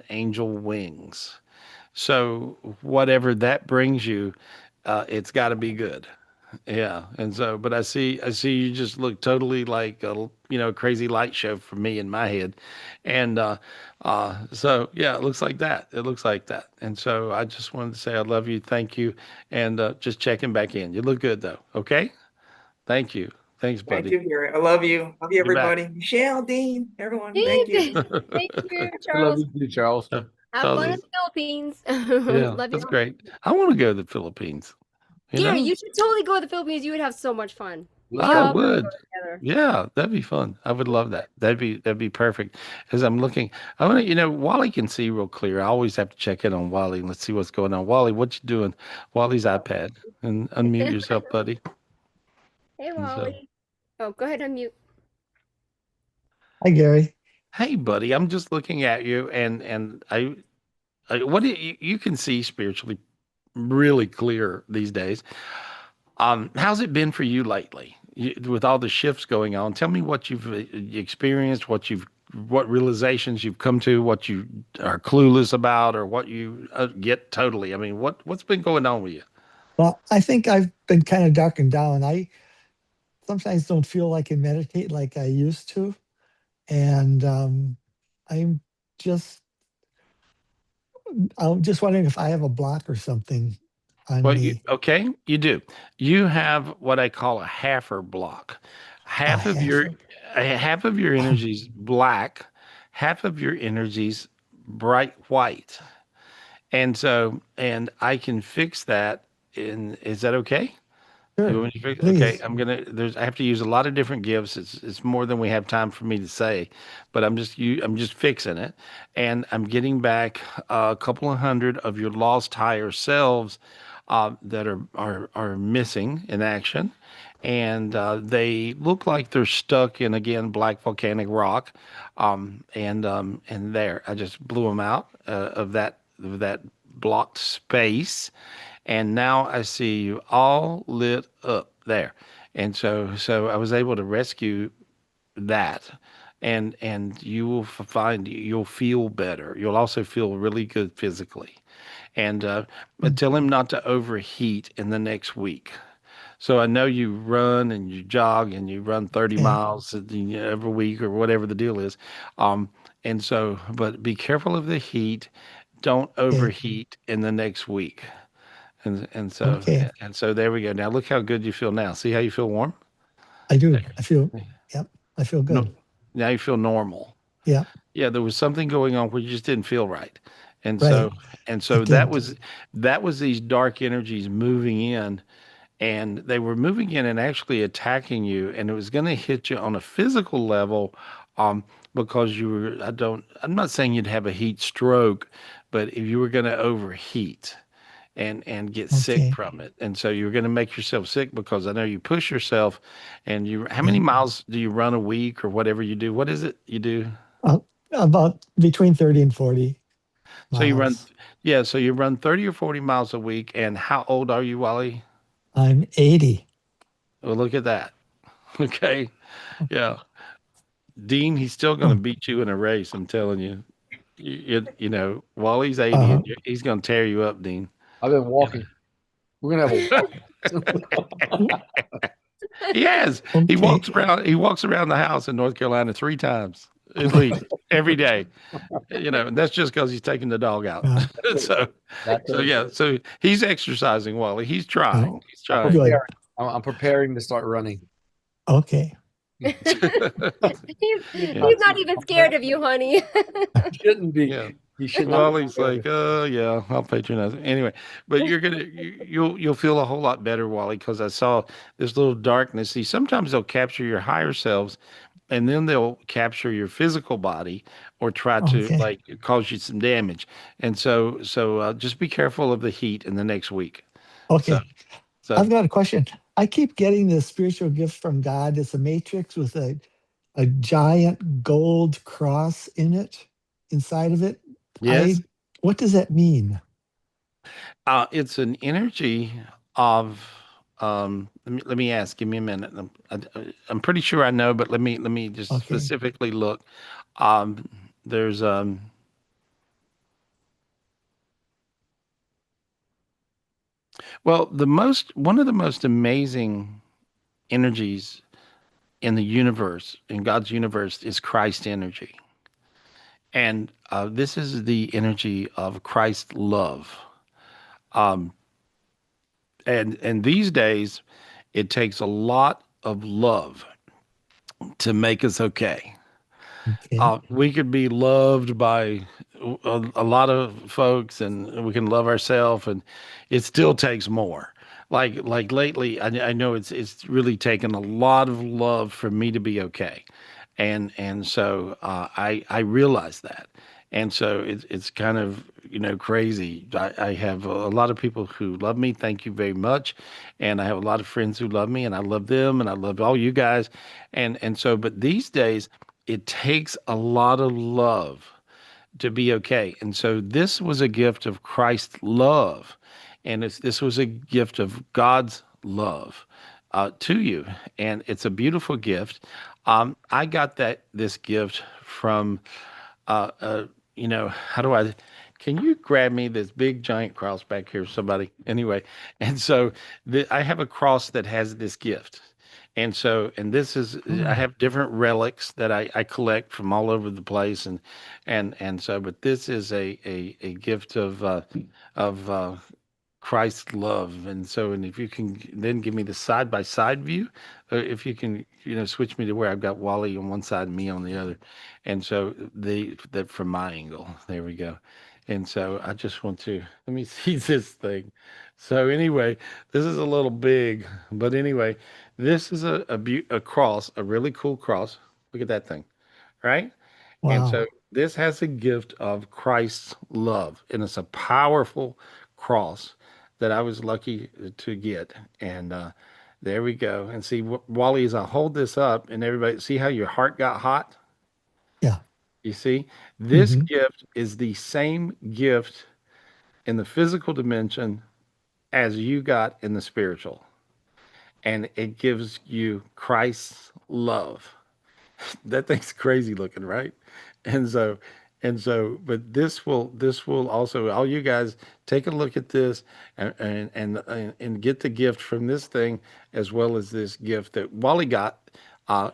Speaker 2: angel wings. So whatever that brings you, it's got to be good. Yeah, and so, but I see you just look totally like a crazy light show for me in my head, and so yeah, it looks like that. It looks like that, and so I just wanted to say I love you, thank you, and just checking back in. You look good though. Okay, thank you, thanks,
Speaker 3: Thank
Speaker 2: buddy.
Speaker 3: you, Gary. I love you. Love you,
Speaker 2: You bet.
Speaker 3: everybody. Michelle, Dean, everyone. Thank you.
Speaker 8: Thank you,
Speaker 9: I love
Speaker 8: Charles.
Speaker 9: you too, Charles.
Speaker 8: Have fun in
Speaker 2: Charles,
Speaker 8: the Philippines.
Speaker 2: yeah,
Speaker 8: Love you.
Speaker 2: that's great. I want to go to the Philippines.
Speaker 8: Gary, you should totally go to the Philippines. You would have so much fun. We should
Speaker 2: I
Speaker 8: all go
Speaker 2: would.
Speaker 8: together.
Speaker 2: Yeah, that'd be fun. I would love that. That'd be perfect. As I'm looking, I want to, Wally can see real clear. I always have to check in on Wally and let's see what's going on. Wally, what you doing? Wally's iPad. And unmute yourself, buddy.
Speaker 8: Hey,
Speaker 2: And so,
Speaker 8: Wally. Oh, go ahead, unmute.
Speaker 16: Hi, Gary.
Speaker 2: hey, buddy, I'm just looking at you and what do you can see spiritually really clear these days. How's it been for you lately with all the shifts going on? Tell me what you've experienced, what realizations you've come to, what you are clueless about, or what you get totally. I mean, what's been going on with you?
Speaker 16: Well, I think I've been kind of darkened down. I sometimes don't feel like I meditate like I used to. And I'm just I'm just wondering if I have a block or something. on
Speaker 2: Well,
Speaker 16: me.
Speaker 2: you do. You have what I call a halfer block.
Speaker 16: A
Speaker 2: Half of
Speaker 16: half
Speaker 2: your
Speaker 16: of,
Speaker 2: half of your energy's black, half of your energy's bright white. And I can fix that. Is that okay? You
Speaker 16: sure,
Speaker 2: want me to fix? Okay,
Speaker 16: please.
Speaker 2: I have to use a lot of different gifts. It's more than we have time for me to say, but I'm just fixing it, and I'm getting back a couple of hundred of your lost higher selves that are missing in action, and they look like they're stuck in again black volcanic rock, and there I just blew them out of that blocked space, and now I see you all lit up there. And so I was able to rescue that. And you will find you'll feel better. You'll also feel really good physically. And but tell him not to overheat in the next week. So I know you run and you jog and you run 30
Speaker 16: Okay,
Speaker 2: miles every week or whatever the deal is. Um, and so, but be careful of the heat. Don't
Speaker 16: okay,
Speaker 2: overheat in the next week. And so
Speaker 16: okay.
Speaker 2: and so there we go. Now look how good you feel now. See how you feel warm?
Speaker 16: I do.
Speaker 2: There.
Speaker 16: I feel, yep, I feel
Speaker 2: No,
Speaker 16: good.
Speaker 2: now you feel normal.
Speaker 16: Yeah,
Speaker 2: Yeah, there was something going on where you just didn't feel right. And
Speaker 16: right.
Speaker 2: so and
Speaker 16: It
Speaker 2: so
Speaker 16: didn't.
Speaker 2: that was these dark energies moving in, and they were moving in and actually attacking you, and it was going to hit you on a physical level um because you were I'm not saying you'd have a heat stroke, but if you were going to overheat and get sick
Speaker 16: Okay.
Speaker 2: from it. And so you're going to make yourself sick because I know you push yourself and how
Speaker 16: Yeah.
Speaker 2: many miles do you run a week or whatever you do? What is it you do?
Speaker 16: Uh, about between 30 and 40
Speaker 2: So you run,
Speaker 16: miles.
Speaker 2: yeah, so you run 30 or 40 miles a week. And how old are you, Wally?
Speaker 16: I'm 80.
Speaker 2: Well, look at that. Okay. Yeah. Dean, he's still going to
Speaker 16: Oh,
Speaker 2: beat you in a race. I'm telling you. You know, Wally's 80
Speaker 16: uh,
Speaker 2: and he's going to tear you up, Dean.
Speaker 9: I've been walking. We're gonna have a walk.
Speaker 2: He has.
Speaker 16: okay.
Speaker 2: He walks around the house in North Carolina 3 times at least every day. You know, and that's just because he's taking the dog out.
Speaker 16: Uh,
Speaker 2: so
Speaker 9: That's
Speaker 2: so
Speaker 9: it.
Speaker 2: yeah, so he's exercising, Wally. He's trying.
Speaker 16: oh,
Speaker 2: He's
Speaker 9: I'm
Speaker 2: trying.
Speaker 16: good.
Speaker 9: preparing. I'm preparing to start running.
Speaker 16: Okay.
Speaker 8: he's,
Speaker 2: Yeah.
Speaker 8: he's not even scared of you, honey.
Speaker 9: He shouldn't be.
Speaker 2: Yeah.
Speaker 9: He should not.
Speaker 2: Well, he's like, yeah, I'll patronize it. Anyway, but you'll feel a whole lot better, Wally, because I saw this little darkness. See, sometimes they'll capture your higher selves, and then they'll capture your physical body or try to
Speaker 16: Okay.
Speaker 2: like cause you some damage. And so just be careful of the heat in the next week. So
Speaker 16: Okay.
Speaker 2: so
Speaker 16: I've got a question. I keep getting this spiritual gift from God. It's a matrix with a giant gold cross in it, inside of it.
Speaker 2: yes,
Speaker 16: What does that mean?
Speaker 2: it's an energy of let me ask. Give me a minute. I'm pretty sure I know, but let me just
Speaker 16: Okay.
Speaker 2: specifically look. Um, there's well, the most one of the most amazing energies in the universe, in God's universe, is Christ energy, and this is the energy of Christ love. Um, and these days, it takes a lot of love to make us okay.
Speaker 16: Okay.
Speaker 2: We could be loved by a lot of folks, and we can love ourselves, and it still takes more. Like lately, I know it's really taken a lot of love for me to be okay, and so I realize that, and so it's kind of crazy. I have a lot of people who love me. Thank you very much, and I have a lot of friends who love me, and I love them, and I love all you guys, and so but these days it takes a lot of love to be okay. And so this was a gift of Christ's love, and this was a gift of God's love to you, and it's a beautiful gift. I got this gift from, uh, uh, how do I? Can you grab me this big giant cross back here, somebody? Anyway, and so I have a cross that has this gift. And so, and this is, I
Speaker 16: Oh,
Speaker 2: have different relics that I collect from all over the place, and so, but this is a gift of Christ's love. And so, and if you can then give me the side by side view, if you can, switch me to where I've got Wally on one side and me on the other. And so that from my angle, there we go. And so I just want to, let me see this thing. So anyway, this is a little big, but anyway, this is a cross, a really cool cross. Look at that thing, right? And
Speaker 16: Wow.
Speaker 2: so this has a gift of Christ's love, and it's a powerful cross that I was lucky to get. And there we go. And see, Wally, as I hold this up, and everybody, see how your heart got hot?
Speaker 16: Yeah.
Speaker 2: You see, this
Speaker 16: hmm
Speaker 2: gift is the same gift in the physical dimension as you got in the spiritual, and it gives you Christ's love. That thing's crazy looking, right? And so, but this will also, all you guys take a look at this and get the gift from this thing as well as this gift that Wally got.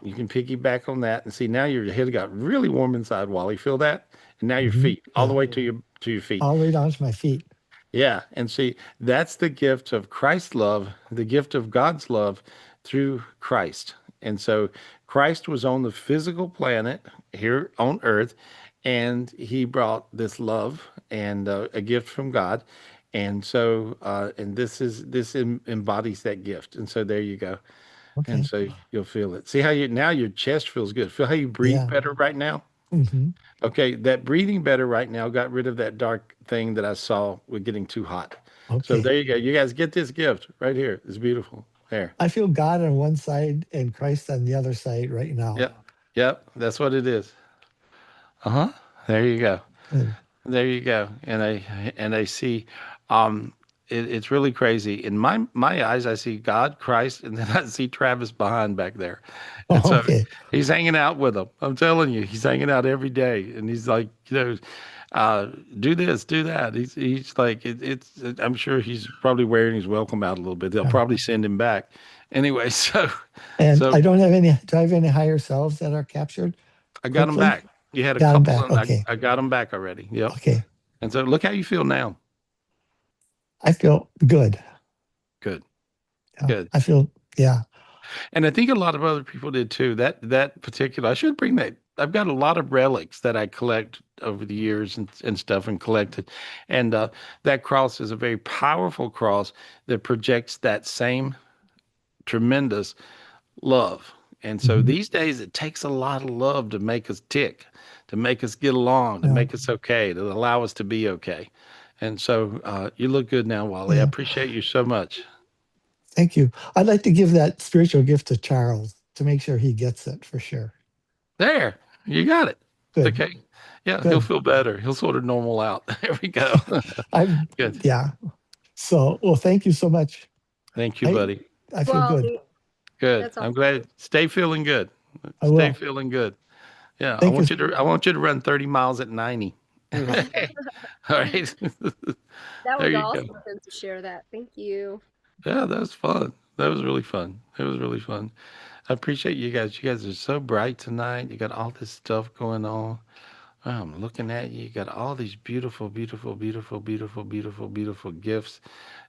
Speaker 2: You can piggyback on that and see now your head got really warm inside, Wally. Feel that? And now your feet, all the
Speaker 16: Yeah.
Speaker 2: way to your feet.
Speaker 16: All the way down to my feet.
Speaker 2: Yeah, and see, that's the gift of Christ's love, the gift of God's love through Christ. And so Christ was on the physical planet here on earth, and he brought this love and a gift from God. And so, and embodies that gift. And so there you go. And
Speaker 16: Okay.
Speaker 2: so you'll feel it. See how now your chest feels good. Feel how you breathe
Speaker 16: Yeah.
Speaker 2: better right now?
Speaker 16: hmm
Speaker 2: Okay, that breathing better right now got rid of that dark thing that I saw with getting too hot. So
Speaker 16: Okay.
Speaker 2: there you go. You guys get this gift right here. It's beautiful. There.
Speaker 16: I feel God on one side and Christ on the other side right now.
Speaker 2: Yep. Yep. That's what it is. Uh-huh. There you go.
Speaker 16: Good.
Speaker 2: There you go. And I see it's really crazy. In my eyes, I see God, Christ, and then I see Travis behind back there. And so
Speaker 16: Okay.
Speaker 2: he's hanging out with them. I'm telling you, he's hanging out every day. And he's like, do this, do that. He's like, I'm sure he's probably wearing his welcome out a little bit. They'll probably send him back. Anyway,
Speaker 16: And
Speaker 2: so
Speaker 16: I do I have any higher selves that are captured
Speaker 2: I got him
Speaker 16: quickly?
Speaker 2: back. You had a
Speaker 16: Got them
Speaker 2: couple
Speaker 16: back.
Speaker 2: and
Speaker 16: Okay.
Speaker 2: I got him back already. Yep.
Speaker 16: Okay.
Speaker 2: And so look how you feel now.
Speaker 16: I feel good.
Speaker 2: Good.
Speaker 16: Yeah.
Speaker 2: Good.
Speaker 16: I feel, yeah.
Speaker 2: And I think a lot of other people did too. That particular, I should bring that. I've got a lot of relics that I collect over the years and stuff and collected. And that cross is a very powerful cross that projects that same tremendous love. And so
Speaker 16: Mhm.
Speaker 2: these days it takes a lot of love to make us tick, to make us get along, to
Speaker 16: Yeah.
Speaker 2: make us okay, to allow us to be okay. And so you look good now, Wally. I
Speaker 16: Yeah.
Speaker 2: appreciate you so much.
Speaker 16: Thank you. I'd like to give that spiritual gift to Charles to make sure he gets it for sure.
Speaker 2: There, you got it.
Speaker 16: Good.
Speaker 2: Okay. Yeah,
Speaker 16: Good.
Speaker 2: he'll feel better. He'll sort of normal out. There we go.
Speaker 16: I'm,
Speaker 2: Good.
Speaker 16: yeah. So, well, thank you so much.
Speaker 2: Thank you, buddy.
Speaker 16: I feel good.
Speaker 2: Good.
Speaker 8: That's
Speaker 2: I'm
Speaker 8: awesome.
Speaker 2: glad. Stay feeling good.
Speaker 16: I
Speaker 2: Stay
Speaker 16: will.
Speaker 2: feeling good. Yeah,
Speaker 16: Thank you.
Speaker 2: I want you to run 30 miles at 90. All right.
Speaker 8: That
Speaker 2: There
Speaker 8: was
Speaker 2: you
Speaker 8: awesome
Speaker 2: go.
Speaker 8: of him to share that. Thank you.
Speaker 2: Yeah, that was fun. That was really fun. It was really fun. I appreciate you guys. You guys are so bright tonight. You got all this stuff going on. I'm looking at you. You got all these beautiful, beautiful, beautiful, beautiful, beautiful, beautiful gifts.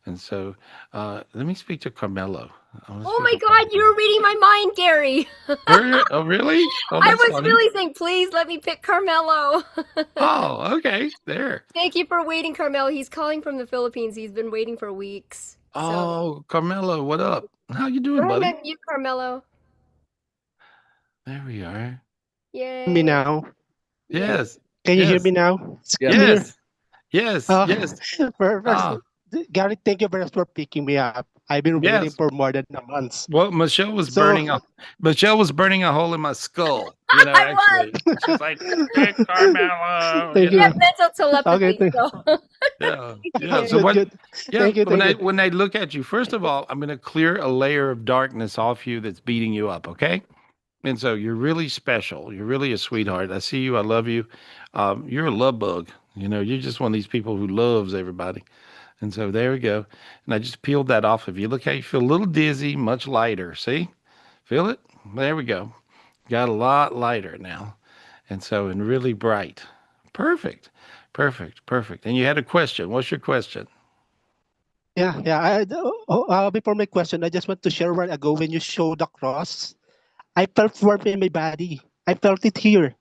Speaker 2: And so let me speak to Carmelo.
Speaker 8: Oh my God, you were reading my mind, Gary.
Speaker 2: Oh, really? Oh,
Speaker 8: I
Speaker 2: that's
Speaker 8: was
Speaker 2: funny.
Speaker 8: really saying, please let me pick Carmelo.
Speaker 2: Oh, okay. There.
Speaker 8: Thank you for waiting, Carmelo. He's calling from the Philippines. He's been waiting for weeks.
Speaker 2: Oh, Carmelo, what up? How you doing,
Speaker 8: Go ahead
Speaker 2: buddy?
Speaker 8: and mute Carmelo.
Speaker 2: There we are.
Speaker 8: Yay.
Speaker 17: Me now.
Speaker 2: Yes.
Speaker 17: Can you hear
Speaker 2: Yes.
Speaker 17: me now? It's clear.
Speaker 2: Yes. Yes.
Speaker 17: Uh,
Speaker 2: Yes.
Speaker 17: First,
Speaker 2: Ah,
Speaker 17: Gary, thank you very much for picking me up. I've been waiting
Speaker 2: yes.
Speaker 17: for more than a month.
Speaker 2: Well, Michelle was
Speaker 17: So,
Speaker 2: burning a hole in my skull. You know,
Speaker 8: I was.
Speaker 2: actually, she's like, "Pick Carmelo."
Speaker 17: thank
Speaker 8: We
Speaker 17: you.
Speaker 8: have mental telepathy.
Speaker 17: Okay,
Speaker 8: So.
Speaker 2: Yeah.
Speaker 8: Thank
Speaker 2: Yeah.
Speaker 8: you.
Speaker 2: So what?
Speaker 17: good.
Speaker 2: Yeah.
Speaker 17: Thank you, thank you.
Speaker 2: When they look at you, first of all, I'm going to clear a layer of darkness off you that's beating you up. Okay. And so you're really special. You're really a sweetheart. I see you. I love you. You're a love bug. You know, you're just one of these people who loves everybody. And so there we go. And I just peeled that off of you. Look how you feel a little dizzy, much lighter. See? Feel it? There we go. Got a lot lighter now. And so, and really bright. Perfect. Perfect. Perfect. And you had a question. What's your question?
Speaker 17: Yeah. Before my question, I just want to share a while ago when you showed the cross, I felt warmth in my body. I felt it here.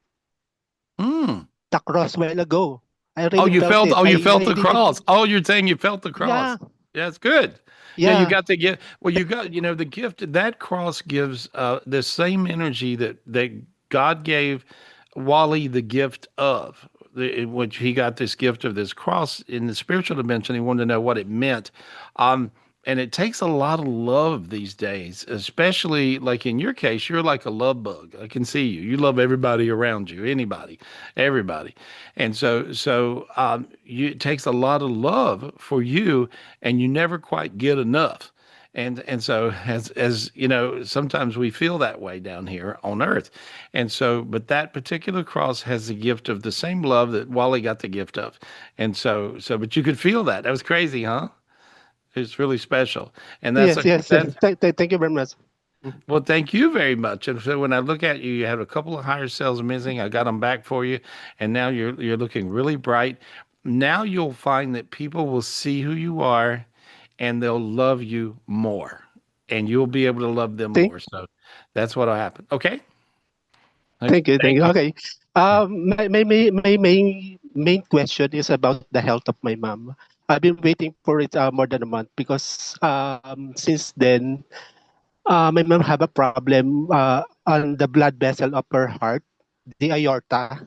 Speaker 2: Mm.
Speaker 17: The cross while ago. I
Speaker 2: Oh,
Speaker 17: really
Speaker 2: you
Speaker 17: felt
Speaker 2: felt.
Speaker 17: it.
Speaker 2: Oh, you
Speaker 17: I
Speaker 2: felt the
Speaker 17: didn't.
Speaker 2: cross. Oh, you're saying you felt the
Speaker 17: Yeah,
Speaker 2: cross. Yeah, it's good. Yeah, you
Speaker 17: yeah.
Speaker 2: got to get. Well, you got. You know, the gift that cross gives the same energy that God gave Wally the gift of. In which he got this gift of this cross in the spiritual dimension. He wanted to know what it meant. Um, and it takes a lot of love these days, especially like in your case, you're like a love bug. I can see you. You love everybody around you, anybody, everybody. And it takes a lot of love for you, and you never quite get enough. And so as you know, sometimes we feel that way down here on earth. And so, but that particular cross has the gift of the same love that Wally got the gift of. And but you could feel that. That was crazy, huh? It's really special. And
Speaker 17: Yes. Thank you very much.
Speaker 2: well, thank you very much. And so when I look at you, you have a couple of higher cells missing. I got them back for you, and now you're looking really bright. Now you'll find that people will see who you are, and they'll love you more, and you'll be able to love them
Speaker 17: Thank,
Speaker 2: more. So that's what'll happen. Okay. Okay.
Speaker 17: thank
Speaker 2: Thank
Speaker 17: you.
Speaker 2: you.
Speaker 17: Okay. My main question is about the health of my mom. I've been waiting for it more than a month because since then my mom have a problem on the blood vessel of her heart, the aorta.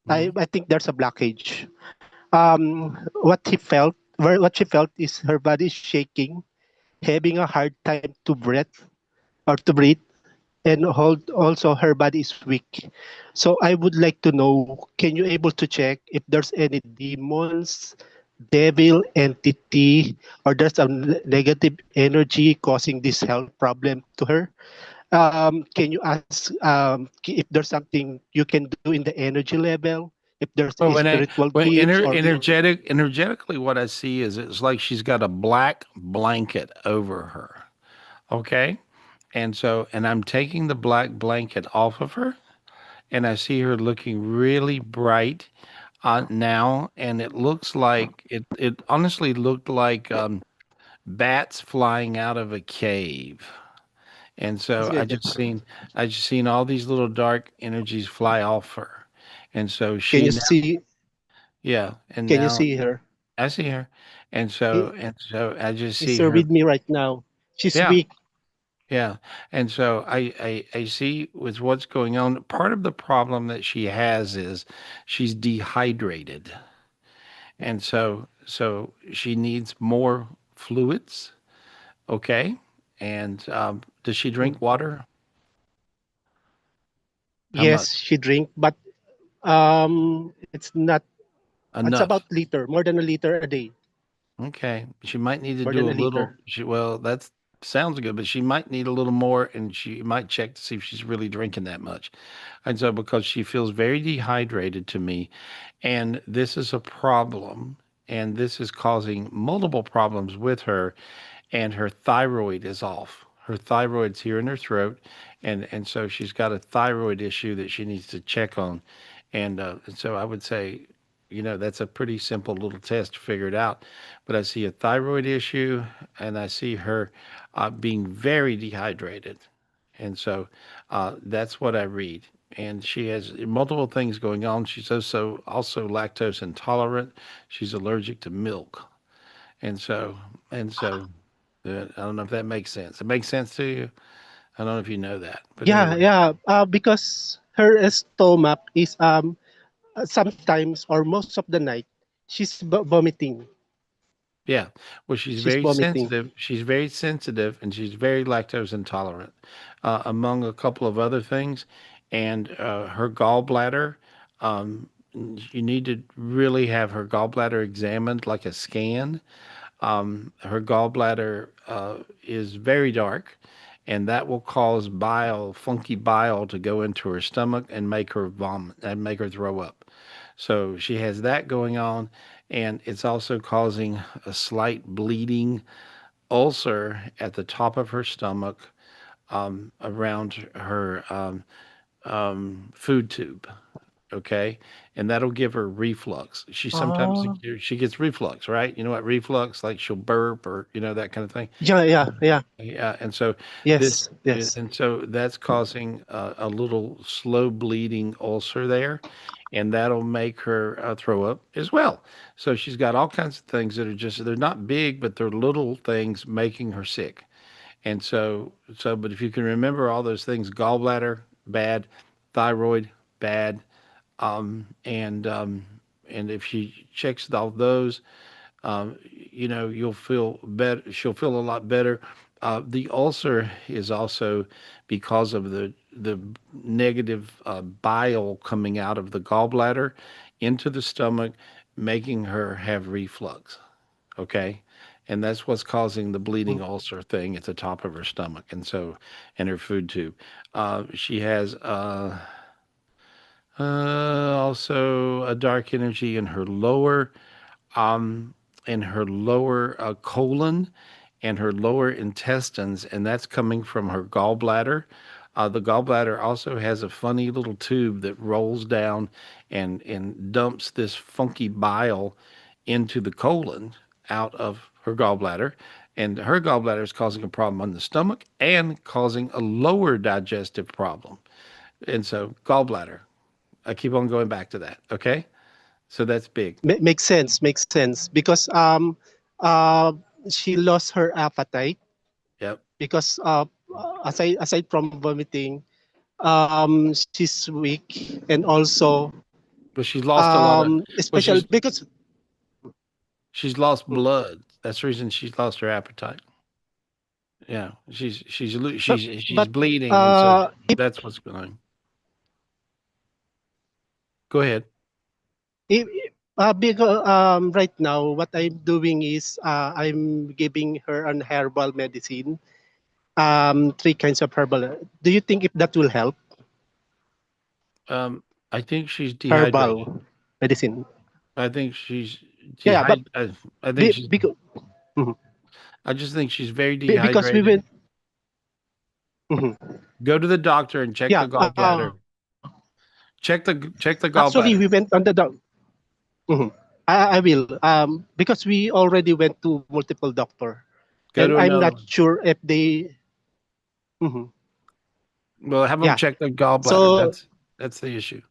Speaker 17: I think there's a blockage. What she felt is her body is shaking, having a hard time to breathe, and hold also her body is weak. So I would like to know, can you able to check if there's any demons, devil entity, or there's a negative energy causing this health problem to her? Can you ask if there's something you can do in the energy level? If there's a
Speaker 2: Well,
Speaker 17: spiritual
Speaker 2: when
Speaker 17: gifts or
Speaker 2: energetically, what I see is it's like she's got a black blanket over her. Okay. And I'm taking the black blanket off of her, and I see her looking really bright now. And it looks like it honestly looked like bats flying out of a cave. And
Speaker 17: that's
Speaker 2: so
Speaker 17: good.
Speaker 2: I just seen all these little dark energies fly off her. And so
Speaker 17: Can
Speaker 2: she
Speaker 17: you
Speaker 2: now,
Speaker 17: see?
Speaker 2: yeah, and
Speaker 17: Can you
Speaker 2: now
Speaker 17: see her?
Speaker 2: I see her.
Speaker 17: He,
Speaker 2: And so I just
Speaker 17: he's
Speaker 2: see
Speaker 17: here
Speaker 2: her.
Speaker 17: with me right now. She's
Speaker 2: Yeah.
Speaker 17: weak.
Speaker 2: Yeah. And so I see with what's going on. Part of the problem that she has is she's dehydrated. And so she needs more fluids. Okay. And does she drink water? How
Speaker 17: Yes,
Speaker 2: much?
Speaker 17: she drink, but it's not. It's about
Speaker 2: Enough.
Speaker 17: liter, more than a liter a day.
Speaker 2: Okay. She might need to
Speaker 17: More
Speaker 2: do
Speaker 17: than
Speaker 2: a
Speaker 17: a
Speaker 2: little.
Speaker 17: liter.
Speaker 2: Well, that sounds good, but she might need a little more, and she might check to see if she's really drinking that much. And so, because she feels very dehydrated to me, and this is a problem, and this is causing multiple problems with her, and her thyroid is off. Her thyroid's here in her throat, and so she's got a thyroid issue that she needs to check on. And so I would say, that's a pretty simple little test to figure it out. But I see a thyroid issue, and I see her being very dehydrated. And so that's what I read. And she has multiple things going on. She's also lactose intolerant. She's allergic to milk. And so, and so, I don't know if that makes sense. It makes sense to you? I don't know if you know that, but
Speaker 17: Yeah,
Speaker 2: anyway.
Speaker 17: yeah. Because her stomach is sometimes or most of the night she's vomiting.
Speaker 2: Yeah. Well,
Speaker 17: She's vomiting.
Speaker 2: She's very sensitive, and she's very lactose intolerant, among a couple of other things. And her gallbladder, um, you need to really have her gallbladder examined, like a scan. Her gallbladder is very dark, and that will cause funky bile to go into her stomach and make her vomit and make her throw up. So she has that going on, and it's also causing a slight bleeding ulcer at the top of her stomach, around her food tube. Okay, and that'll give her reflux. She sometimes
Speaker 17: Oh,
Speaker 2: she gets reflux, right? You know what reflux, like she'll burp or that kind of thing.
Speaker 17: yeah.
Speaker 2: Yeah, and so this
Speaker 17: Yes, yes.
Speaker 2: and so that's causing a little slow bleeding ulcer there, and that'll make her throw up as well. So she's got all kinds of things that are just they're not big, but they're little things making her sick. And but if you can remember all those things, gallbladder bad, thyroid bad, and if she checks all those, you'll feel better. She'll feel a lot better. The ulcer is also because of the negative bile coming out of the gallbladder into the stomach, making her have reflux. Okay. And that's what's causing the bleeding ulcer thing at the top of her stomach. And her food tube. She has also a dark energy um, in her lower colon and her lower intestines, and that's coming from her gallbladder. The gallbladder also has a funny little tube that rolls down and dumps this funky bile into the colon out of her gallbladder. And her gallbladder is causing a problem on the stomach and causing a lower digestive problem. And so, gallbladder, I keep on going back to that. Okay. So that's big.
Speaker 17: Makes sense. Makes sense because uh, she lost her appetite
Speaker 2: Yep.
Speaker 17: because aside from vomiting, she's weak and also
Speaker 2: But she's lost a lot of, well,
Speaker 17: especially because
Speaker 2: she's lost blood. That's the reason she's lost her appetite. Yeah. She's
Speaker 17: but
Speaker 2: bleeding. And so
Speaker 17: if
Speaker 2: that's what's going on. Go ahead.
Speaker 17: if because right now what I'm doing is I'm giving her an herbal medicine, three kinds of herbal. Do you think if that will help?
Speaker 2: I think she's dehydrated.
Speaker 17: Herbal medicine.
Speaker 2: I think she's
Speaker 17: Yeah, but
Speaker 2: dehydrated. I think she's,
Speaker 17: because
Speaker 2: I just think she's very
Speaker 17: because we
Speaker 2: dehydrated.
Speaker 17: went.
Speaker 2: Go to the doctor and check
Speaker 17: Yeah,
Speaker 2: the gallbladder. Check the
Speaker 17: actually,
Speaker 2: gallbladder.
Speaker 17: we went on the I will because we already went to multiple doctor,
Speaker 2: Go
Speaker 17: and
Speaker 2: to
Speaker 17: I'm
Speaker 2: another
Speaker 17: not
Speaker 2: one.
Speaker 17: sure if they. Mhm.
Speaker 2: Well, have them
Speaker 17: Yeah.
Speaker 2: check the gallbladder.
Speaker 17: So
Speaker 2: That's the issue.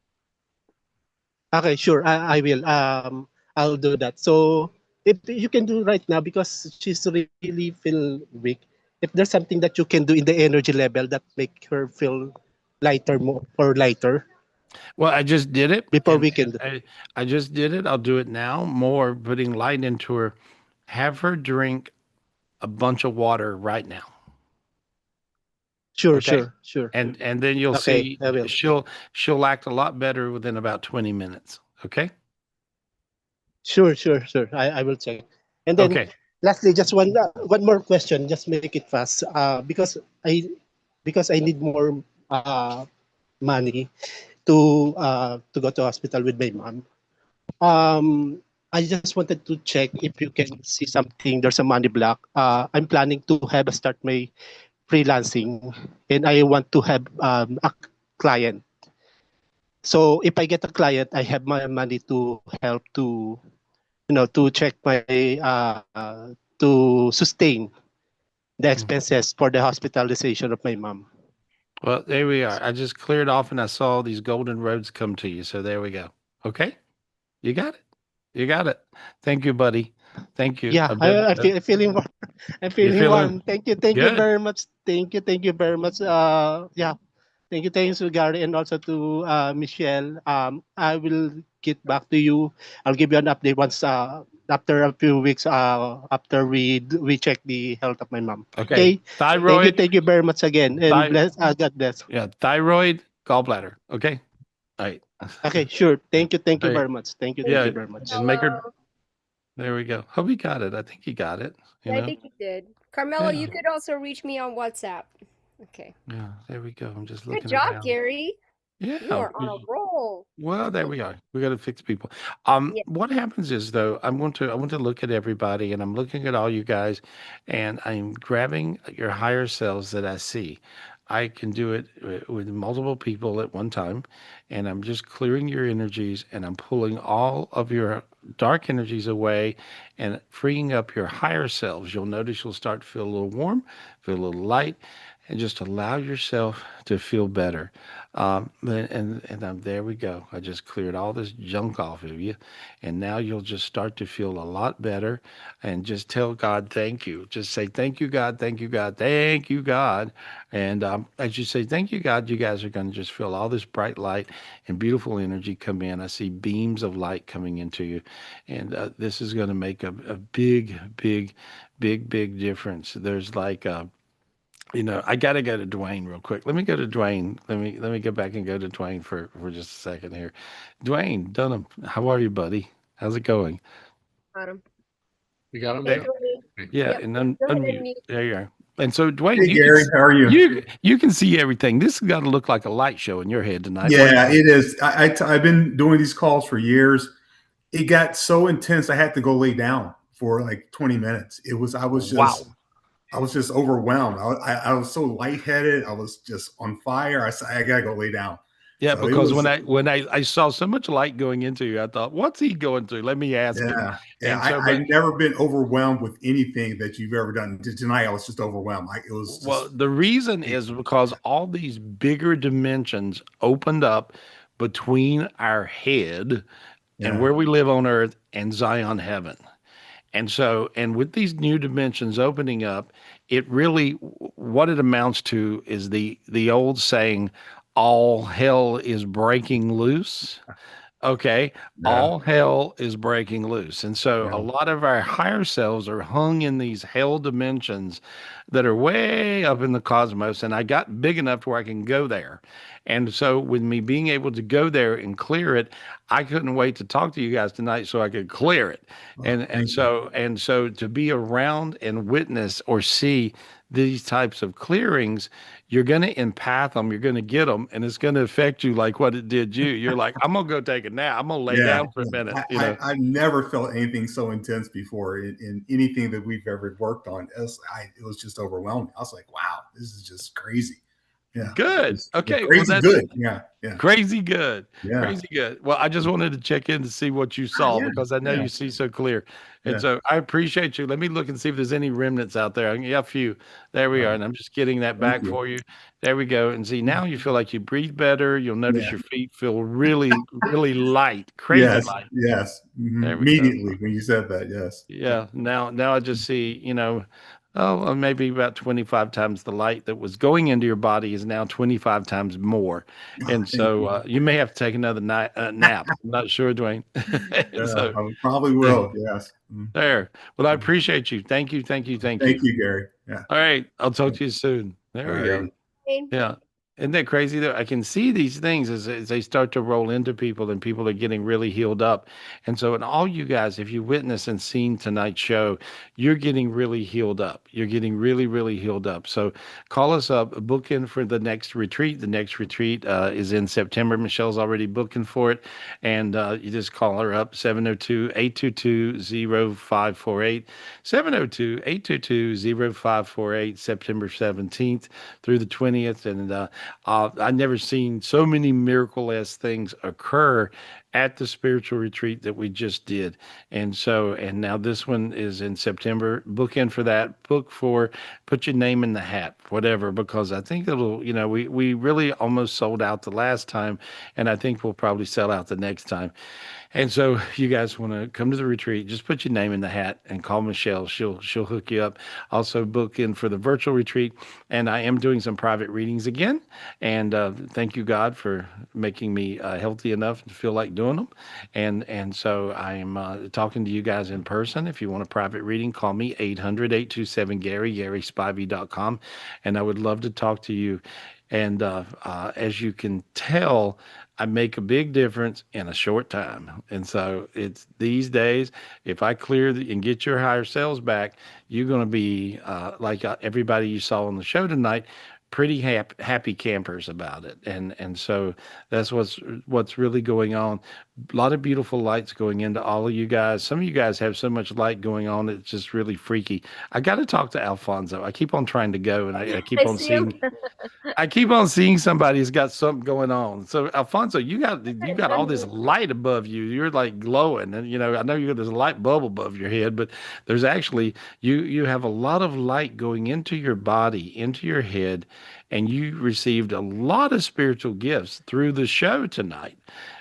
Speaker 17: okay, sure, I will. I'll do that. So if you can do right now because she's really feel weak. If there's something that you can do in the energy level that make her feel lighter, more or lighter.
Speaker 2: Well, I just did it,
Speaker 17: before
Speaker 2: and
Speaker 17: we can.
Speaker 2: I just did it. I'll do it now. More putting light into her. Have her drink a bunch of water right now.
Speaker 17: Sure,
Speaker 2: Okay.
Speaker 17: sure.
Speaker 2: And then you'll
Speaker 17: Okay,
Speaker 2: see
Speaker 17: I will.
Speaker 2: she'll act a lot better within about 20 minutes. Okay.
Speaker 17: Sure. I will check. And then
Speaker 2: Okay.
Speaker 17: lastly, just one more question. Just make it fast. Because I need more money to go to hospital with my mom. I just wanted to check if you can see something. There's a money block. I'm planning to have a start my freelancing, and I want to have a client. So if I get a client, I have my money to help to to check my to sustain the expenses for the hospitalization of my mom.
Speaker 2: Well, there we are. I just cleared off and I saw these golden roads come to you. So there we go. Okay. You got it. You got it. Thank you, buddy. Thank you.
Speaker 17: Yeah, I feel I'm feeling warm. I'm
Speaker 2: You're
Speaker 17: feeling warm.
Speaker 2: feeling
Speaker 17: Thank you
Speaker 2: good.
Speaker 17: very much. Thank you very much. Yeah, thanks to Gary and also to Michelle. I will get back to you. I'll give you an update once after a few weeks after we check the health of my mom.
Speaker 2: Okay.
Speaker 17: Okay.
Speaker 2: Thyroid.
Speaker 17: Thank you very much again, and
Speaker 2: Thy-
Speaker 17: God bless.
Speaker 2: yeah. Thyroid, gallbladder. Okay. All right.
Speaker 17: Okay, sure. Thank you
Speaker 2: All right.
Speaker 17: very much. Thank you
Speaker 2: Yeah.
Speaker 17: very much.
Speaker 2: And make her. There we go. Hope he got it. I think he got it. You
Speaker 8: I
Speaker 2: know.
Speaker 8: think you did. Carmelo,
Speaker 2: Yeah.
Speaker 8: you could also reach me on WhatsApp. Okay.
Speaker 2: Yeah. There we go. I'm just
Speaker 8: Good
Speaker 2: looking
Speaker 8: job,
Speaker 2: around.
Speaker 8: Gary.
Speaker 2: Yeah.
Speaker 8: You are on a roll.
Speaker 2: Well, there we are. We got to fix people.
Speaker 8: Yeah.
Speaker 2: What happens is though, I want to look at everybody, and I'm looking at all you guys, and I'm grabbing your higher selves that I see. I can do it with multiple people at one time, and I'm just clearing your energies and I'm pulling all of your dark energies away and freeing up your higher selves. You'll notice you'll start to feel a little warm, feel a little light, and just allow yourself to feel better. There we go. I just cleared all this junk off of you, and now you'll just start to feel a lot better. And just tell God thank you. Just say thank you, God, thank you, God, thank you, God. And as you say thank you, God, you guys are going to just feel all this bright light and beautiful energy come in. I see beams of light coming into you, and this is going to make a big, big, big, big difference. There's like I got to go to Dwayne real quick. Let me go to Dwayne. Let me go back and go to Dwayne for just a second here. Dwayne Dunham, how are you, buddy? How's it going?
Speaker 8: Got him.
Speaker 9: You got him
Speaker 8: Hey,
Speaker 9: there?
Speaker 8: Tony.
Speaker 2: Yeah,
Speaker 8: Yep.
Speaker 2: and
Speaker 8: Go ahead and
Speaker 2: unmute.
Speaker 8: mute.
Speaker 2: There you are. And so, Dwayne,
Speaker 18: Hey Gary, how are you?
Speaker 2: you can see everything. This has got to look like a light show in your head tonight. What do you
Speaker 18: Yeah,
Speaker 2: think?
Speaker 18: it is. I've been doing these calls for years. It got so intense, I had to go lay down for like 20 minutes.
Speaker 2: Wow.
Speaker 18: I was just overwhelmed. I was so lightheaded. I was just on fire. I said, I gotta go lay down.
Speaker 2: Yeah,
Speaker 18: So it
Speaker 2: because
Speaker 18: was,
Speaker 2: when I saw so much light going into you, I thought, what's he going through? Let me ask him.
Speaker 18: yeah.
Speaker 2: And so,
Speaker 18: I've never been overwhelmed with anything that you've ever done. Tonight, I was just overwhelmed. It was
Speaker 2: well,
Speaker 18: just
Speaker 2: the reason is because all these bigger dimensions opened up between our head and
Speaker 18: yeah,
Speaker 2: where we live on earth and Zion heaven. And so, and with these new dimensions opening up, it really, what it amounts to is the old saying, all hell is breaking loose. Okay,
Speaker 18: yeah,
Speaker 2: all hell is breaking loose. And so a
Speaker 18: yeah.
Speaker 2: lot of our higher selves are hung in these hell dimensions that are way up in the cosmos. And I got big enough to where I can go there. And so with me being able to go there and clear it, I couldn't wait to talk to you guys tonight so I could clear it.
Speaker 18: Oh,
Speaker 2: And so to be around and witness or see these types of clearings, you're going to empath them, you're going to get them, and it's going to affect you like what it did you. You're like, I'm going to go take a nap. I'm going to lay
Speaker 18: Yeah,
Speaker 2: down for a minute,
Speaker 18: I've never felt anything so intense before in anything that we've ever worked on. It was just overwhelming. I was like, wow, this is just crazy. Yeah,
Speaker 2: Good. Okay. Well,
Speaker 18: crazy
Speaker 2: that's
Speaker 18: good. Yeah, yeah,
Speaker 2: crazy good.
Speaker 18: yeah,
Speaker 2: Crazy good. Well, I just wanted to check in to see what you saw
Speaker 18: yeah,
Speaker 2: because I know
Speaker 18: yeah,
Speaker 2: you see so clear. And
Speaker 18: yeah.
Speaker 2: so I appreciate you. Let me look and see if there's any remnants out there. Yeah, a few. There we are. And I'm just getting that
Speaker 18: Thank
Speaker 2: back
Speaker 18: you.
Speaker 2: for you. There we go. And see, now you feel like you breathe better. You'll notice
Speaker 18: Yeah.
Speaker 2: your feet feel really, really light, crazy
Speaker 18: Yes,
Speaker 2: light.
Speaker 18: yes.
Speaker 2: There we go.
Speaker 18: Immediately when you said that, yes.
Speaker 2: Yeah. Now I just see, maybe about 25 times the light that was going into your body is now 25 times more.
Speaker 18: Oh,
Speaker 2: And
Speaker 18: thank
Speaker 2: so
Speaker 18: you.
Speaker 2: you may have to take another nap. I'm not sure, Dwayne. And so
Speaker 18: I probably will. Yes.
Speaker 2: there. Well, I appreciate you. Thank you. Thank you. Thank
Speaker 18: Thank
Speaker 2: you.
Speaker 18: you, Gary. Yeah.
Speaker 2: All right. I'll talk to you soon. There
Speaker 18: All
Speaker 2: we
Speaker 18: right.
Speaker 2: go. Yeah. Isn't that crazy though? I can see these things as they start to roll into people and people are getting really healed up. And so, and all you guys, if you witness and seen tonight's show, you're getting really healed up. You're getting really, really healed up. So call us up, book in for the next retreat. The next retreat is in September. Michelle's already booking for it. And you just call her up, 702-822-0548, 702-822-0548, September 17th through the 20th. And I've never seen so many miracle-esque things occur at the spiritual retreat that we just did. And so, and now this one is in September. Book in for that. Put your name in the hat, whatever, because I think it'll, we really almost sold out the last time, and I think we'll probably sell out the next time. And so, if you guys want to come to the retreat, just put your name in the hat and call Michelle. She'll hook you up. Also, book in for the virtual retreat, and I am doing some private readings again. And thank you, God, for making me healthy enough to feel like doing them. And so I am talking to you guys in person. If you want a private reading, call me 800-827-GARY, GarySpivey.com, and I would love to talk to you. And as you can tell, I make a big difference in a short time. And so it's these days, if I clear and get your higher selves back, you're going to be like everybody you saw on the show tonight, pretty happy campers about it. And so that's what's really going on. A lot of beautiful lights going into all of you guys. Some of you guys have so much light going on. It's just really freaky. I got to talk to Alfonso. I keep on trying to go and I keep
Speaker 8: I
Speaker 2: on
Speaker 8: see him.
Speaker 2: seeing. I keep on seeing somebody who's got something going on. So Alfonso, you got all this light above you. You're like glowing, and I know there's a light bulb above your head, but there's actually you have a lot of light going into your body, into your head, and you received a lot of spiritual gifts through the show tonight.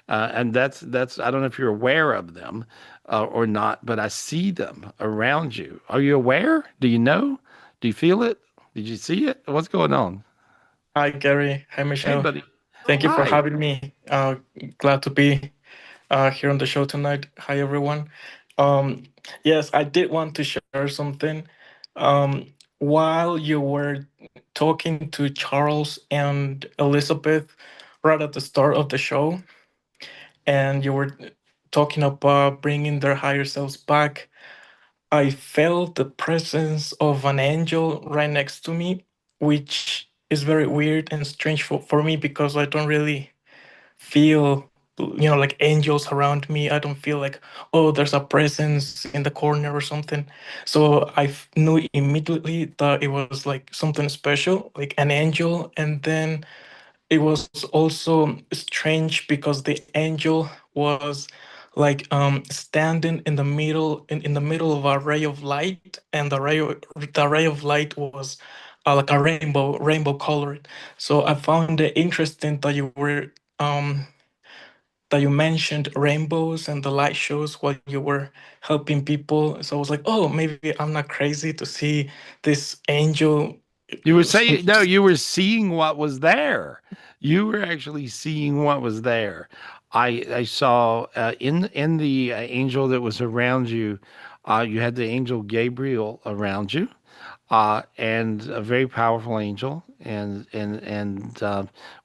Speaker 2: And that's I don't know if you're aware of them or not, but I see them around you. Are you aware? Do you know? Do you feel it? Did you see it? What's going on?
Speaker 19: Hi, Gary. Hi,
Speaker 2: Hey,
Speaker 19: Michelle.
Speaker 2: buddy.
Speaker 19: Thank you for
Speaker 2: Hi.
Speaker 19: having me. Glad to be here on the show tonight. Hi, everyone. Um, yes, I did want to share something. While you were talking to Charles and Elizabeth right at the start of the show, and you were talking about bringing their higher selves back, I felt the presence of an angel right next to me, which is very weird and strange for me because I don't really feel, like angels around me. I don't feel like, oh, there's a presence in the corner or something. So I knew immediately that it was like something special, like an angel. And then it was also strange because the angel was like standing in the middle of a ray of light, and the ray of light was like a rainbow colored. So I found it interesting that you mentioned rainbows and the light shows while you were helping people. So I was like, oh, maybe I'm not crazy to see this angel.
Speaker 2: You were saying no, you were seeing what was there. You were actually seeing what was there. I saw in the angel that was around you. You had the angel Gabriel around you, and a very powerful angel, and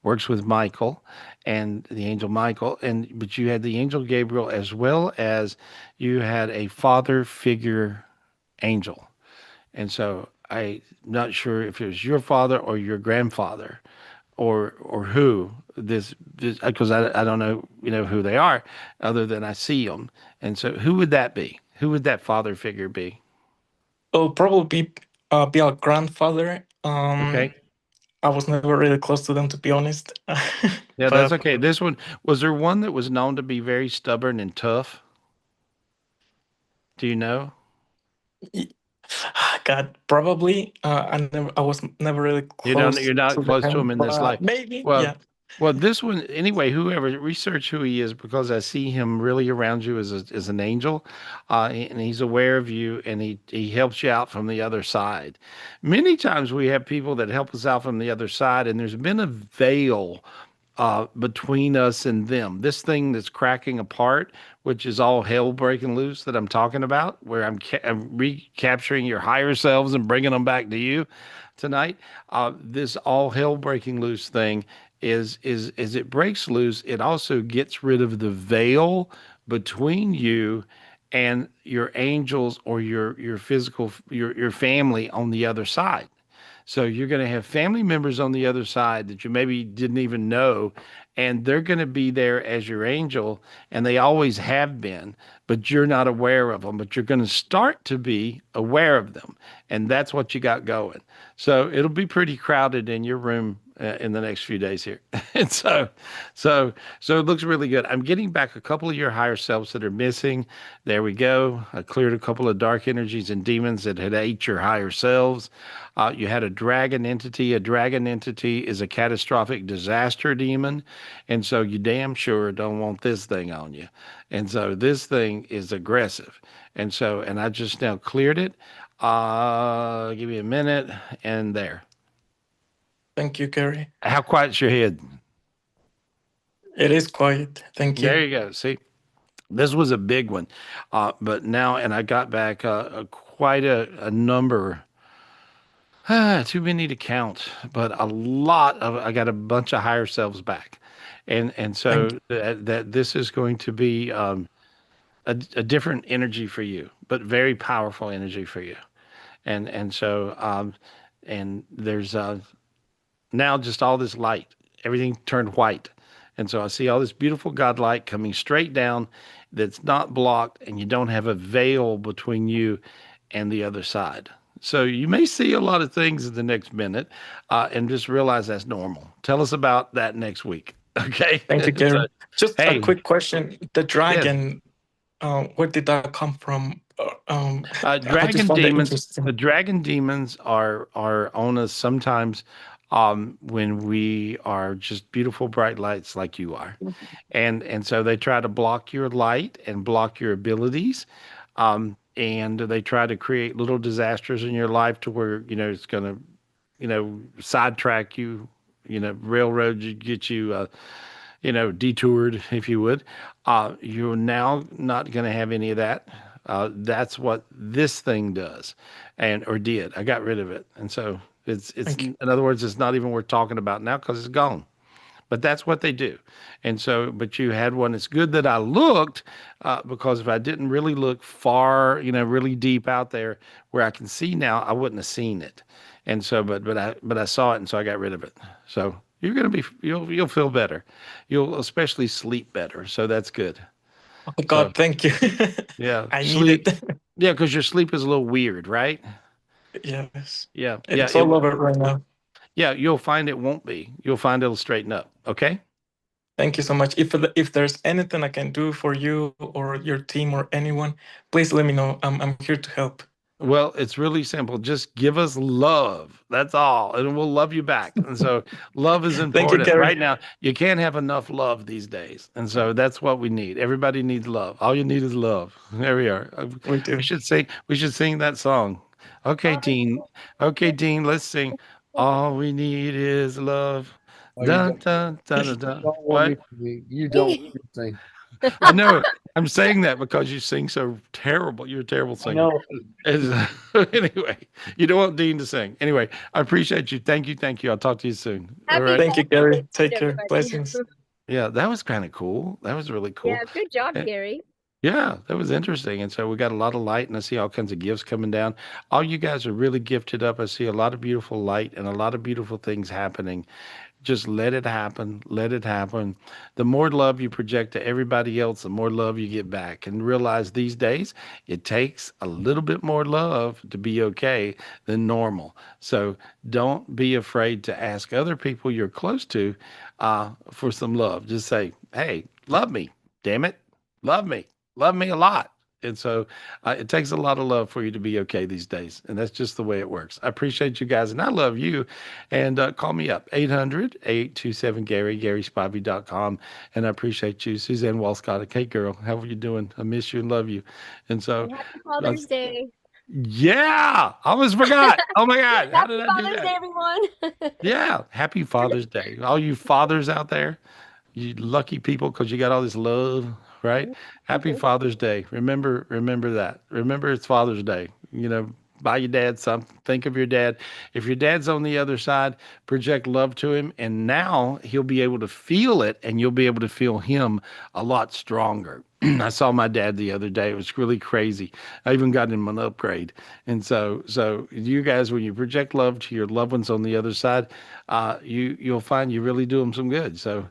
Speaker 2: works with Michael, and the angel Michael, but you had the angel Gabriel as well as you had a father figure angel. And so I'm not sure if it was your father or your grandfather or who this because I don't know who they are other than I see them. And so who would that be? Who would that father figure be?
Speaker 19: It'll probably be our grandfather.
Speaker 2: Okay.
Speaker 19: I was never really close to them, to be honest.
Speaker 2: Yeah, that's
Speaker 19: But
Speaker 2: okay. This one was there one that was known to be very stubborn and tough? Do you know?
Speaker 19: God, probably. I was never really
Speaker 2: You're
Speaker 19: close
Speaker 2: not
Speaker 19: to
Speaker 2: close to
Speaker 19: them,
Speaker 2: him in this life.
Speaker 19: but maybe,
Speaker 2: Well,
Speaker 19: yeah.
Speaker 2: well, this one anyway. Whoever research who he is because I see him really around you as an angel, and he's aware of you, and he helps you out from the other side. Many times we have people that help us out from the other side, and there's been a veil between us and them. This thing that's cracking apart, which is all hell breaking loose that I'm talking about, where I'm recapturing your higher selves and bringing them back to you tonight. This all hell breaking loose thing is as it breaks loose, it also gets rid of the veil between you and your angels or your physical your family on the other side. So you're going to have family members on the other side that you maybe didn't even know, and they're going to be there as your angel, and they always have been, but you're not aware of them, but you're going to start to be aware of them. And that's what you got going. So it'll be pretty crowded in your room in the next few days here. And so it looks really good. I'm getting back a couple of your higher selves that are missing. There we go. I cleared a couple of dark energies and demons that had ate your higher selves. You had a dragon entity. A dragon entity is a catastrophic disaster demon. And so you damn sure don't want this thing on you. And so this thing is aggressive. And I just now cleared it. Give me a minute and there.
Speaker 19: Thank you, Gary.
Speaker 2: How quiet's your head?
Speaker 19: It is quiet. Thank you.
Speaker 2: There you go. See, this was a big one. But now, and I got back quite a number. Too many to count, but I got a bunch of higher selves back. And so that this is going to be a different energy for you, but very powerful energy for you. And there's now just all this light, everything turned white. And so I see all this beautiful God light coming straight down that's not blocked, and you don't have a veil between you and the other side. So you may see a lot of things in the next minute, and just realize that's normal. Tell us about that next week. Okay.
Speaker 19: Thank you,
Speaker 2: So,
Speaker 19: Gary. Just a
Speaker 2: hey,
Speaker 19: quick question. The
Speaker 2: yes.
Speaker 19: dragon, where did that come from? I just
Speaker 2: Dragon
Speaker 19: found that
Speaker 2: demons. The
Speaker 19: interesting.
Speaker 2: dragon demons are on us sometimes, when we are just beautiful bright lights like you are, and so they try to block your light and block your abilities, and they try to create little disasters in your life to where it's gonna sidetrack you, railroad you, get you, detoured, if you would. You're now not going to have any of that. That's what this thing does, or did. I got rid of it, and so it's
Speaker 19: Thank you.
Speaker 2: in other words, it's not even worth talking about now because it's gone. But that's what they do, and so. But you had one. It's good that I looked, because if I didn't really look far, really deep out there where I can see now, I wouldn't have seen it. And so, but I saw it, and so I got rid of it. So you're gonna be you'll feel better. You'll especially sleep better. So that's good.
Speaker 19: Oh
Speaker 2: So
Speaker 19: God, thank you.
Speaker 2: yeah,
Speaker 19: I need
Speaker 2: sleep.
Speaker 19: it.
Speaker 2: Yeah, because your sleep is a little weird, right?
Speaker 19: Yes.
Speaker 2: Yeah, yeah.
Speaker 19: It's all over right now.
Speaker 2: Yeah, you'll find it won't be. You'll find it'll straighten up. Okay.
Speaker 19: Thank you so much. If there's anything I can do for you or your team or anyone, please let me know. I'm here to help.
Speaker 2: Well, it's really simple. Just give us love. That's all. And we'll love you back. And so love is
Speaker 19: Thank you,
Speaker 2: important.
Speaker 19: Gary.
Speaker 2: Right now, you can't have enough love these days. And so that's what we need. Everybody needs love. All you need is love. There we are.
Speaker 19: We do.
Speaker 2: We should sing that song. Okay, Dean. Okay, Dean, let's sing. All we need is love.
Speaker 9: Oh, you
Speaker 2: Dun,
Speaker 9: don't,
Speaker 2: dun, dun, dun,
Speaker 9: you
Speaker 2: dun.
Speaker 9: don't want me
Speaker 2: What?
Speaker 9: to be. You don't want me to sing.
Speaker 2: I know. I'm saying that because you sing so terrible. You're a terrible
Speaker 9: I
Speaker 2: singer.
Speaker 9: know.
Speaker 2: Anyway, you don't want Dean to sing. Anyway, I appreciate you. Thank you. Thank you. I'll talk to you soon. All
Speaker 8: Happy
Speaker 2: right.
Speaker 19: Thank you,
Speaker 8: Father's
Speaker 19: Gary.
Speaker 8: Day,
Speaker 19: Take care.
Speaker 8: everybody.
Speaker 19: Blessings.
Speaker 2: Yeah, that was kind of cool. That was really
Speaker 8: Yeah,
Speaker 2: cool.
Speaker 8: good job,
Speaker 2: Eh,
Speaker 8: Gary.
Speaker 2: Yeah, that was interesting. And so we got a lot of light, and I see all kinds of gifts coming down. All you guys are really gifted up. I see a lot of beautiful light and a lot of beautiful things happening. Just let it happen. Let it happen. The more love you project to everybody else, the more love you get back. And realize these days it takes a little bit more love to be okay than normal. So don't be afraid to ask other people you're close to, for some love. Just say, hey, love me. Damn it. Love me. Love me a lot. And so it takes a lot of love for you to be okay these days. And that's just the way it works. I appreciate you guys, and I love you. And call me up, 800-827-GARY, GarySpivey.com. And I appreciate you, Suzanne Walscott. Hey, girl, how are you doing? I miss you and love you. And so,
Speaker 8: And happy Father's Day.
Speaker 2: yeah, I almost forgot. Oh my God, how
Speaker 8: Happy
Speaker 2: did I do
Speaker 8: Father's
Speaker 2: that?
Speaker 8: Day, everyone.
Speaker 2: Yeah, happy Father's Day. All you fathers out there, you lucky people, because you got all this love, right? Happy Father's Day. Remember that. Remember it's Father's Day. Buy your dad something. Think of your dad. If your dad's on the other side, project love to him, and now he'll be able to feel it, and you'll be able to feel him a lot stronger. I saw my dad the other day. It was really crazy. I even got him an upgrade. And so you guys, when you project love to your loved ones on the other side, you'll find you really do them some good. So there.